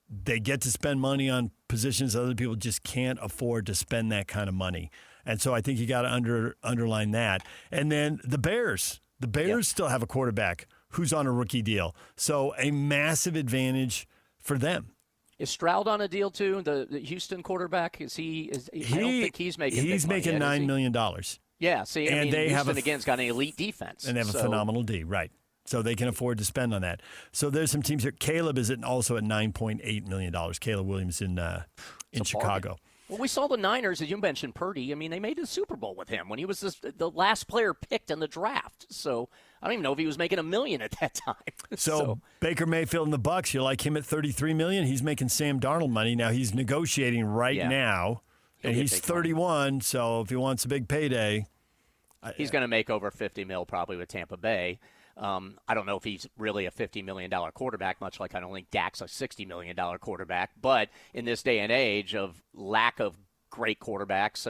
They get to spend money on positions that other people just can't afford to spend that kind of money. And so I think you got to underline that. And then the Bears. The Bears still have a quarterback who's on a rookie deal. So a massive advantage for them. Is Stroud on a deal too? The Houston quarterback? I don't think he's making. He's making $9 million. Yeah, see, and they Houston, have again's got an elite defense. And they have a phenomenal D, right. So they can afford to spend on that. So there's some teams here. Caleb is also at $9.8 million. Caleb Williams in Chicago. Well, we saw the Niners, as you mentioned, Purdy. I mean, they made the Super Bowl with him when he was the last player picked in the draft. So I don't even know if he was making $1 million at that time. So Baker Mayfield and the Bucs, you like him at $33 million. He's making Sam Darnold money. Now he's negotiating now. And he's 31, money. So if he wants a big payday. He's going to make over $50 million probably with Tampa Bay. I don't know if he's really a $50 million quarterback, much like I don't think Dak's a $60 million quarterback. But in this day and age of lack of great quarterbacks,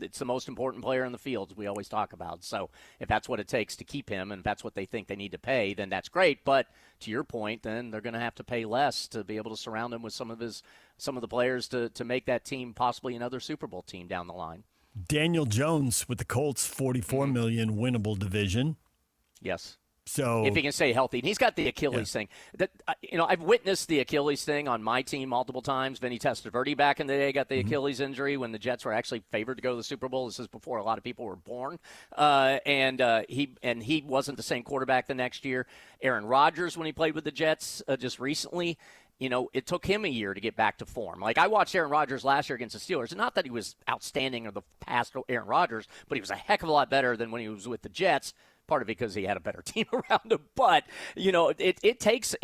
it's the most important player in the field, we always talk about. So if that's what it takes to keep him and if that's what they think they need to pay, then that's great. But to your point, then they're going to have to pay less to be able to surround him with some of the players to make that team possibly another Super Bowl team down the line. Daniel Jones with the Colts, $44 million winnable division. Yes. So if he can stay healthy, and he's got the Achilles thing. That I've witnessed the Achilles thing on my team multiple times. Vinny Testaverde back in the day got the Achilles injury when the Jets were actually favored to go to the Super Bowl. This is before a lot of people were born, and he wasn't the same quarterback the next year. Aaron Rodgers, when he played with the Jets just recently. It took him a year to get back to form. Like, I watched Aaron Rodgers last year against the Steelers. Not that he was outstanding or the past Aaron Rodgers, but he was a heck of a lot better than when he was with the Jets, part of it because he had a better team around him. But, it takes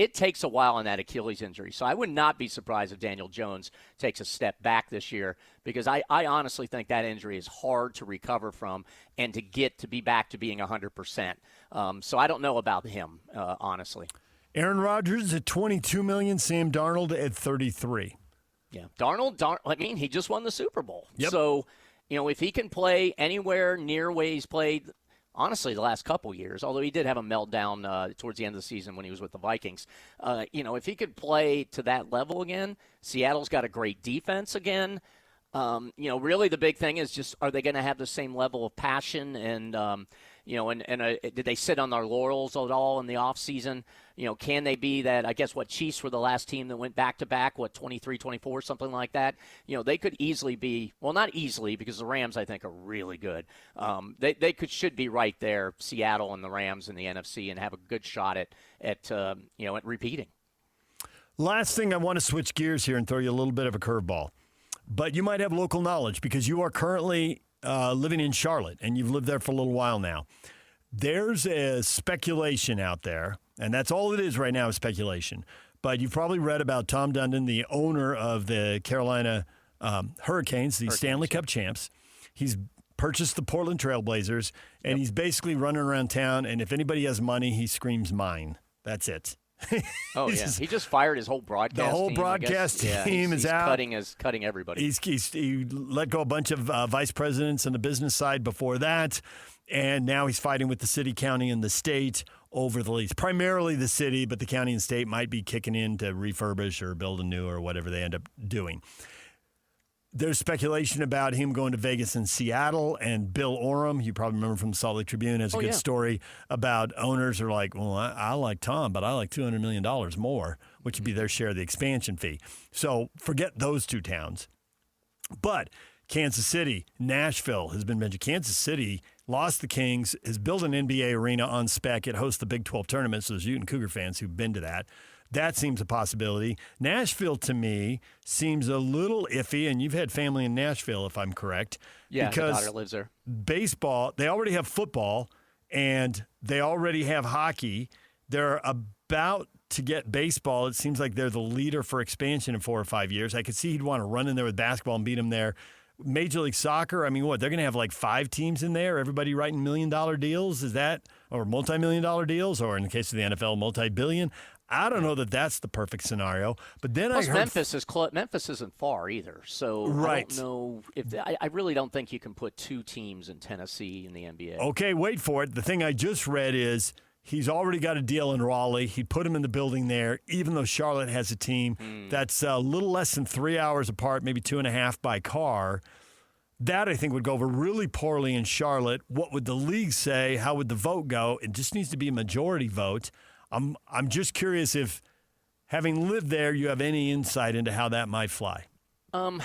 a while on that Achilles injury. So I would not be surprised if Daniel Jones takes a step back this year because I honestly think that injury is hard to recover from and to get to be back to being 100%. So I don't know about him, honestly. Aaron Rodgers at $22 million, Sam Darnold at $33. Yeah, Darnold, he just won the Super Bowl. Yep. So, if he can play anywhere near where he's played, honestly, the last couple years, although he did have a meltdown towards the end of the season when he was with the Vikings, if he could play to that level again, Seattle's got a great defense again. Really the big thing is just, are they going to have the same level of passion and, did they sit on their laurels at all in the offseason? Can they be that, I guess, Chiefs were the last team that went back-to-back, 23-24, something like that? They could easily be, well, not easily because the Rams, I think, are really good. They should be right there, Seattle and the Rams in the NFC, and have a good shot at repeating. Last thing, I want to switch gears here and throw you a little bit of a curveball. But you might have local knowledge because you are currently living in Charlotte, and you've lived there for a little while now. There's a speculation out there, and that's all it is right now is speculation. But you've probably read about Tom Dundon, the owner of the Carolina Hurricanes, the Stanley Cup champs. He's purchased the Portland Trailblazers, and he's basically running around town, and if anybody has money, he screams mine. That's it. Oh, yeah. He just fired his whole broadcast team. The whole broadcast team is out. He's cutting everybody. He let go a bunch of vice presidents on the business side before that, and now he's fighting with the city, county, and the state over the lease. Primarily the city, but the county and state might be kicking in to refurbish or build a new or whatever they end up doing. There's speculation about him going to Vegas and Seattle, and Bill Oram, you probably remember from the Salt Lake Tribune, has a good story about owners are like, well, I like Tom, but I like $200 million more, which would be their share of the expansion fee. So forget those two towns. But Kansas City, Nashville has been mentioned. Kansas City lost the Kings, has built an NBA arena on spec. It hosts the Big 12 tournament, so there's Ute and Cougar fans who've been to that. That seems a possibility. Nashville, to me, seems a little iffy, and you've had family in Nashville, if I'm correct. Yeah, because my daughter lives there. Baseball, they already have football, and they already have hockey. They're about to get baseball. It seems like they're the leader for expansion in 4 or 5 years. I could see he'd want to run in there with basketball and beat them there. Major League Soccer, I mean, what, they're going to have like 5 teams in there, everybody writing $1 million deals? Is that, or multi-million-dollar deals, or in the case of the NFL, multi-billion? I don't know that that's the perfect scenario. But then Plus I heard Memphis isn't far either. So right. I don't know if I really don't think you can put 2 teams in Tennessee in the NBA. Okay, wait for it. The thing I just read is he's already got a deal in Raleigh. He'd put him in the building there, even though Charlotte has a team that's a little less than 3 hours apart, maybe 2.5 by car. That, I think, would go over really poorly in Charlotte. What would the league say? How would the vote go? It just needs to be a majority vote. I'm just curious if, having lived there, you have any insight into how that might fly. Well,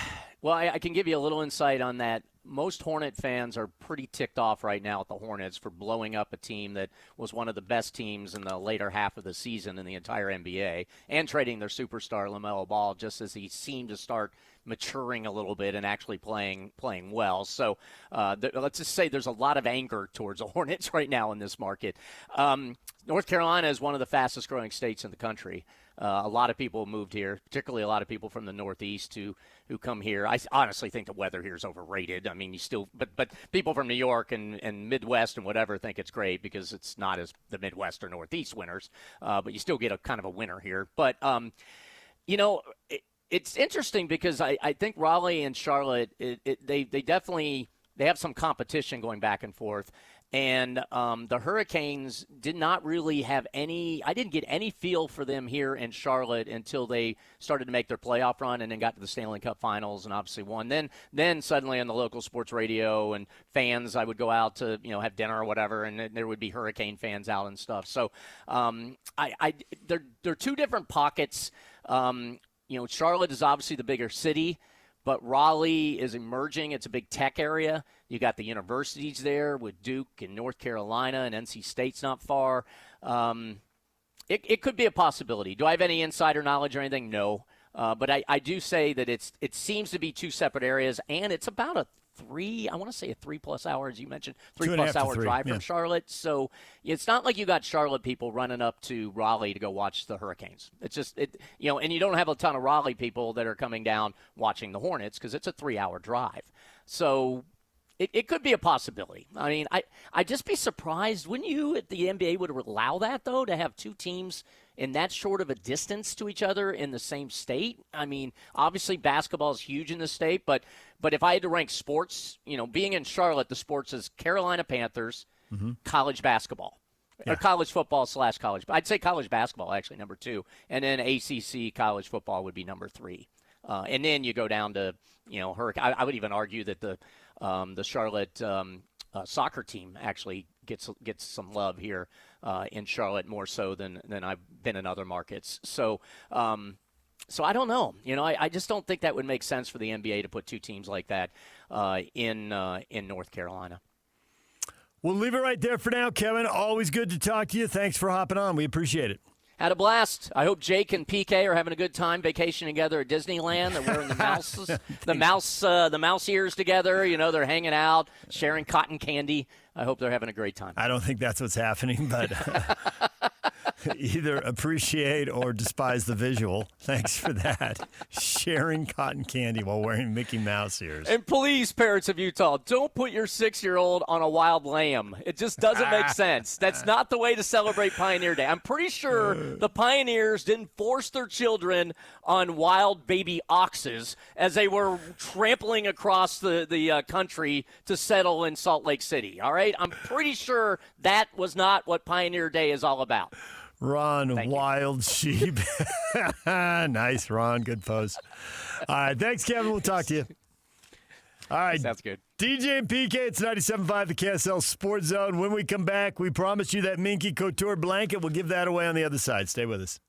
I can give you a little insight on that. Most Hornet fans are pretty ticked off right now at the Hornets for blowing up a team that was one of the best teams in the later half of the season in the entire NBA, and trading their superstar LaMelo Ball just as he seemed to start maturing a little bit and actually playing well. So let's just say there's a lot of anger towards the Hornets right now in this market. North Carolina is one of the fastest growing states in the country. A lot of people moved here, particularly a lot of people from the Northeast who come here. I honestly think the weather here is overrated. I mean, but people from New York and Midwest and whatever think it's great because it's not as the Midwest or Northeast winters, but you still get a kind of a winter here. But, it's interesting because I think Raleigh and Charlotte, they definitely have some competition going back and forth. And the Hurricanes did not really have any – I didn't get any feel for them here in Charlotte until they started to make their playoff run and then got to the Stanley Cup Finals and obviously won. Then suddenly on the local sports radio and fans, I would go out to, have dinner or whatever, and there would be Hurricane fans out and stuff. So they're 2 different pockets. Charlotte is obviously the bigger city, but Raleigh is emerging. It's a big tech area. You got the universities there with Duke and North Carolina, and NC State's not far. It could be a possibility. Do I have any insider knowledge or anything? No. But I do say that it seems to be 2 separate areas, and it's about a 3+ hours, you mentioned, 3+ hour drive from Charlotte. So it's not like you got Charlotte people running up to Raleigh to go watch the Hurricanes. It's just, and you don't have a ton of Raleigh people that are coming down watching the Hornets because it's a 3-hour drive. So it could be a possibility. I mean, I'd just be surprised. Wouldn't you, if the NBA would allow that, though, to have 2 teams in that short of a distance to each other in the same state? I mean, obviously basketball is huge in the state, but if I had to rank sports, being in Charlotte, the sports is Carolina Panthers, college basketball, or college football / college. I'd say college basketball, actually, number 2. And then ACC college football would be number 3. And then you go down to, Hurricane. I would even argue that the Charlotte soccer team actually gets some love here in Charlotte more so than I've been in other markets. So I don't know. I just don't think that would make sense for the NBA to put 2 teams like that in North Carolina. We'll leave it right there for now, Kevin. Always good to talk to you. Thanks for hopping on. We appreciate it. Had a blast. I hope Jake and PK are having a good time vacationing together at Disneyland. They're wearing the mouse ears together. They're hanging out, sharing cotton candy. I hope they're having a great time. I don't think that's what's happening, but either appreciate or despise the visual. Thanks for that. Sharing cotton candy while wearing Mickey Mouse ears. And please, parents of Utah, don't put your 6-year-old on a wild lamb. It just doesn't make sense. That's not the way to celebrate Pioneer Day. I'm pretty sure the pioneers didn't force their children on wild baby oxes as they were trampling across the country to settle in Salt Lake City. All right? I'm pretty sure that was not what Pioneer Day is all about. Ron, wild sheep. Nice, Ron. Good post. All right. Thanks, Kevin. We'll talk to you. All right. Sounds good. DJ and PK, it's 97.5, the KSL Sports Zone. When we come back, we promise you that Minky Couture blanket. We'll give that away on the other side. Stay with us.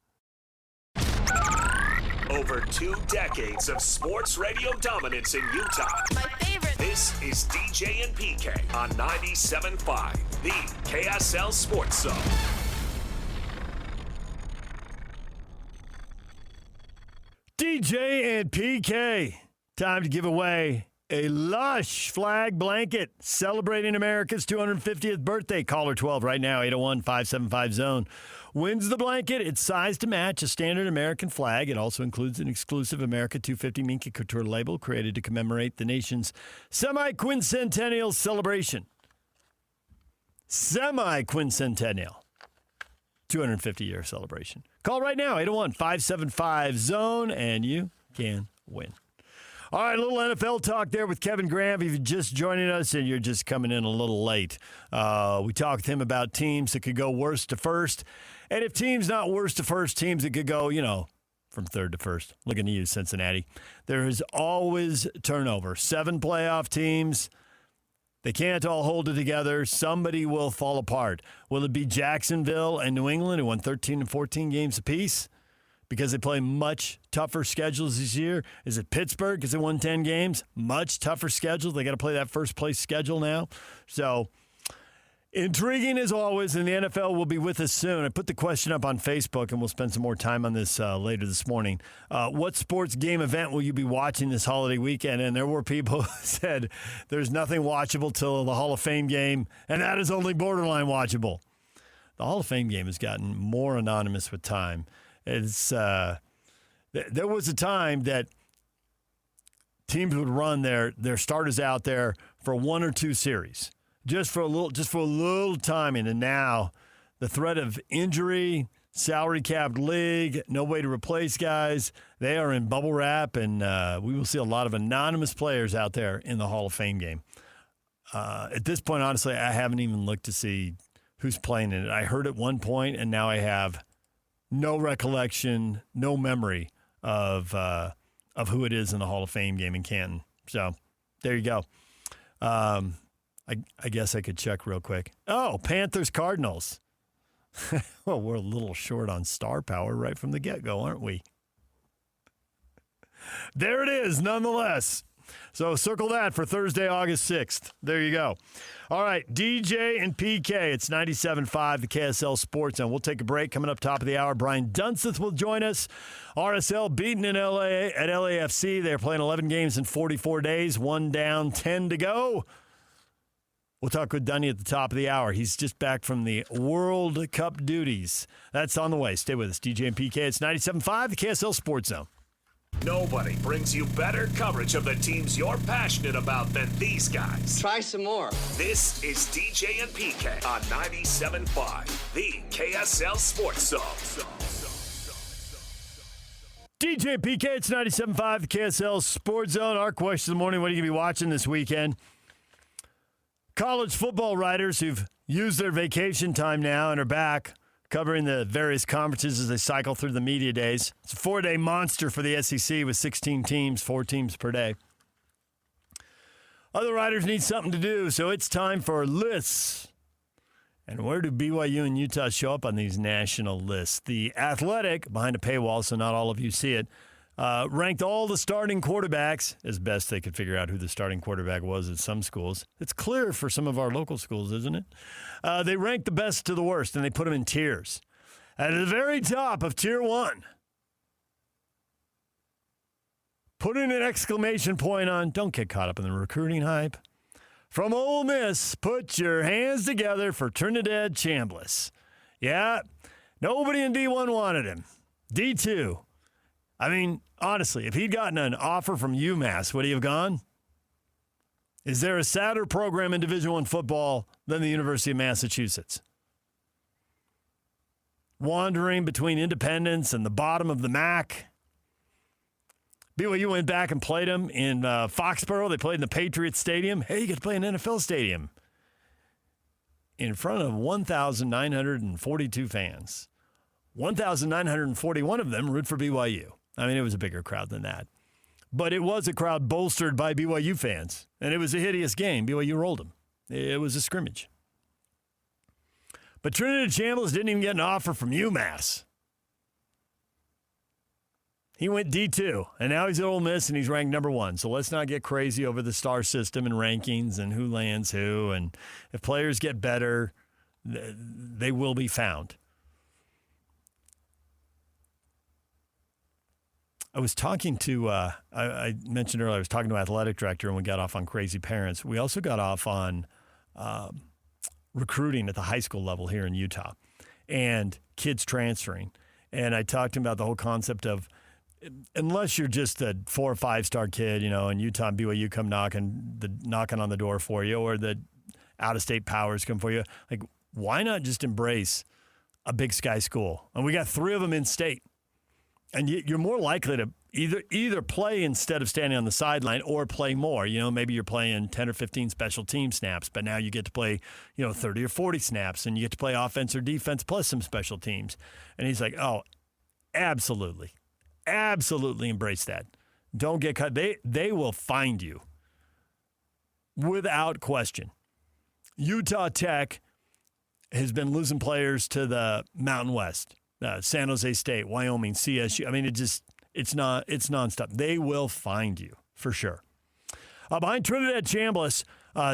Over 2 decades of sports radio dominance in Utah. My favorite. This is DJ and PK on 97.5, the KSL Sports Zone. DJ and PK. Time to give away a lush flag blanket celebrating America's 250th birthday. Caller 12 right now, 801-575-ZONE. Wins the blanket. It's sized to match a standard American flag. It also includes an exclusive America 250 Minky Couture label created to commemorate the nation's semi-quincentennial celebration. Semi-quincentennial. 250-year celebration. Call right now, 801-575-ZONE, and you can win. All right, a little NFL talk there with Kevin Graham. If you're just joining us and you're just coming in a little late, we talked with him about teams that could go worst to first. And if teams not worst to first, teams that could go, from third to first. Looking to you, Cincinnati. There is always turnover. 7 playoff teams. They can't all hold it together. Somebody will fall apart. Will it be Jacksonville and New England, who won 13 and 14 games apiece because they play much tougher schedules this year? Is it Pittsburgh because they won 10 games? Much tougher schedule. They got to play that first-place schedule now. So, intriguing as always, and the NFL will be with us soon. I put the question up on Facebook, and we'll spend some more time on this later this morning. What sports game event will you be watching this holiday weekend? And there were people who said there's nothing watchable till the Hall of Fame game, and that is only borderline watchable. The Hall of Fame game has gotten more anonymous with time. It's there was a time that teams would run their starters out there for 1 or 2 series. Just for a little timing, and now the threat of injury, salary capped league, no way to replace guys. They are in bubble wrap, and we will see a lot of anonymous players out there in the Hall of Fame game. At this point, honestly, I haven't even looked to see who's playing in it. I heard at one point, and now I have no recollection, no memory of who it is in the Hall of Fame game in Canton. So there you go. I guess I could check real quick. Oh, Panthers-Cardinals. Well, we're a little short on star power right from the get-go, aren't we? There it is, nonetheless. So circle that for Thursday, August 6th. There you go. All right, DJ and PK. It's 97.5, the KSL Sports Zone. We'll take a break. Coming up top of the hour, Brian Dunseth will join us. RSL beaten in LA at LAFC. They're playing 11 games in 44 days. 1 down, 10 to go. We'll talk with Dunny at the top of the hour. He's just back from the World Cup duties. That's on the way. Stay with us. DJ and PK, it's 97.5, the KSL Sports Zone. Nobody brings you better coverage of the teams you're passionate about than these guys. Try some more. This is DJ and PK on 97.5, the KSL Sports Zone. DJ and PK, it's 97.5, the KSL Sports Zone. Our question of the morning, what are you going to be watching this weekend? College football writers who've used their vacation time now and are back covering the various conferences as they cycle through the media days. It's a 4-day monster for the SEC with 16 teams, 4 teams per day. Other writers need something to do, so it's time for lists. And where do BYU and Utah show up on these national lists? The Athletic, behind a paywall, so not all of you see it, ranked all the starting quarterbacks as best they could figure out who the starting quarterback was at some schools. It's clear for some of our local schools, isn't it? They ranked the best to the worst, and they put them in tiers. At the very top of Tier 1, putting an exclamation point on, don't get caught up in the recruiting hype. From Ole Miss, put your hands together for Trinidad Chambliss. Yeah, nobody in D1 wanted him. D2. I mean, honestly, if he'd gotten an offer from UMass, would he have gone? Is there a sadder program in Division I football than the University of Massachusetts? Wandering between Independence and the bottom of the MAC. BYU went back and played them in Foxborough. They played in the Patriots Stadium. Hey, you get to play in an NFL stadium in front of 1,942 fans. 1,941 of them root for BYU. I mean, it was a bigger crowd than that. But it was a crowd bolstered by BYU fans. And it was a hideous game. BYU rolled them. It was a scrimmage. But Trinidad Chambliss didn't even get an offer from UMass. He went D2, and now he's at Ole Miss, and he's ranked number 1. So let's not get crazy over the star system and rankings and who lands who. And if players get better, they will be found. I was talking to, I mentioned earlier, I was talking to athletic director and we got off on crazy parents. We also got off on recruiting at the high school level here in Utah and kids transferring. And I talked to him about the whole concept of, unless you're just a 4 or 5 star kid, and Utah and BYU come knocking on the door for you, or the out-of-state powers come for you, like, why not just embrace a Big Sky school? And we got 3 of them in state. And you're more likely to either play instead of standing on the sideline or play more. Maybe you're playing 10 or 15 special team snaps, but now you get to play, 30 or 40 snaps, and you get to play offense or defense plus some special teams. And he's like, oh, absolutely. Absolutely embrace that. Don't get cut. They will find you without question. Utah Tech has been losing players to the Mountain West. San Jose State, Wyoming, CSU. I mean, it's nonstop. They will find you for sure. Behind Trinidad Chambliss,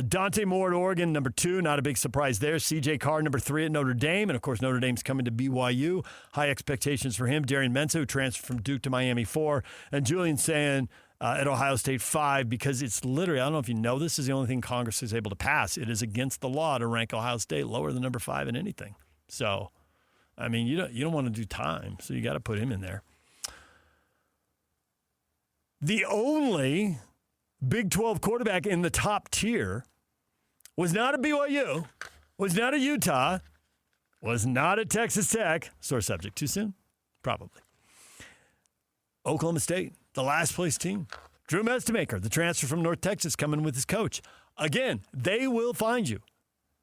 Dante Moore at Oregon, number 2. Not a big surprise there. CJ Carr, number 3 at Notre Dame. And, of course, Notre Dame's coming to BYU. High expectations for him. Darian Mensah, who transferred from Duke to Miami, 4. And Julian Sand at Ohio State, 5, because it's literally, I don't know if you know, this is the only thing Congress is able to pass. It is against the law to rank Ohio State lower than number 5 in anything. So, I mean, you don't want to do time, so you got to put him in there. The only Big 12 quarterback in the top tier was not a BYU, was not a Utah, was not at Texas Tech. Sore subject. Too soon? Probably. Oklahoma State, the last place team. Drew Mestemaker, the transfer from North Texas, coming with his coach. Again, they will find you.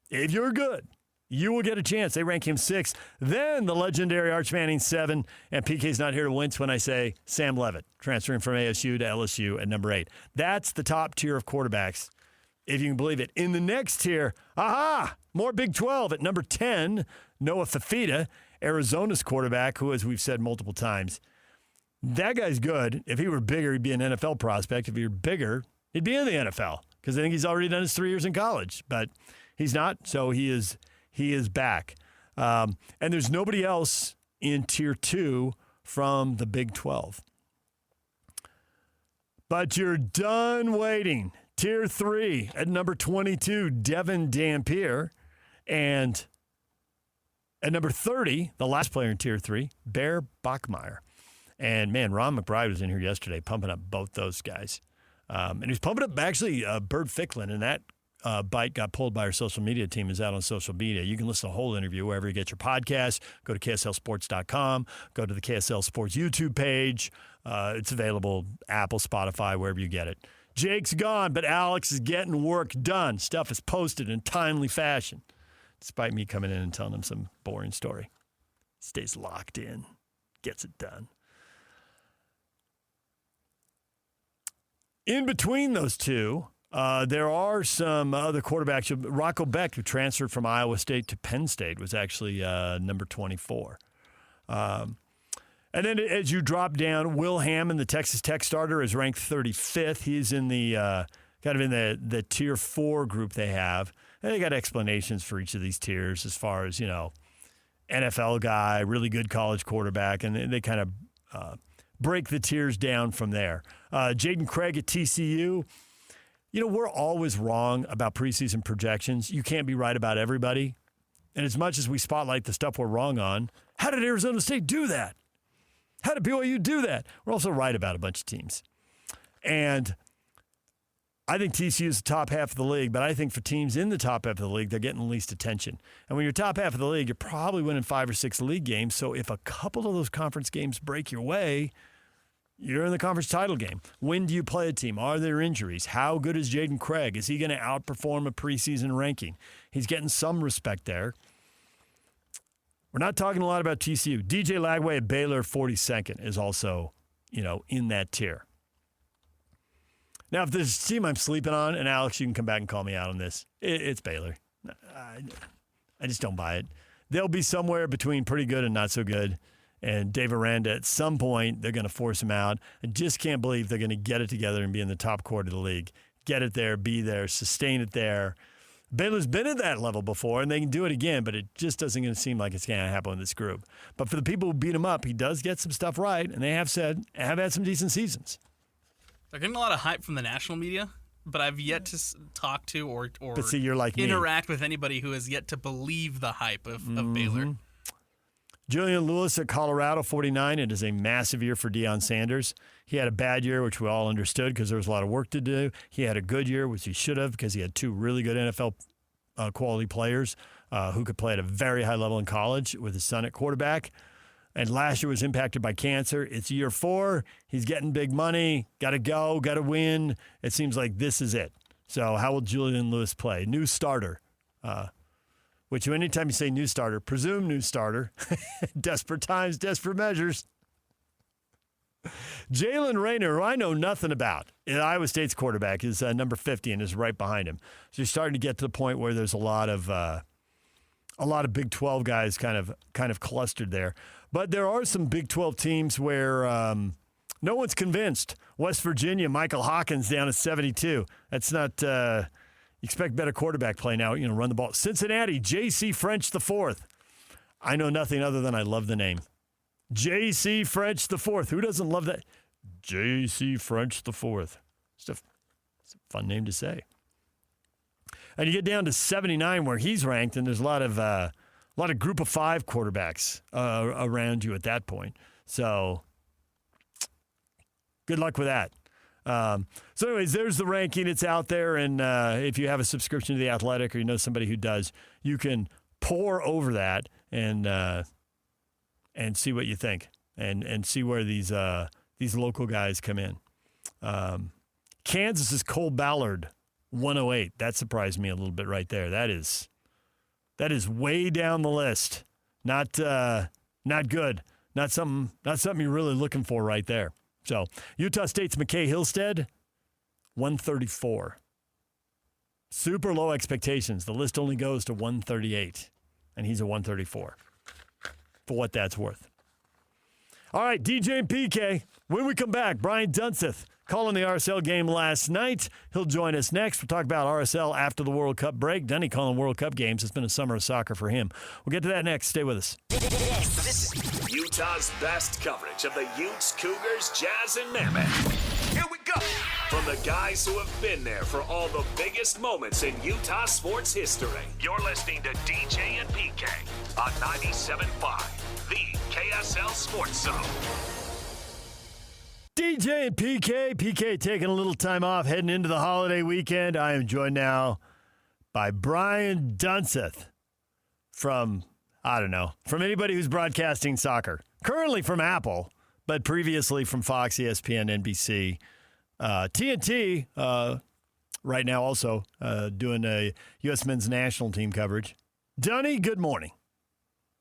If you're good, you will get a chance. They rank him 6th. Then the legendary Arch Manning, 7. And PK's not here to wince when I say Sam Leavitt, transferring from ASU to LSU at number 8. That's the top tier of quarterbacks, if you can believe it. In the next tier, more Big 12 at number 10, Noah Fafita, Arizona's quarterback, who, as we've said multiple times, that guy's good. If he were bigger, he'd be an NFL prospect. If he were bigger, he'd be in the NFL, because I think he's already done his 3 years in college. But he's not, so he is back. And there's nobody else in Tier 2 from the Big 12. But you're done waiting. Tier 3 at number 22, Devin Dampier. And at number 30, the last player in Tier 3, Bear Bachmeier. And, man, Ron McBride was in here yesterday pumping up both those guys. And he was pumping up, actually, Bird Ficklin, and that bite got pulled by our social media team, is out on social media. You can listen to the whole interview wherever you get your podcast. Go to KSLSports.com. Go to the KSL Sports YouTube page. It's available, Apple, Spotify, wherever you get it. Jake's gone, but Alex is getting work done. Stuff is posted in timely fashion, despite me coming in and telling him some boring story. Stays locked in. Gets it done. In between those two, there are some other quarterbacks. Rocco Beck, who transferred from Iowa State to Penn State, was actually number 24. And then as you drop down, Will Hammond, the Texas Tech starter, is ranked 35th. He's in the kind of in the Tier 4 group they have. And they got explanations for each of these tiers as far as, NFL guy, really good college quarterback, and they kind of break the tiers down from there. Jaden Craig at TCU. We're always wrong about preseason projections. You can't be right about everybody. And as much as we spotlight the stuff we're wrong on, how did Arizona State do that? How did BYU do that? We're also right about a bunch of teams. And I think TCU is the top half of the league, but I think for teams in the top half of the league, they're getting the least attention. And when you're top half of the league, you're probably winning 5 or 6 league games. So if a couple of those conference games break your way, you're in the conference title game. When do you play a team? Are there injuries? How good is Jaden Craig? Is he going to outperform a preseason ranking? He's getting some respect there. We're not talking a lot about TCU. DJ Lagway at Baylor, 42nd, is also, in that tier. Now, if there's a team I'm sleeping on, and Alex, you can come back and call me out on this, it's Baylor. I just don't buy it. They'll be somewhere between pretty good and not so good. And Dave Aranda, at some point, they're going to force him out. I just can't believe they're going to get it together and be in the top quarter of the league. Get it there, be there, sustain it there. Baylor's been at that level before, and they can do it again, but it just doesn't seem like it's going to happen in this group. But for the people who beat him up, he does get some stuff right, and they have had some decent seasons. They're getting a lot of hype from the national media, but I've yet to talk to or but see, you're like interact with anybody who has yet to believe the hype of Baylor. Julian Lewis at Colorado, 49. It is a massive year for Deion Sanders. He had a bad year, which we all understood because there was a lot of work to do. He had a good year, which he should have because he had two really good NFL quality players who could play at a very high level in college with his son at quarterback. And last year was impacted by cancer. It's year 4. He's getting big money. Got to go. Got to win. It seems like this is it. So how will Julian Lewis play? New starter. Which anytime you say new starter, presume new starter. Desperate times, desperate measures. Jalen Raynor, who I know nothing about, Iowa State's quarterback, is number 50 and is right behind him. So you're starting to get to the point where there's a lot of Big 12 guys kind of clustered there. But there are some Big 12 teams where no one's convinced. West Virginia, Michael Hawkins down at 72. That's not. You expect better quarterback play now. Run the ball. Cincinnati, J.C. French IV. I know nothing other than I love the name. J.C. French IV. Who doesn't love that? J.C. French IV. It's a fun name to say. And you get down to 79 where he's ranked, and there's a lot of group of 5 quarterbacks around you at that point. So good luck with that. So anyways, there's the ranking. It's out there, and if you have a subscription to The Athletic or you know somebody who does, you can pore over that and see what you think and see where these local guys come in. Kansas is Cole Ballard, 108. That surprised me a little bit right there. That is way down the list. Not good. Not something you're really looking for right there. So Utah State's McKay Hillstead, 134. Super low expectations. The list only goes to 138, and he's a 134 for what that's worth. All right, DJ and PK. When we come back, Brian Dunseth calling the RSL game last night. He'll join us next. We'll talk about RSL after the World Cup break. Dunny calling World Cup games. It's been a summer of soccer for him. We'll get to that next. Stay with us. This is Utah's best coverage of the Utes, Cougars, Jazz, and Mammoth. Here we go. From the guys who have been there for all the biggest moments in Utah sports history. You're listening to DJ and PK on 97.5, the KSL Sports Zone. DJ and PK taking a little time off, heading into the holiday weekend. I am joined now by Brian Dunseth from anybody who's broadcasting soccer. Currently from Apple, but previously from Fox, ESPN, NBC, TNT, right now also doing a U.S. men's national team coverage. Dunny, good morning.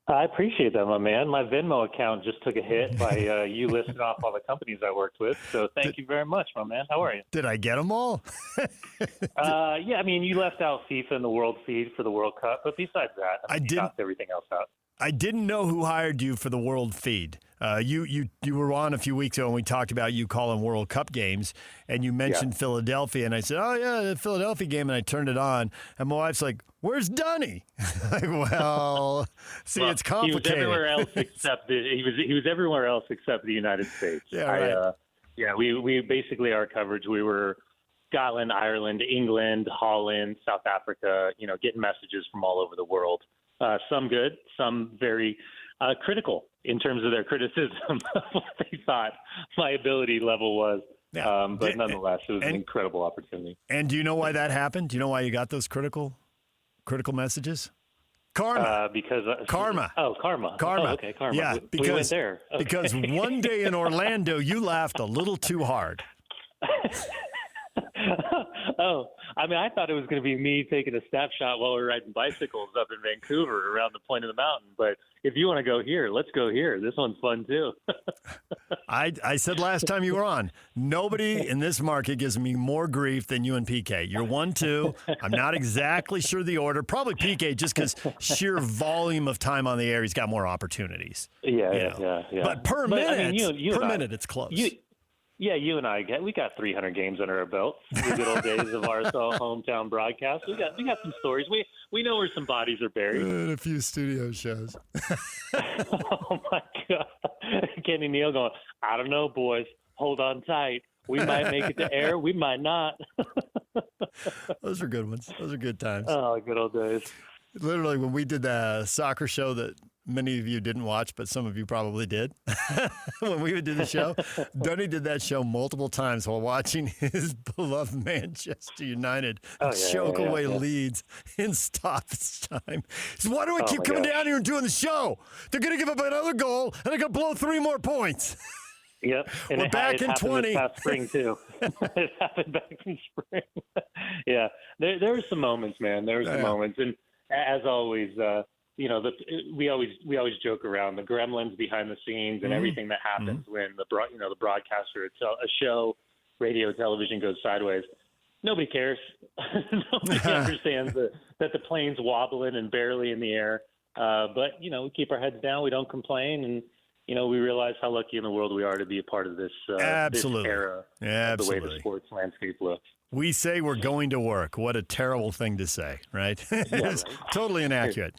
I appreciate that, my man. My Venmo account just took a hit by you listing off all the companies I worked with. So thank you very much, my man. How are you? Did I get them all? Yeah, I mean, you left out FIFA and the World Feed for the World Cup, but besides that, I mean, you knocked everything else out. I didn't know who hired you for the World Feed. You were on a few weeks ago and we talked about you calling World Cup games, and you mentioned Philadelphia, and I said, "Oh yeah, the Philadelphia game," and I turned it on, and my wife's like, "Where's Dunny?" Like, well, it's complicated. He was everywhere else except he was everywhere else except the United States. Yeah, right. We basically our coverage. We were Scotland, Ireland, England, Holland, South Africa. Getting messages from all over the world. Some good, some very critical in terms of their criticism of what they thought my ability level was. Yeah. But nonetheless, it was an incredible opportunity. And do you know why that happened? Do you know why you got those critical messages? Karma. Karma. Oh, karma. Karma. Oh, okay, karma. Yeah, we went there. Okay. Because one day in Orlando, you laughed a little too hard. Oh, I mean, I thought it was going to be me taking a snapshot while we were riding bicycles up in Vancouver around the point of the mountain. But if you want to go here, let's go here. This one's fun, too. I said last time you were on, nobody in this market gives me more grief than you and PK. You're 1-2. I'm not exactly sure the order. Probably PK just because sheer volume of time on the air, he's got more opportunities. Yeah. But per minute, it's close. Yeah, you and I we got 300 games under our belt. The good old days of our hometown broadcast. We got some stories. We know where some bodies are buried. And a few studio shows. Oh my God, Kenny Neal going, I don't know, boys. Hold on tight. We might make it to air. We might not. Those are good ones. Those are good times. Oh, good old days. Literally, when we did the soccer show that many of you didn't watch, but some of you probably did, when we would do the show, Dunny did that show multiple times while watching his beloved Manchester United choke away leads in stoppage time. So why do I keep coming down here and doing the show? They're going to give up another goal, and they're going to blow 3 more points. Yep. And we're back in 20. This past spring, too. It happened back in spring. Yeah. There were some moments, man. There were some moments. And as always, we always joke around the gremlins behind the scenes and everything that happens when the broadcaster, it's a show, radio, television goes sideways. Nobody cares. Nobody understands that the plane's wobbling and barely in the air. But we keep our heads down. We don't complain. And, we realize how lucky in the world we are to be a part of this, this era of the way the sports landscape looks. We say we're going to work. What a terrible thing to say, right? It's totally inaccurate.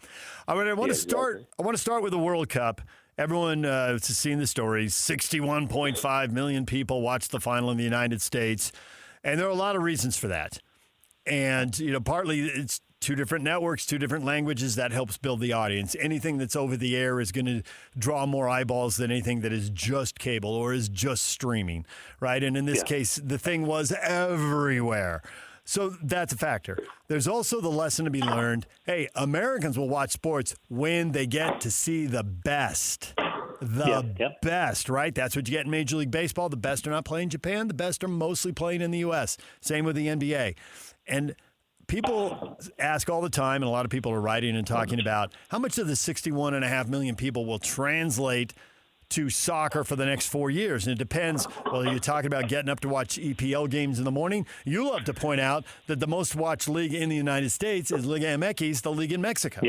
I want to start. Exactly. I want to start with the World Cup. Everyone has seen the stories. 61.5 million people watched the final in the United States, and there are a lot of reasons for that. And partly it's 2 different networks, 2 different languages. That helps build the audience. Anything that's over the air is going to draw more eyeballs than anything that is just cable or is just streaming, right? And in this case, the thing was everywhere. So that's a factor. There's also the lesson to be learned. Hey, Americans will watch sports when they get to see the best. Best, right? That's what you get in Major League Baseball. The best are not playing in Japan. The best are mostly playing in the U.S. Same with the NBA. And people ask all the time, and a lot of people are writing and talking about how much of the 61.5 million people will translate to soccer for the next 4 years. And it depends whether you're talking about getting up to watch EPL games in the morning. You love to point out that the most watched league in the United States is Liga MX, the league in Mexico.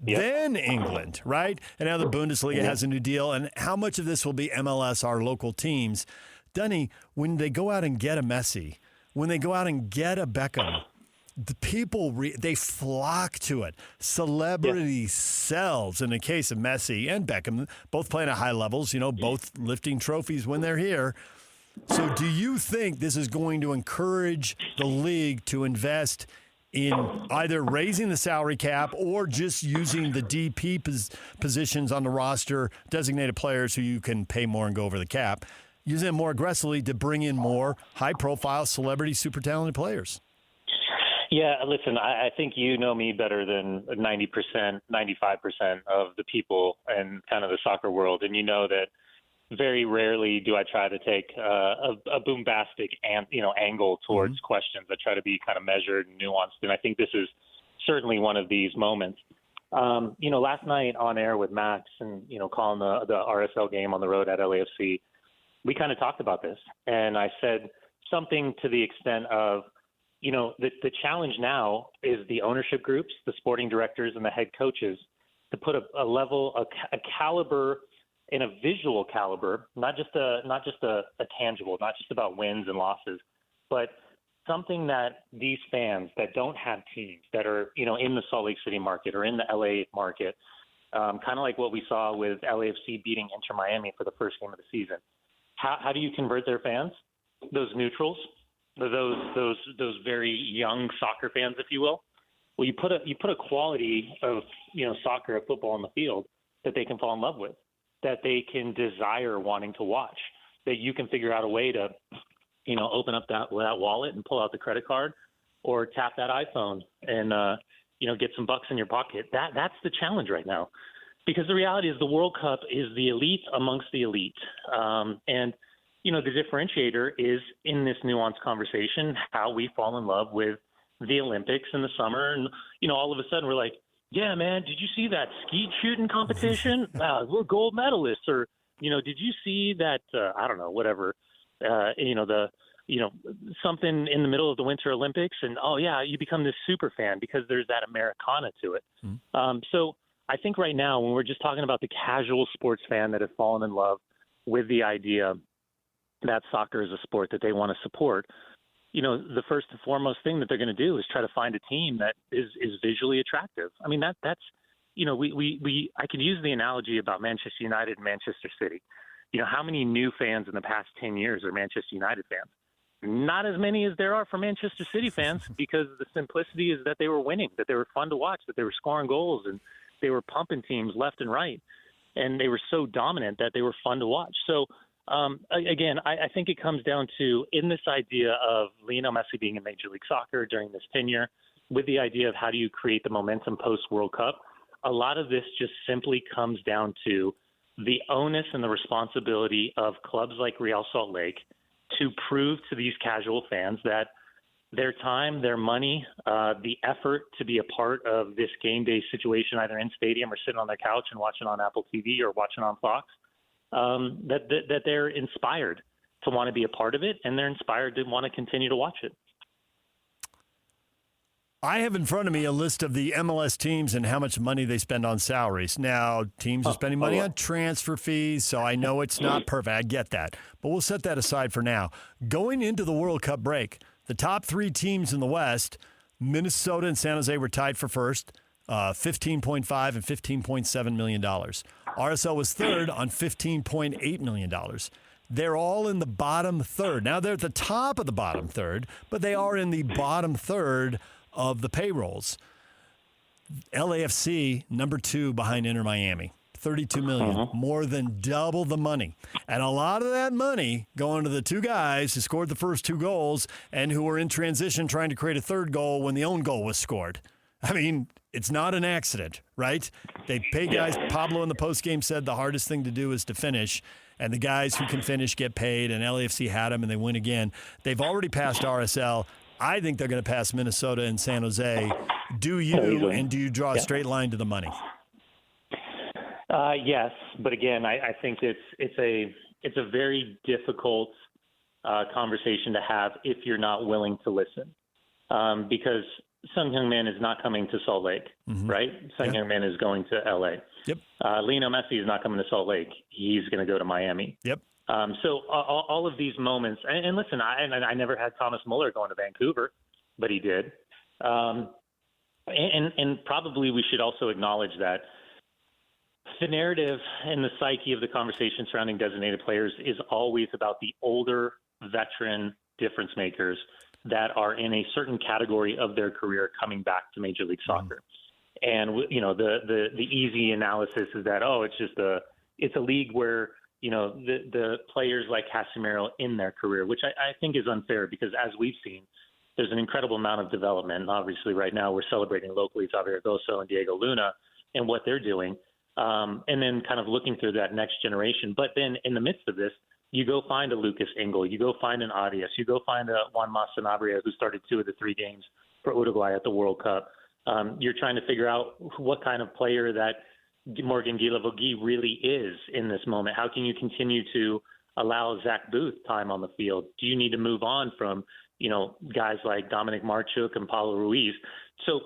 Then England, right? And now the Bundesliga has a new deal. And how much of this will be MLS, our local teams? Dunny, when they go out and get a Messi, when they go out and get a Beckham, the people, they flock to it. Celebrity sells. In the case of Messi and Beckham, both playing at high levels, both lifting trophies when they're here. So do you think this is going to encourage the league to invest in either raising the salary cap or just using the DP positions on the roster, designated players who you can pay more and go over the cap, using it more aggressively to bring in more high-profile, celebrity, super talented players? Yeah, listen, I think you know me better than 90%, 95% of the people in kind of the soccer world. And you know that very rarely do I try to take a bombastic angle towards questions. I try to be kind of measured and nuanced. And I think this is certainly one of these moments. Last night on air with Max and, calling the RSL game on the road at LAFC, we kind of talked about this. And I said something to the extent of, the challenge now is the ownership groups, the sporting directors, and the head coaches to put a level, a caliber, and a visual caliber, not just a tangible, not just about wins and losses, but something that these fans that don't have teams that are in the Salt Lake City market or in the LA market, kind of like what we saw with LAFC beating Inter Miami for the first game of the season. How do you convert their fans? Those neutrals. Those very young soccer fans, if you will. Well, you put a quality of soccer, of football on the field that they can fall in love with, that they can desire wanting to watch, that you can figure out a way to, open up that wallet and pull out the credit card, or tap that iPhone and get some bucks in your pocket. That's the challenge right now, because the reality is the World Cup is the elite amongst the elite, and the differentiator is in this nuanced conversation, how we fall in love with the Olympics in the summer. And, all of a sudden we're like, yeah, man, did you see that skeet shooting competition? We're gold medalists. Or, did you see that, I don't know, whatever, something in the middle of the Winter Olympics? And, oh, yeah, you become this super fan because there's that Americana to it. So I think right now when we're just talking about the casual sports fan that has fallen in love with the idea that soccer is a sport that they want to support, the first and foremost thing that they're going to do is try to find a team that is visually attractive. I mean, that's I can use the analogy about Manchester United and Manchester City. How many new fans in the past 10 years are Manchester United fans? Not as many as there are for Manchester City fans, because the simplicity is that they were winning, that they were fun to watch, that they were scoring goals, and they were pumping teams left and right. And they were so dominant that they were fun to watch. So, again, I think it comes down to, in this idea of Lionel Messi being in Major League Soccer during this tenure, with the idea of how do you create the momentum post-World Cup, a lot of this just simply comes down to the onus and the responsibility of clubs like Real Salt Lake to prove to these casual fans that their time, their money, the effort to be a part of this game day situation, either in stadium or sitting on their couch and watching on Apple TV or watching on Fox, that they're inspired to want to be a part of it, and they're inspired to want to continue to watch it. I have in front of me a list of the MLS teams and how much money they spend on salaries. Now, teams are spending money on transfer fees, so I know it's not perfect. I get that. But we'll set that aside for now. Going into the World Cup break, the top three teams in the West, Minnesota and San Jose, were tied for first, $15.5 and $15.7 million. RSL was third on $15.8 million. They're all in the bottom third. Now, they're at the top of the bottom third, but they are in the bottom third of the payrolls. LAFC, number 2 behind Inter Miami, $32 million, more than double the money. And a lot of that money going to the two guys who scored the first 2 goals and who were in transition trying to create a third goal when the own goal was scored. I mean, it's not an accident, right? They pay guys. Pablo in the postgame said the hardest thing to do is to finish, and the guys who can finish get paid, and LAFC had them, and they win again. They've already passed RSL. I think they're going to pass Minnesota and San Jose. Do you, and do you draw a straight line to the money? Yes, but again, I think it's a very difficult conversation to have if you're not willing to listen, because Sun Heung-min is not coming to Salt Lake, right? Sun Heung-min is going to L.A. Yep. Lionel Messi is not coming to Salt Lake. He's going to go to Miami. Yep. So all of these moments, and listen, I never had Thomas Muller going to Vancouver, but he did. And probably we should also acknowledge that the narrative and the psyche of the conversation surrounding designated players is always about the older veteran difference makers that are in a certain category of their career coming back to Major League Soccer. And, the easy analysis is that, it's a league where, the players like Casemiro in their career, which I think is unfair, because as we've seen, there's an incredible amount of development. And obviously right now we're celebrating locally Xavier Goso and Diego Luna and what they're doing. And then kind of looking through that next generation. But then in the midst of this, you go find a Lucas Engel, you go find an Arias, you go find a Juan Sanabria, who started 2 of the 3 games for Uruguay at the World Cup. You're trying to figure out what kind of player that Morgan Guillavogui really is in this moment. How can you continue to allow Zach Booth time on the field? Do you need to move on from, guys like Dominic Marchuk and Paulo Ruiz? So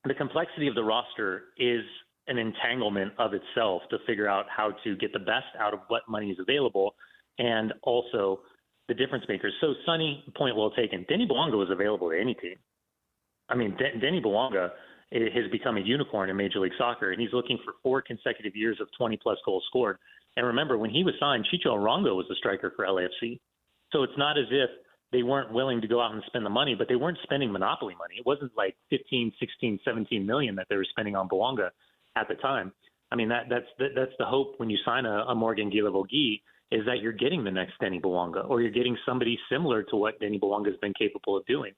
the complexity of the roster is an entanglement of itself to figure out how to get the best out of what money is available, and also the difference makers. So Sonny, point well taken. Denny Bouanga was available to any team. I mean, Denny Bouanga has become a unicorn in Major League Soccer, and he's looking for 4 consecutive years of 20-plus goals scored. And remember, when he was signed, Chicho Arango was the striker for LAFC. So it's not as if they weren't willing to go out and spend the money, but they weren't spending monopoly money. It wasn't like 15, 16, 17 million that they were spending on Bouanga at the time. I mean, that's the hope when you sign a Morgan Guillavogui, is that you're getting the next Denny Bouanga, or you're getting somebody similar to what Denny Bouanga has been capable of doing.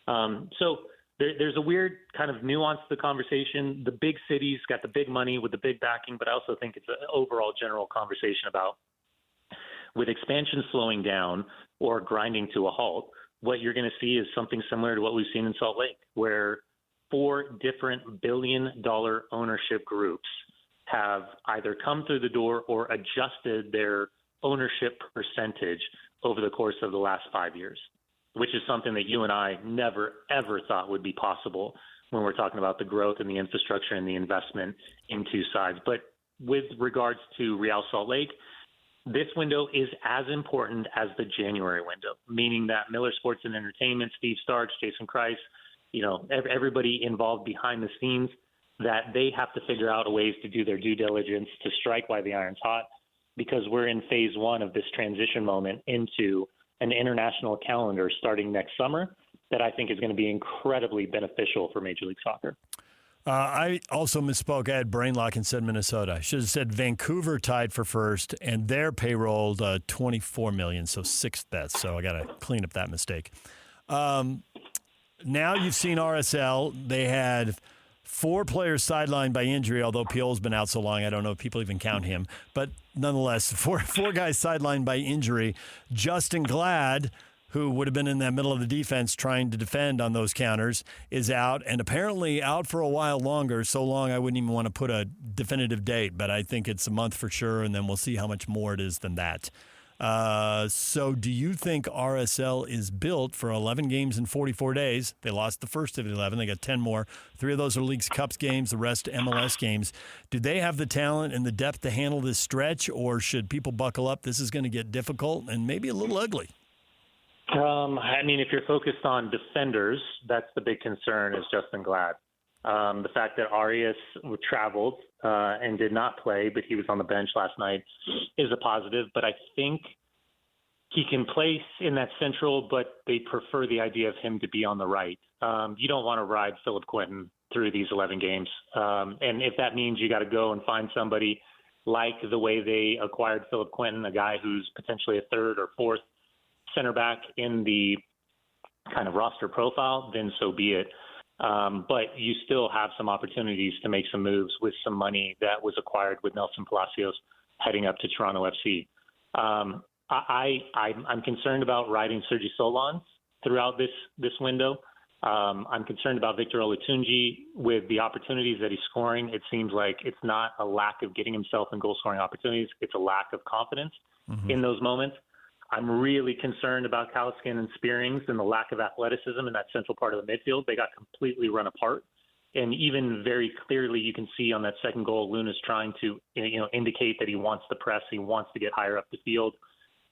So there's a weird kind of nuance to the conversation. The big cities got the big money with the big backing, but I also think it's an overall general conversation about, with expansion slowing down or grinding to a halt, what you're going to see is something similar to what we've seen in Salt Lake, where 4 different billion-dollar ownership groups have either come through the door or adjusted their ownership percentage over the course of the last 5 years, which is something that you and I never, ever thought would be possible when we're talking about the growth and the infrastructure and the investment in 2 sides. But with regards to Real Salt Lake, this window is as important as the January window, meaning that Miller Sports and Entertainment, Steve Starks, Jason Kreis, everybody involved behind the scenes, that they have to figure out ways to do their due diligence to strike while the iron's hot, because we're in phase one of this transition moment into an international calendar starting next summer that I think is going to be incredibly beneficial for Major League Soccer. I also misspoke. I had brain lock and said Minnesota. I should have said Vancouver tied for first, and their payrolled $24 million, so sixth best. So I got to clean up that mistake. Now you've seen RSL. They had 4 players sidelined by injury, although Piol's been out so long, I don't know if people even count him. But nonetheless, four guys sidelined by injury. Justin Glad, who would have been in that middle of the defense trying to defend on those counters, is out, and apparently out for a while longer, so long I wouldn't even want to put a definitive date, but I think it's a month for sure, and then we'll see how much more it is than that. So do you think RSL is built for 11 games in 44 days? They lost the first of the 11. They got 10 more. 3 of those are Leagues Cups games, the rest MLS games. Do they have the talent and the depth to handle this stretch, or should people buckle up? This is going to get difficult and maybe a little ugly. If you're focused on defenders, that's the big concern, is Justin Glad. The fact that Arias traveled and did not play, but he was on the bench last night, is a positive. But I think he can play in that central, but they prefer the idea of him to be on the right. You don't want to ride Philip Quinton through these 11 games. And if that means you got to go and find somebody like the way they acquired Philip Quinton, a guy who's potentially a third or fourth center back in the kind of roster profile, then so be it. But you still have some opportunities to make some moves with some money that was acquired with Nelson Palacios heading up to Toronto FC. I'm concerned about riding Sergi Solans throughout this window. I'm concerned about Victor Olatunji with the opportunities that he's scoring. It seems like it's not a lack of getting himself in goal-scoring opportunities. It's a lack of confidence in those moments. I'm really concerned about Kalaskin and Spearings and the lack of athleticism in that central part of the midfield. They got completely run apart. And even very clearly, you can see on that second goal, Luna's trying to indicate that he wants the press. He wants to get higher up the field.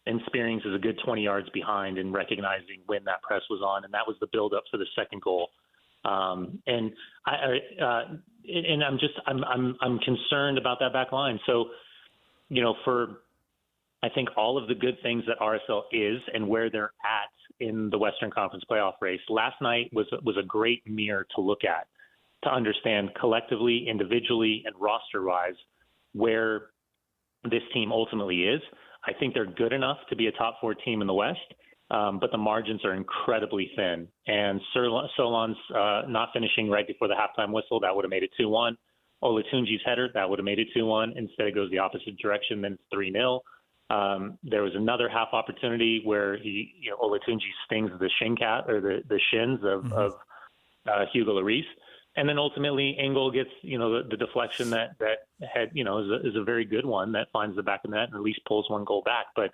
And Spearings is a good 20 yards behind in recognizing when that press was on. And that was the buildup for the second goal. I'm concerned about that back line. So, I think all of the good things that RSL is and where they're at in the Western Conference playoff race, last night was a great mirror to look at, to understand collectively, individually, and roster-wise where this team ultimately is. I think they're good enough to be a top 4 team in the West, but the margins are incredibly thin. And Solon's not finishing right before the halftime whistle, that would have made it 2-1. Olatunji's header, that would have made it 2-1. Instead, it goes the opposite direction, then it's 3-0. There was another half opportunity where Olatunji stings the shin cat or the shins of Hugo Lloris, and then ultimately Engel gets the deflection that had is a very good one that finds the back of the net and at least pulls one goal back. But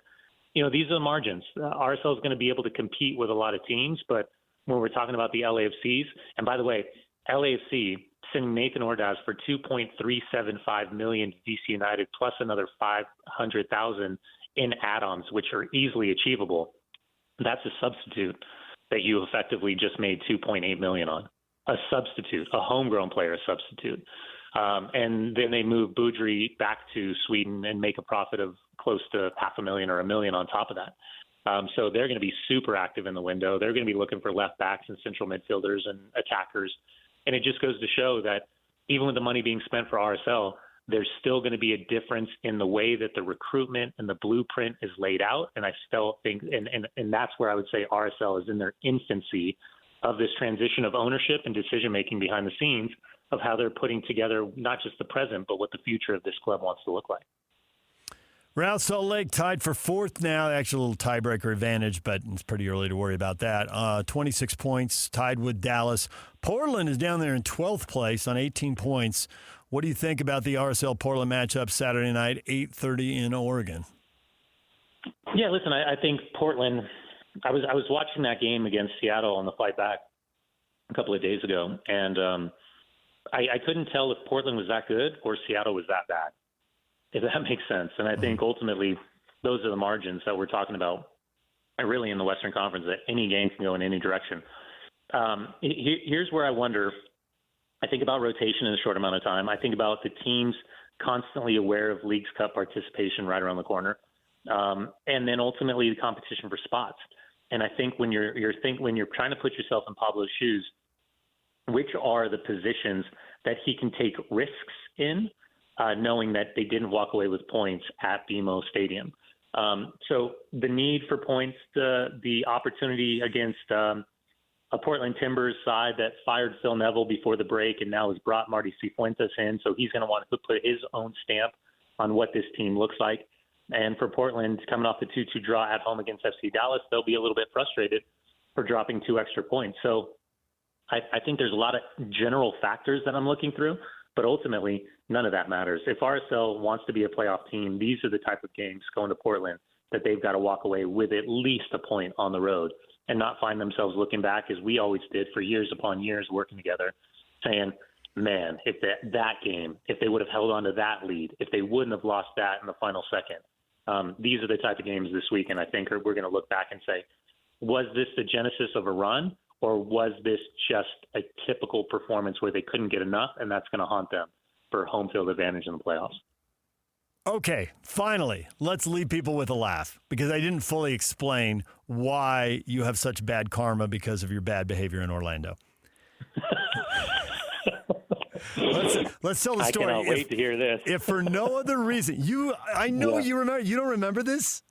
these are the margins. RSL is going to be able to compete with a lot of teams, but when we're talking about the LAFCs, and by the way, LAFC sending Nathan Ordaz for $2.375 million to DC United plus another $500,000 in add-ons, which are easily achievable. That's a substitute that you effectively just made $2.8 million on. A substitute, a homegrown player substitute. And then they move Boudry back to Sweden and make a profit of close to $500,000 or $1 million on top of that. So they're going to be super active in the window. They're going to be looking for left backs and central midfielders and attackers. And it just goes to show that even with the money being spent for RSL, there's still going to be a difference in the way that the recruitment and the blueprint is laid out. And I still think, and that's where I would say RSL is in their infancy of this transition of ownership and decision-making behind the scenes of how they're putting together not just the present, but what the future of this club wants to look like. Real Salt Lake tied for 4th now. Actually, a little tiebreaker advantage, but it's pretty early to worry about that. 26 points, tied with Dallas. Portland is down there in 12th place on 18 points. What do you think about the RSL-Portland matchup Saturday night, 8:30 in Oregon? Yeah, listen, I think Portland – I was watching that game against Seattle on the flight back a couple of days ago, and I couldn't tell if Portland was that good or Seattle was that bad, if that makes sense. And I think ultimately those are the margins that we're talking about. And really in the Western Conference, that any game can go in any direction. Here's where I wonder. I think about rotation in a short amount of time. I think about the teams constantly aware of Leagues Cup participation right around the corner, and then ultimately the competition for spots. And I think when you're trying to put yourself in Pablo's shoes, which are the positions that he can take risks in, knowing that they didn't walk away with points at BMO Stadium. So the need for points, the opportunity against a Portland Timbers side that fired Phil Neville before the break and now has brought Marty Cifuentes in. So he's going to want to put his own stamp on what this team looks like. And for Portland, coming off the 2-2 draw at home against FC Dallas, they'll be a little bit frustrated for dropping 2 extra points. So I think there's a lot of general factors that I'm looking through, but ultimately none of that matters. If RSL wants to be a playoff team, these are the type of games going to Portland that they've got to walk away with at least a point on the road and not find themselves looking back, as we always did for years upon years working together, saying, man, if that game, if they would have held on to that lead, if they wouldn't have lost that in the final second, these are the type of games this week, and I think we're going to look back and say, was this the genesis of a run, or was this just a typical performance where they couldn't get enough, and that's going to haunt them for home field advantage in the playoffs? Okay, finally, let's leave people with a laugh, because I didn't fully explain why you have such bad karma because of your bad behavior in Orlando. Let's tell the story. I cannot wait to hear this. If for no other reason, I know you remember. You don't remember this?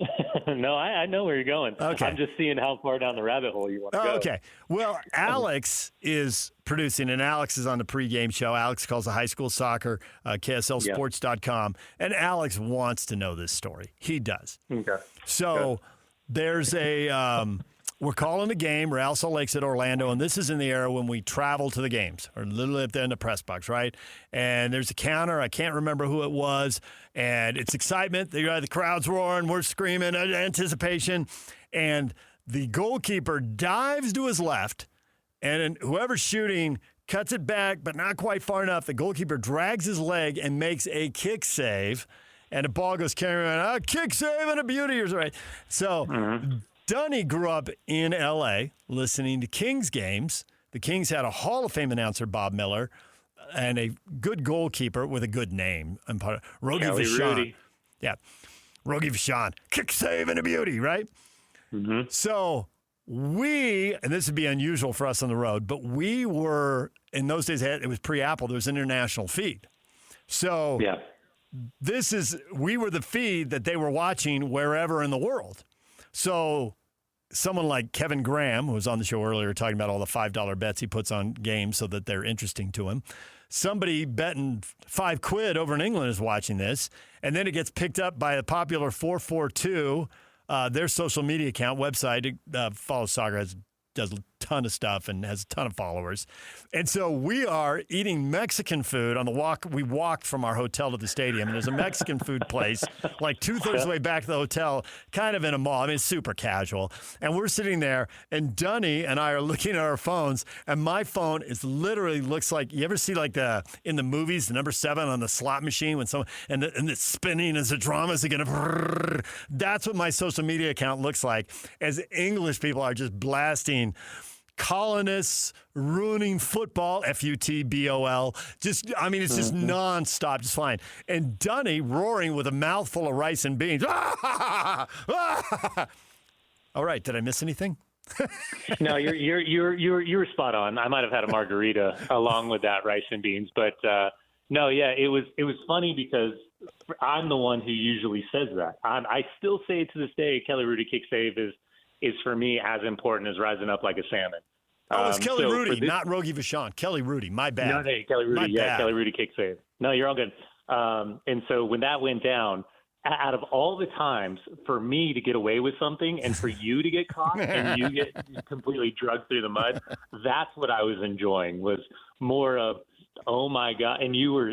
No, I know where you're going. Okay. I'm just seeing how far down the rabbit hole you want to go. Okay. Well, Alex is producing, and Alex is on the pregame show. Alex calls the high school soccer, KSLSports.com, and Alex wants to know this story. He does. Okay. So there's we're calling a game, Real Salt Lake's at Orlando, and this is in the era when we travel to the games, or literally up there in the press box, right? And there's a counter. I can't remember who it was, and it's excitement. The crowd's roaring. We're screaming, anticipation. And the goalkeeper dives to his left, and whoever's shooting cuts it back, but not quite far enough. The goalkeeper drags his leg and makes a kick save, and the ball goes carrying around. Kick save and a beauty, right? So Dunny grew up in L.A. listening to Kings games. The Kings had a Hall of Fame announcer, Bob Miller, and a good goalkeeper with a good name. Rogie Vachon. Yeah, Rogie Vachon. Kick save and a beauty, right? Mm-hmm. So and this would be unusual for us on the road, but we were, in those days, it was pre-Apple. There was an international feed. So we were the feed that they were watching wherever in the world. So someone like Kevin Graham, who was on the show earlier talking about all the $5 bets he puts on games so that they're interesting to him, somebody betting $5 over in England is watching this, and then it gets picked up by a popular 442, their social media account, website, follows soccer, does a ton of stuff and has a ton of followers. And so we are eating Mexican food on the walk. We walked from our hotel to the stadium, and there's a Mexican food place like 2/3 of the way back to the hotel, kind of in a mall. I mean, it's super casual. And we're sitting there, and Dunny and I are looking at our phones, and my phone literally looks like, you ever see like in the movies, the number 7 on the slot machine when someone, and it's spinning as the dramas are going to, that's what my social media account looks like, as English people are just blasting colonists ruining football, FUTBOL. It's just nonstop, just flying. And Dunny roaring with a mouthful of rice and beans. All right, did I miss anything? No, you're spot on. I might have had a margarita along with that rice and beans, but no, yeah, it was funny because I'm the one who usually says that. I still say to this day, Kelly Rudy kick save is for me as important as rising up like a salmon. Oh, it's Kelly Rudy, not Rogie Vachon. Kelly Rudy, my bad. No, Kelly Rudy, Kelly Rudy kick save. No, you're all good. And so when that went down, out of all the times for me to get away with something and for you to get caught and you get completely drugged through the mud, that's what I was enjoying, was more of, oh my God. And you were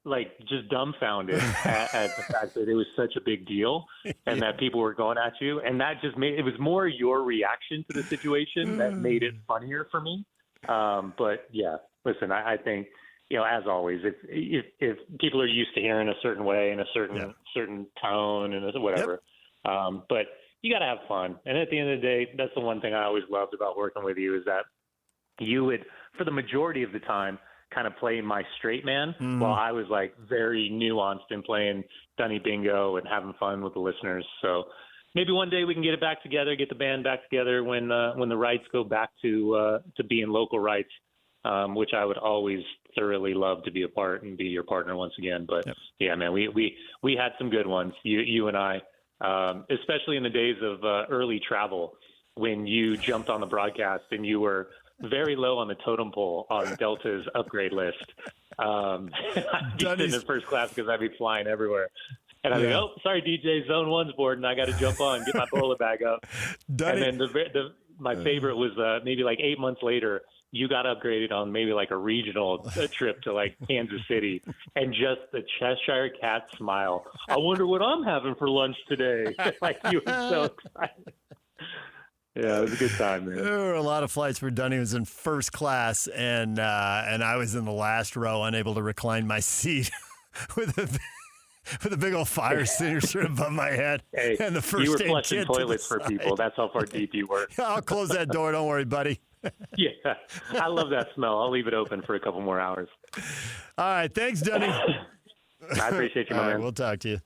like just dumbfounded at the fact that it was such a big deal and that people were going at you. And that just it was more your reaction to the situation that made it funnier for me. But yeah, listen, I think as always, if people are used to hearing a certain way and a certain tone and whatever, but you got to have fun. And at the end of the day, that's the one thing I always loved about working with you is that you would, for the majority of the time, kind of play my straight man while I was like very nuanced in playing Dunny Bingo and having fun with the listeners. So maybe one day we can get it back together, get the band back together when the rights go back to being local rights, which I would always thoroughly love to be a part and be your partner once again. But yeah, man, we had some good ones, you and I, especially in the days of early travel when you jumped on the broadcast and you were very low on the totem pole on Delta's upgrade list. I'd be sitting in first class because I'd be flying everywhere. And I'd be, oh, sorry, DJ, Zone 1's board, and I got to jump on, get my bowler bag up. And then my favorite was maybe like 8 months later, you got upgraded on maybe like a regional trip to like Kansas City, and just the Cheshire Cat smile. I wonder what I'm having for lunch today. Like you were so excited. Yeah, it was a good time, man. There were a lot of flights where Dunny was in first class, and I was in the last row, unable to recline my seat with a big old fire extinguisher above my head. Hey, and the first you were aid flushing kit toilets for people. That's how far deep you were. I'll close that door. Don't worry, buddy. Yeah, I love that smell. I'll leave it open for a couple more hours. All right, thanks, Dunny. I appreciate you, my man. We'll talk to you.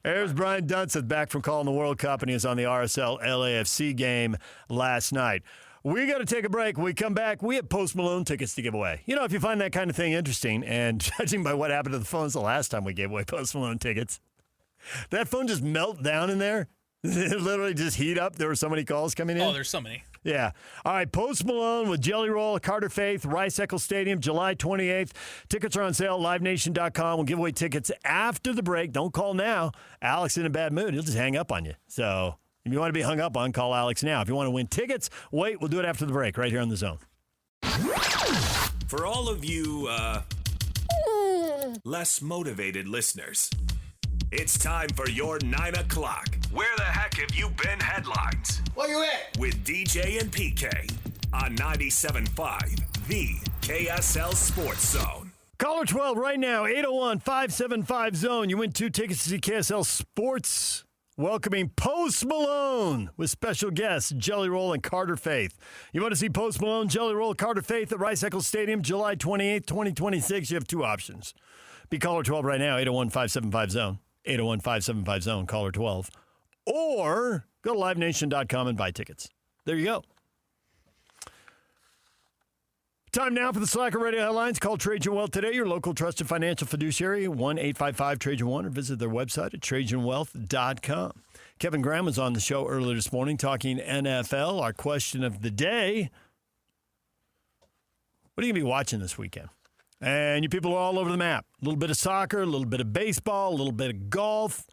There's Brian Dunseth back from calling the World Cup, and he was on the RSL LAFC game last night. We got to take a break. When we come back, we have Post Malone tickets to give away. You know, if you find that kind of thing interesting, and judging by what happened to the phones the last time we gave away Post Malone tickets, that phone just melt down in there. It literally just heat up. There were so many calls coming in. Oh, there's so many. Yeah. All right, Post Malone with Jelly Roll, Carter Faith, Rice-Eccles Stadium, July 28th. Tickets are on sale at livenation.com. We'll give away tickets after the break. Don't call now. Alex in a bad mood. He'll just hang up on you. So if you want to be hung up on, call Alex now. If you want to win tickets, wait. We'll do it after the break right here on The Zone. For all of you less motivated listeners, it's time for your 9 o'clock. Where the heck have you been headlines? Where you at? With DJ and PK on 97.5, the KSL Sports Zone. Caller 12 right now, 801-575-ZONE. You win 2 tickets to see KSL Sports. Welcoming Post Malone with special guests Jelly Roll and Carter Faith. You want to see Post Malone, Jelly Roll, Carter Faith at Rice-Eccles Stadium, July 28th, 2026. You have 2 options. Be caller 12 right now, 801-575-ZONE. 801-575-ZONE, caller 12. Or go to livenation.com and buy tickets. There you go. Time now for the Slacker Radio headlines. Call Trajan Wealth today, your local trusted financial fiduciary, 1-855-TRAJAN1, or visit their website at TrajanWealth.com. Kevin Graham was on the show earlier this morning talking NFL. Our question of the day, what are you going to be watching this weekend? And you people are all over the map. A little bit of soccer, a little bit of baseball, a little bit of golf.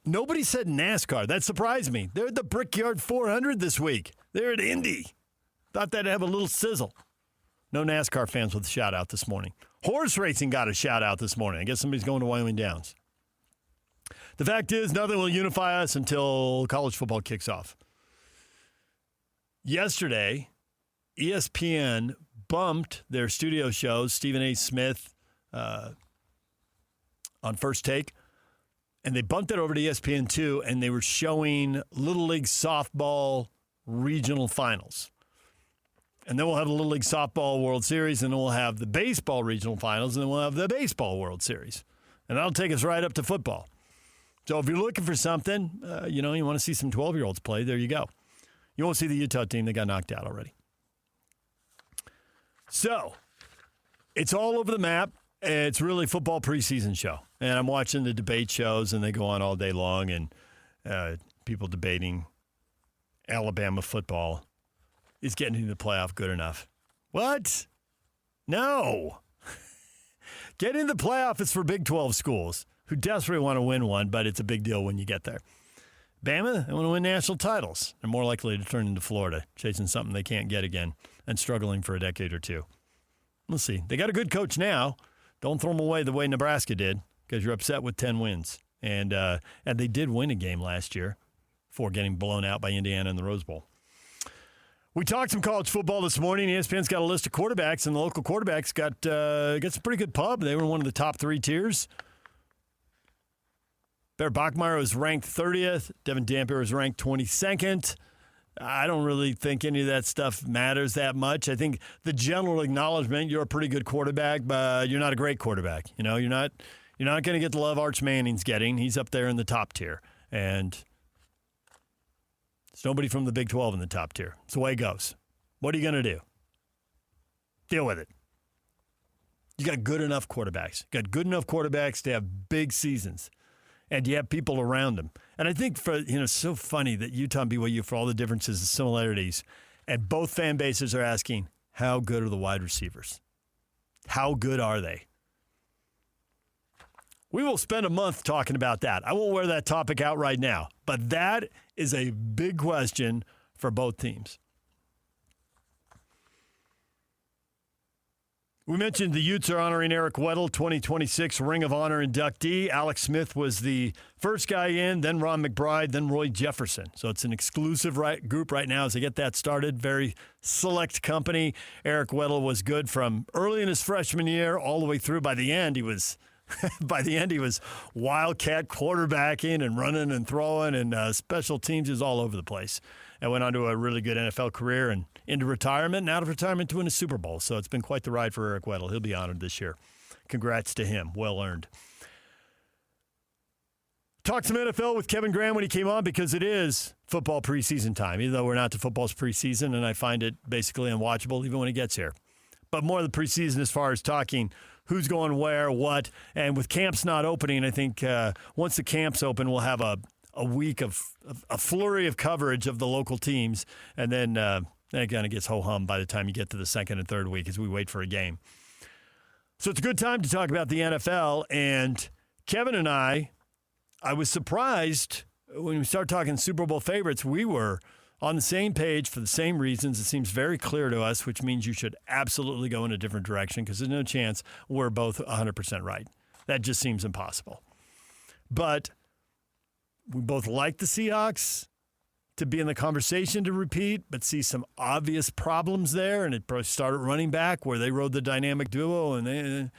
Nobody said NASCAR. That surprised me. They're at the Brickyard 400 this week. They're at Indy. Thought they'd have a little sizzle. No NASCAR fans with a shout-out this morning. Horse racing got a shout-out this morning. I guess somebody's going to Wyoming Downs. The fact is, nothing will unify us until college football kicks off. Yesterday, ESPN bumped their studio shows, Stephen A. Smith on First Take, and they bumped it over to ESPN2, and they were showing Little League Softball regional finals. And then we'll have the Little League Softball World Series, and then we'll have the baseball regional finals, and then we'll have the baseball World Series. And that'll take us right up to football. So if you're looking for something, you want to see some 12-year-olds play, there you go. You won't see the Utah team. They got knocked out already. So it's all over the map. It's really football preseason show. And I'm watching the debate shows, and they go on all day long, and people debating Alabama football. Is getting into the playoff good enough? What? No. Getting into the playoff is for Big 12 schools who desperately want to win one, but it's a big deal when you get there. Bama, they want to win national titles. They're more likely to turn into Florida, chasing something they can't get again and struggling for a decade or two. We'll see. They got a good coach now. Don't throw them away the way Nebraska did because you're upset with 10 wins. And they did win a game last year before getting blown out by Indiana in the Rose Bowl. We talked some college football this morning. ESPN's got a list of quarterbacks, and the local quarterbacks got some pretty good pub. They were one of the top 3 tiers. Bear Bachmeier was ranked 30th. Devin Dampier was ranked 22nd. I don't really think any of that stuff matters that much. I think the general acknowledgement, you're a pretty good quarterback, but you're not a great quarterback. You know, you're not going to get the love Arch Manning's getting. He's up there in the top tier. And there's nobody from the Big 12 in the top tier. It's the way it goes. What are you going to do? Deal with it. You got good enough quarterbacks. You got good enough quarterbacks to have big seasons. And you have people around them. And I think it's so funny that Utah and BYU, for all the differences and similarities, and both fan bases are asking, how good are the wide receivers? How good are they? We will spend a month talking about that. I won't wear that topic out right now. But that is a big question for both teams. We mentioned the Utes are honoring Eric Weddle, 2026 Ring of Honor inductee. Alex Smith was the first guy in, then Ron McBride, then Roy Jefferson. So it's an exclusive group right now as they get that started. Very select company. Eric Weddle was good from early in his freshman year all the way through. By the end, he was wildcat quarterbacking and running and throwing, and special teams is all over the place. And went on to a really good NFL career and into retirement, and out of retirement to win a Super Bowl. So it's been quite the ride for Eric Weddle. He'll be honored this year. Congrats to him. Well earned. Talked some NFL with Kevin Graham when he came on because it is football preseason time, even though we're not to football's preseason, and I find it basically unwatchable even when it gets here. But more of the preseason as far as talking who's going where, what, and with camps not opening, I think once the camps open, we'll have a week of a flurry of coverage of the local teams, and then it kind of gets ho-hum by the time you get to the second and third week as we wait for a game. So it's a good time to talk about the NFL, and Kevin and I was surprised when we started talking Super Bowl favorites. We were on the same page for the same reasons. It seems very clear to us, which means you should absolutely go in a different direction because there's no chance we're both 100% right. That just seems impossible. But we both like the Seahawks to be in the conversation to repeat, but see some obvious problems there. And it probably started running back where they rode the dynamic duo, and they,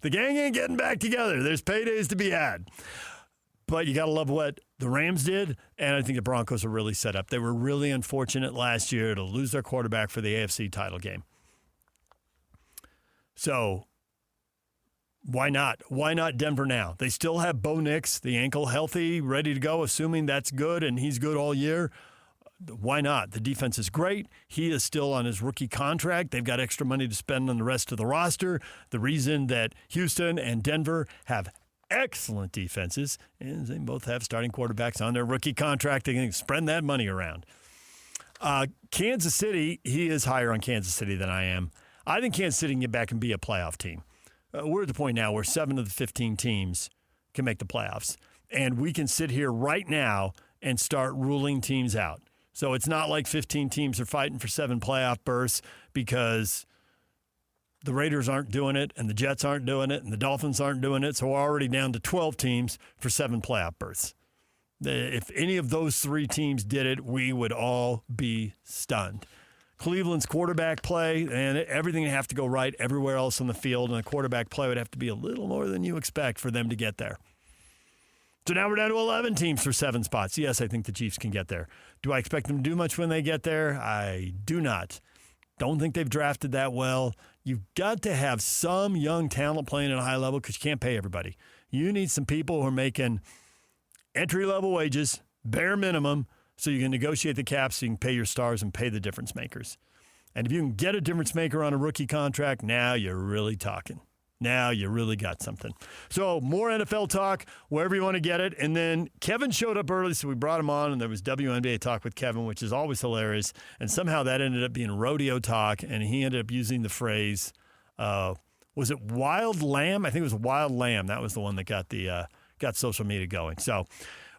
the gang ain't getting back together. There's paydays to be had. But you got to love what the Rams did, and I think the Broncos are really set up. They were really unfortunate last year to lose their quarterback for the AFC title game. So why not? Why not Denver now? They still have Bo Nix, the ankle healthy, ready to go, assuming that's good and he's good all year. Why not? The defense is great. He is still on his rookie contract. They've got extra money to spend on the rest of the roster. The reason that Houston and Denver have excellent defenses is they both have starting quarterbacks on their rookie contract. They can spread that money around. Kansas City, he is higher on Kansas City than I am. I think Kansas City can get back and be a playoff team. We're at the point now where 7 of the 15 teams can make the playoffs. And we can sit here right now and start ruling teams out. So it's not like 15 teams are fighting for 7 playoff berths because the Raiders aren't doing it and the Jets aren't doing it and the Dolphins aren't doing it. So we're already down to 12 teams for 7 playoff berths. If any of those 3 teams did it, we would all be stunned. Cleveland's quarterback play and everything would have to go right everywhere else on the field, and the quarterback play would have to be a little more than you expect for them to get there. So now we're down to 11 teams for 7 spots. Yes, I think the Chiefs can get there. Do I expect them to do much when they get there? I do not. Don't think they've drafted that well. You've got to have some young talent playing at a high level because you can't pay everybody. You need some people who are making entry-level wages, bare minimum, so you can negotiate the cap so you can pay your stars and pay the difference makers. And if you can get a difference maker on a rookie contract, now you're really talking. Now you really got something. So more NFL talk, wherever you want to get it. And then Kevin showed up early, so we brought him on, and there was WNBA talk with Kevin, which is always hilarious. And somehow that ended up being rodeo talk, and he ended up using the phrase, was it wild lamb? I think it was wild lamb. That was the one that got social media going. So,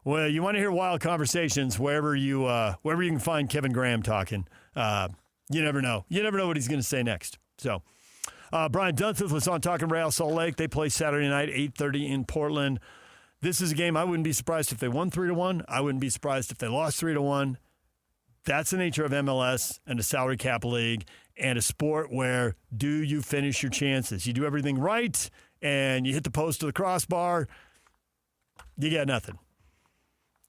well, you want to hear wild conversations wherever you can find Kevin Graham talking. You never know. You never know what he's going to say next. So, Brian Dunseth was on Talking Real Salt Lake. They play Saturday night, 8:30 in Portland. This is a game I wouldn't be surprised if they won 3-1. I wouldn't be surprised if they lost 3-1. That's the nature of MLS and a salary cap league and a sport where do you finish your chances? You do everything right and you hit the post or the crossbar, you get nothing.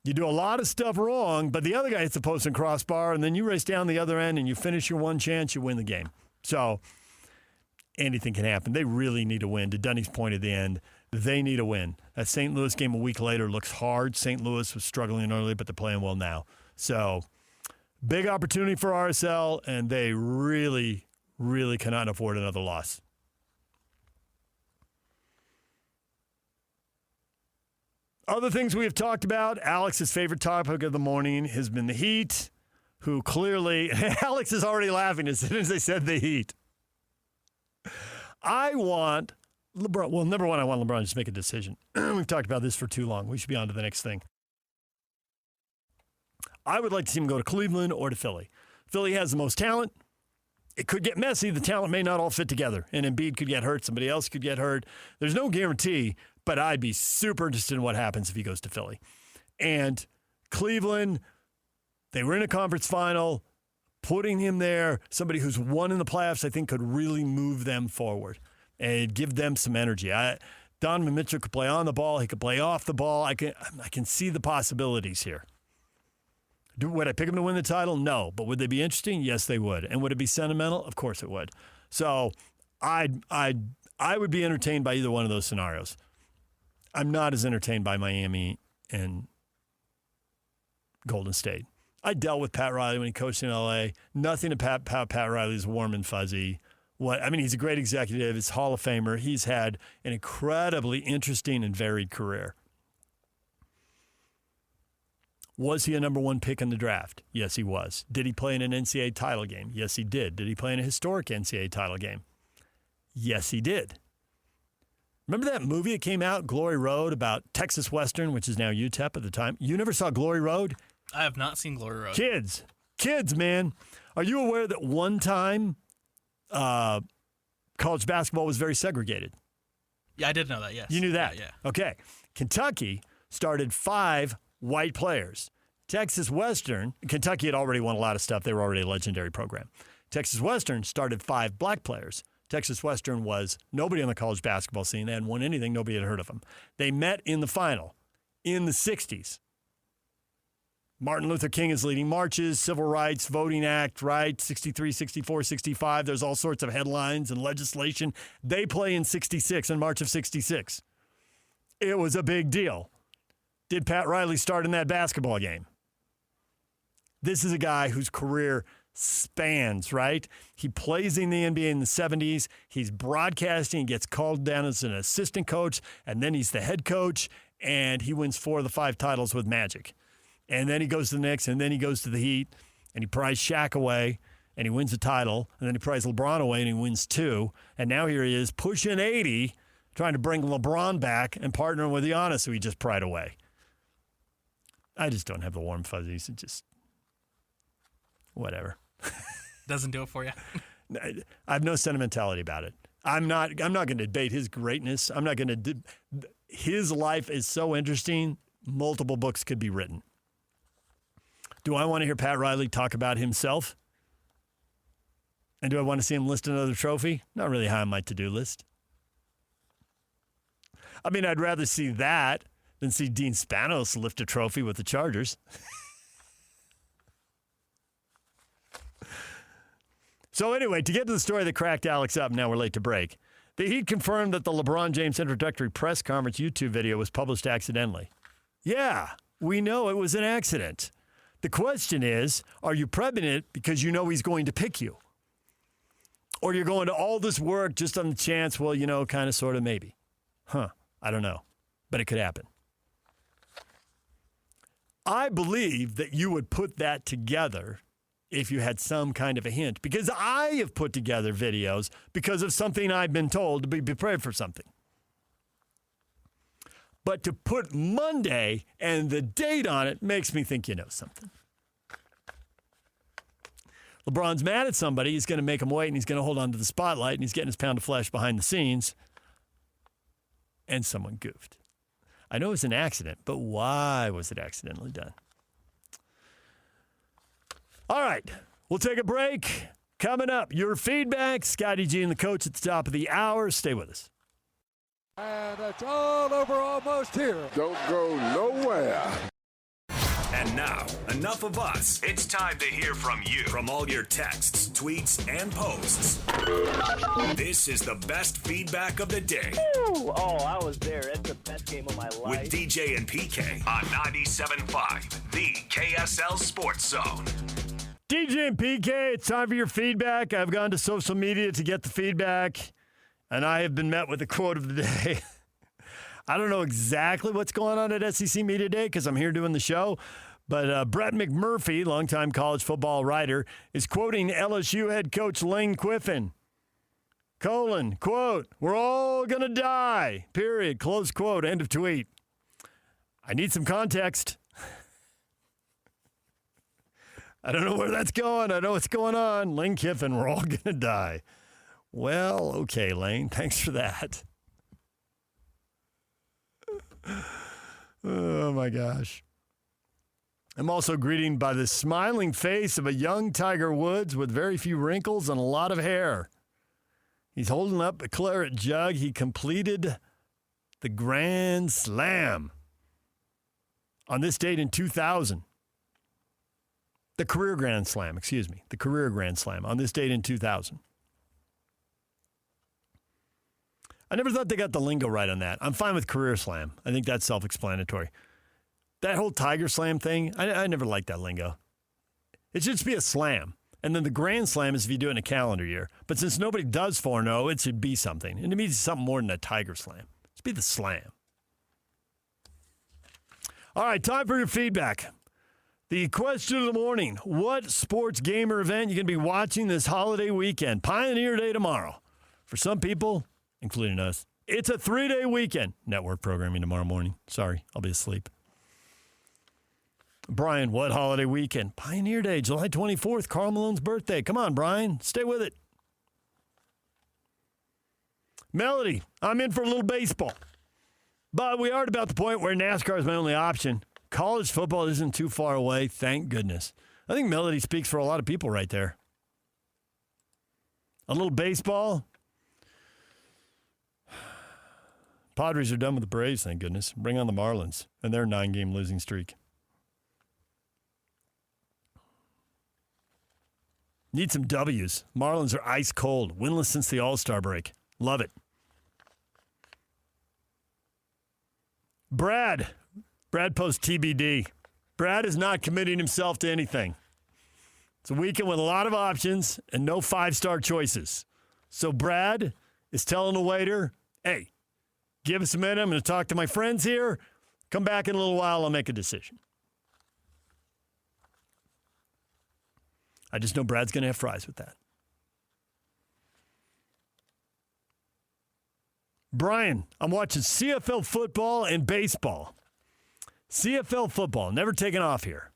You do a lot of stuff wrong, but the other guy hits the post and crossbar, and then you race down the other end and you finish your one chance, you win the game. So anything can happen. They really need a win. To Dunny's point at the end, they need a win. That St. Louis game a week later looks hard. St. Louis was struggling early, but they're playing well now. So big opportunity for RSL, and they really, really cannot afford another loss. Other things we have talked about, Alex's favorite topic of the morning has been the Heat, who clearly, Alex is already laughing as soon as they said the Heat. I want LeBron. Well, number one, I want LeBron to just make a decision. We've talked about this for too long. We should be on to the next thing. I would like to see him go to Cleveland or to Philly. Philly has the most talent. It could get messy. The talent may not all fit together. And Embiid could get hurt. Somebody else could get hurt. There's no guarantee, but I'd be super interested in what happens if he goes to Philly. And Cleveland, they were in a conference final. Putting him there, somebody who's won in the playoffs, I think could really move them forward and give them some energy. Donovan Mitchell could play on the ball. He could play off the ball. I can see the possibilities here. Would I pick him to win the title? No. But would they be interesting? Yes, they would. And would it be sentimental? Of course it would. So I would be entertained by either one of those scenarios. I'm not as entertained by Miami and Golden State. I dealt with Pat Riley when he coached in L.A. Nothing about Pat Riley is warm and fuzzy. He's a great executive. He's a Hall of Famer. He's had an incredibly interesting and varied career. Was he a number one pick in the draft? Yes, he was. Did he play in an NCAA title game? Yes, he did. Did he play in a historic NCAA title game? Yes, he did. Remember that movie that came out, Glory Road, about Texas Western, which is now UTEP at the time? You never saw Glory Road? I have not seen Glory Road. Kids, man. Are you aware that one time college basketball was very segregated? Yeah, I did know that, yes. You knew that? Yeah. Okay. Kentucky started 5 white players. Texas Western, Kentucky had already won a lot of stuff. They were already a legendary program. Texas Western started 5 black players. Texas Western was nobody on the college basketball scene. They hadn't won anything. Nobody had heard of them. They met in the final in the 60s. Martin Luther King is leading marches, Civil Rights, Voting Act, right? 63, 64, 65. There's all sorts of headlines and legislation. They play in 66, in March of 66. It was a big deal. Did Pat Riley start in that basketball game? This is a guy whose career spans, right? He plays in the NBA in the 70s. He's broadcasting. He gets called down as an assistant coach, and then he's the head coach, and he wins 4 of the 5 titles with Magic. And then he goes to the Knicks, and then he goes to the Heat, and he pries Shaq away, and he wins the title, and then he pries LeBron away, and he wins 2. And now here he is pushing 80, trying to bring LeBron back and partnering with Giannis, who he just pried away. I just don't have the warm fuzzies. It just, whatever. Doesn't do it for you? I have no sentimentality about it. I'm not going to debate his greatness. I'm not going to. His life is so interesting, multiple books could be written. Do I want to hear Pat Riley talk about himself? And do I want to see him list another trophy? Not really high on my to-do list. I mean, I'd rather see that than see Dean Spanos lift a trophy with the Chargers. So anyway, to get to the story that cracked Alex up, now we're late to break. The Heat confirmed that the LeBron James introductory press conference YouTube video was published accidentally. Yeah, we know it was an accident. The question is, are you prepping it because you know he's going to pick you? Or you're going to all this work just on the chance, well, kind of, sort of, maybe. I don't know. But it could happen. I believe that you would put that together if you had some kind of a hint. Because I have put together videos because of something I've been told to be prepared for something. But to put Monday and the date on it makes me think you know something. LeBron's mad at somebody. He's going to make him wait, and he's going to hold on to the spotlight, and he's getting his pound of flesh behind the scenes. And someone goofed. I know it was an accident, but why was it accidentally done? All right, we'll take a break. Coming up, your feedback. Scotty G and the coach at the top of the hour. Stay with us. And it's all over almost here. Don't go nowhere. And now, enough of us. It's time to hear from you. From all your texts, tweets, and posts. This is the best feedback of the day. Ooh, I was there. It's the best game of my life. With DJ and PK on 97.5, the KSL Sports Zone. DJ and PK, it's time for your feedback. I've gone to social media to get the feedback, and I have been met with a quote of the day. I don't know exactly what's going on at SEC Media Day because I'm here doing the show, but Brett McMurphy, longtime college football writer, is quoting LSU head coach Lane Kiffin. Quote, we're all going to die, period, close quote, end of tweet. I need some context. I don't know where that's going. I know what's going on. Lane Kiffin, we're all going to die. Well, okay, Lane, thanks for that. Oh, my gosh. I'm also greeted by the smiling face of a young Tiger Woods with very few wrinkles and a lot of hair. He's holding up a claret jug. He completed the Grand Slam on this date in 2000. The career Grand Slam, the career Grand Slam on this date in 2000. I never thought they got the lingo right on that. I'm fine with career slam. I think that's self-explanatory. That whole Tiger Slam thing, I never liked that lingo. It should just be a slam. And then the Grand Slam is if you do it in a calendar year. But since nobody does 4-0, it should be something. And it means something more than a Tiger Slam. It should be the slam. All right, time for your feedback. The question of the morning, what sports game or event you going to be watching this holiday weekend? Pioneer Day tomorrow. For some people, including us, it's a 3-day weekend. Network programming tomorrow morning. Sorry, I'll be asleep. Brian, what holiday weekend? Pioneer Day, July 24th, Karl Malone's birthday. Come on, Brian, stay with it. Melody, I'm in for a little baseball. But we are at about the point where NASCAR is my only option. College football isn't too far away, thank goodness. I think Melody speaks for a lot of people right there. A little baseball. Padres are done with the Braves, thank goodness. Bring on the Marlins and their 9-game losing streak. Need some W's. Marlins are ice cold, winless since the All-Star break. Love it. Brad posts TBD. Brad is not committing himself to anything. It's a weekend with a lot of options and no 5-star choices. So Brad is telling the waiter, hey, give us a minute. I'm going to talk to my friends here. Come back in a little while. I'll make a decision. I just know Brad's going to have fries with that. Brian, I'm watching CFL football and baseball. CFL football, never taken off here.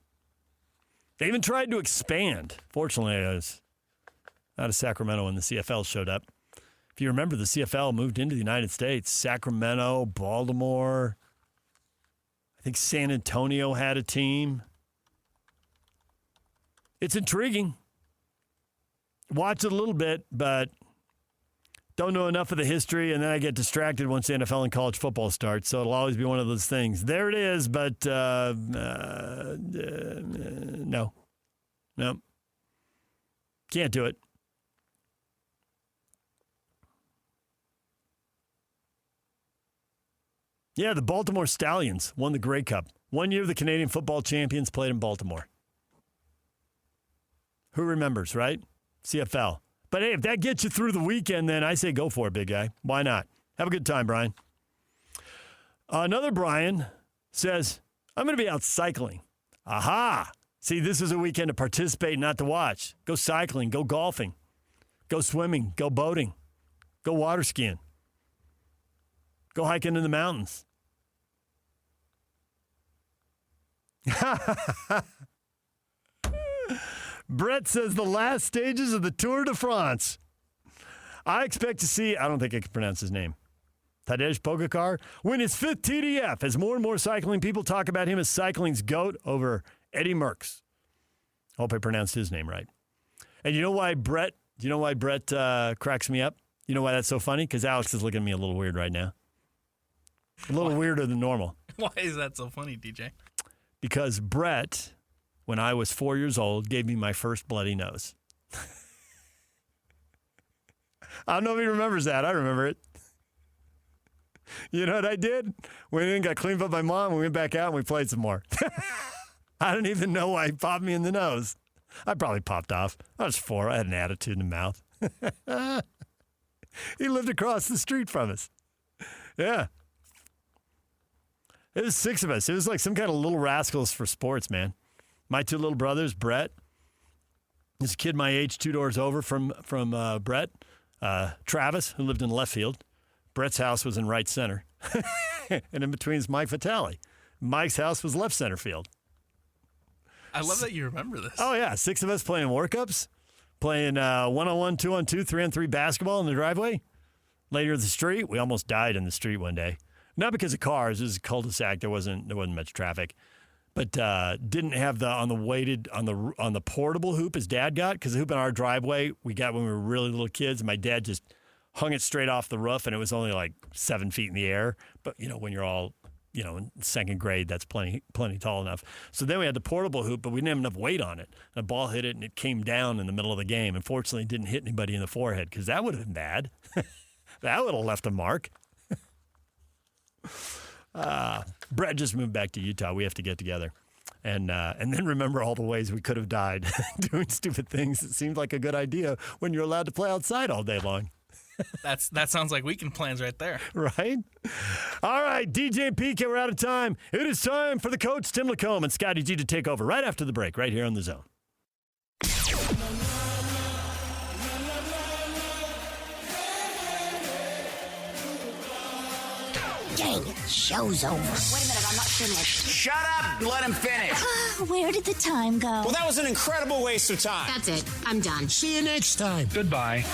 They even tried to expand. Fortunately, I was out of Sacramento when the CFL showed up. If you remember, the CFL moved into the United States. Sacramento, Baltimore. I think San Antonio had a team. It's intriguing. Watch it a little bit, but don't know enough of the history, and then I get distracted once the NFL and college football starts, so it'll always be one of those things. There it is, but no. Can't do it. Yeah, the Baltimore Stallions won the Grey Cup. 1 year the Canadian football champions played in Baltimore. Who remembers, right? CFL. But hey, if that gets you through the weekend, then I say go for it, big guy. Why not? Have a good time, Brian. Another Brian says, I'm going to be out cycling. Aha! See, this is a weekend to participate, not to watch. Go cycling, go golfing, go swimming, go boating, go water skiing, go hiking in the mountains. Brett says the last stages of the Tour de France. I expect to see, I don't think I can pronounce his name, Tadej Pogacar, win his 5th TDF as more and more cycling people talk about him as cycling's GOAT over Eddie Merckx. Hope I pronounced his name right. And you know why Brett cracks me up? You know why that's so funny? Because Alex is looking at me a little weird right now. A little weirder than normal. Why is that so funny, DJ? Because Brett, when I was 4 years old, gave me my first bloody nose. I don't know if he remembers that. I remember it. You know what I did? Went in, got cleaned up by Mom, we went back out, and we played some more. I don't even know why he popped me in the nose. I probably popped off. I was 4. I had an attitude in the mouth. He lived across the street from us. Yeah. It was 6 of us. It was like some kind of little rascals for sports, man. My 2 little brothers, Brett. This kid my age, 2 doors over from Brett. Travis, who lived in left field. Brett's house was in right center. And in between is Mike Vitale. Mike's house was left center field. I love that you remember this. Oh, yeah. 6 of us playing workups, playing 1-on-1, 2-on-2, 3-on-3 basketball in the driveway. Later in the street, we almost died in the street one day. Not because of cars. It was a cul-de-sac. There wasn't much traffic. But didn't have on the portable hoop his dad got, because the hoop in our driveway we got when we were really little kids. My dad just hung it straight off the roof, and it was only like 7 feet in the air. But, when you're all, in second grade, that's plenty tall enough. So then we had the portable hoop, but we didn't have enough weight on it. And a ball hit it, and it came down in the middle of the game. Unfortunately, it didn't hit anybody in the forehead, because that would have been bad. That would have left a mark. Brett just moved back to Utah. We have to get together. And then remember all the ways we could have died doing stupid things. It seemed like a good idea when you're allowed to play outside all day long. That sounds like weekend plans right there. Right? All right, DJ and PK, we're out of time. It is time for the coach, Tim Lacombe, and Scotty G to take over right after the break, right here on The Zone. Dang it, show's over. Wait a minute, I'm not finished. Shut up and let him finish. Where did the time go? Well, that was an incredible waste of time. That's it. I'm done. See you next time. Goodbye.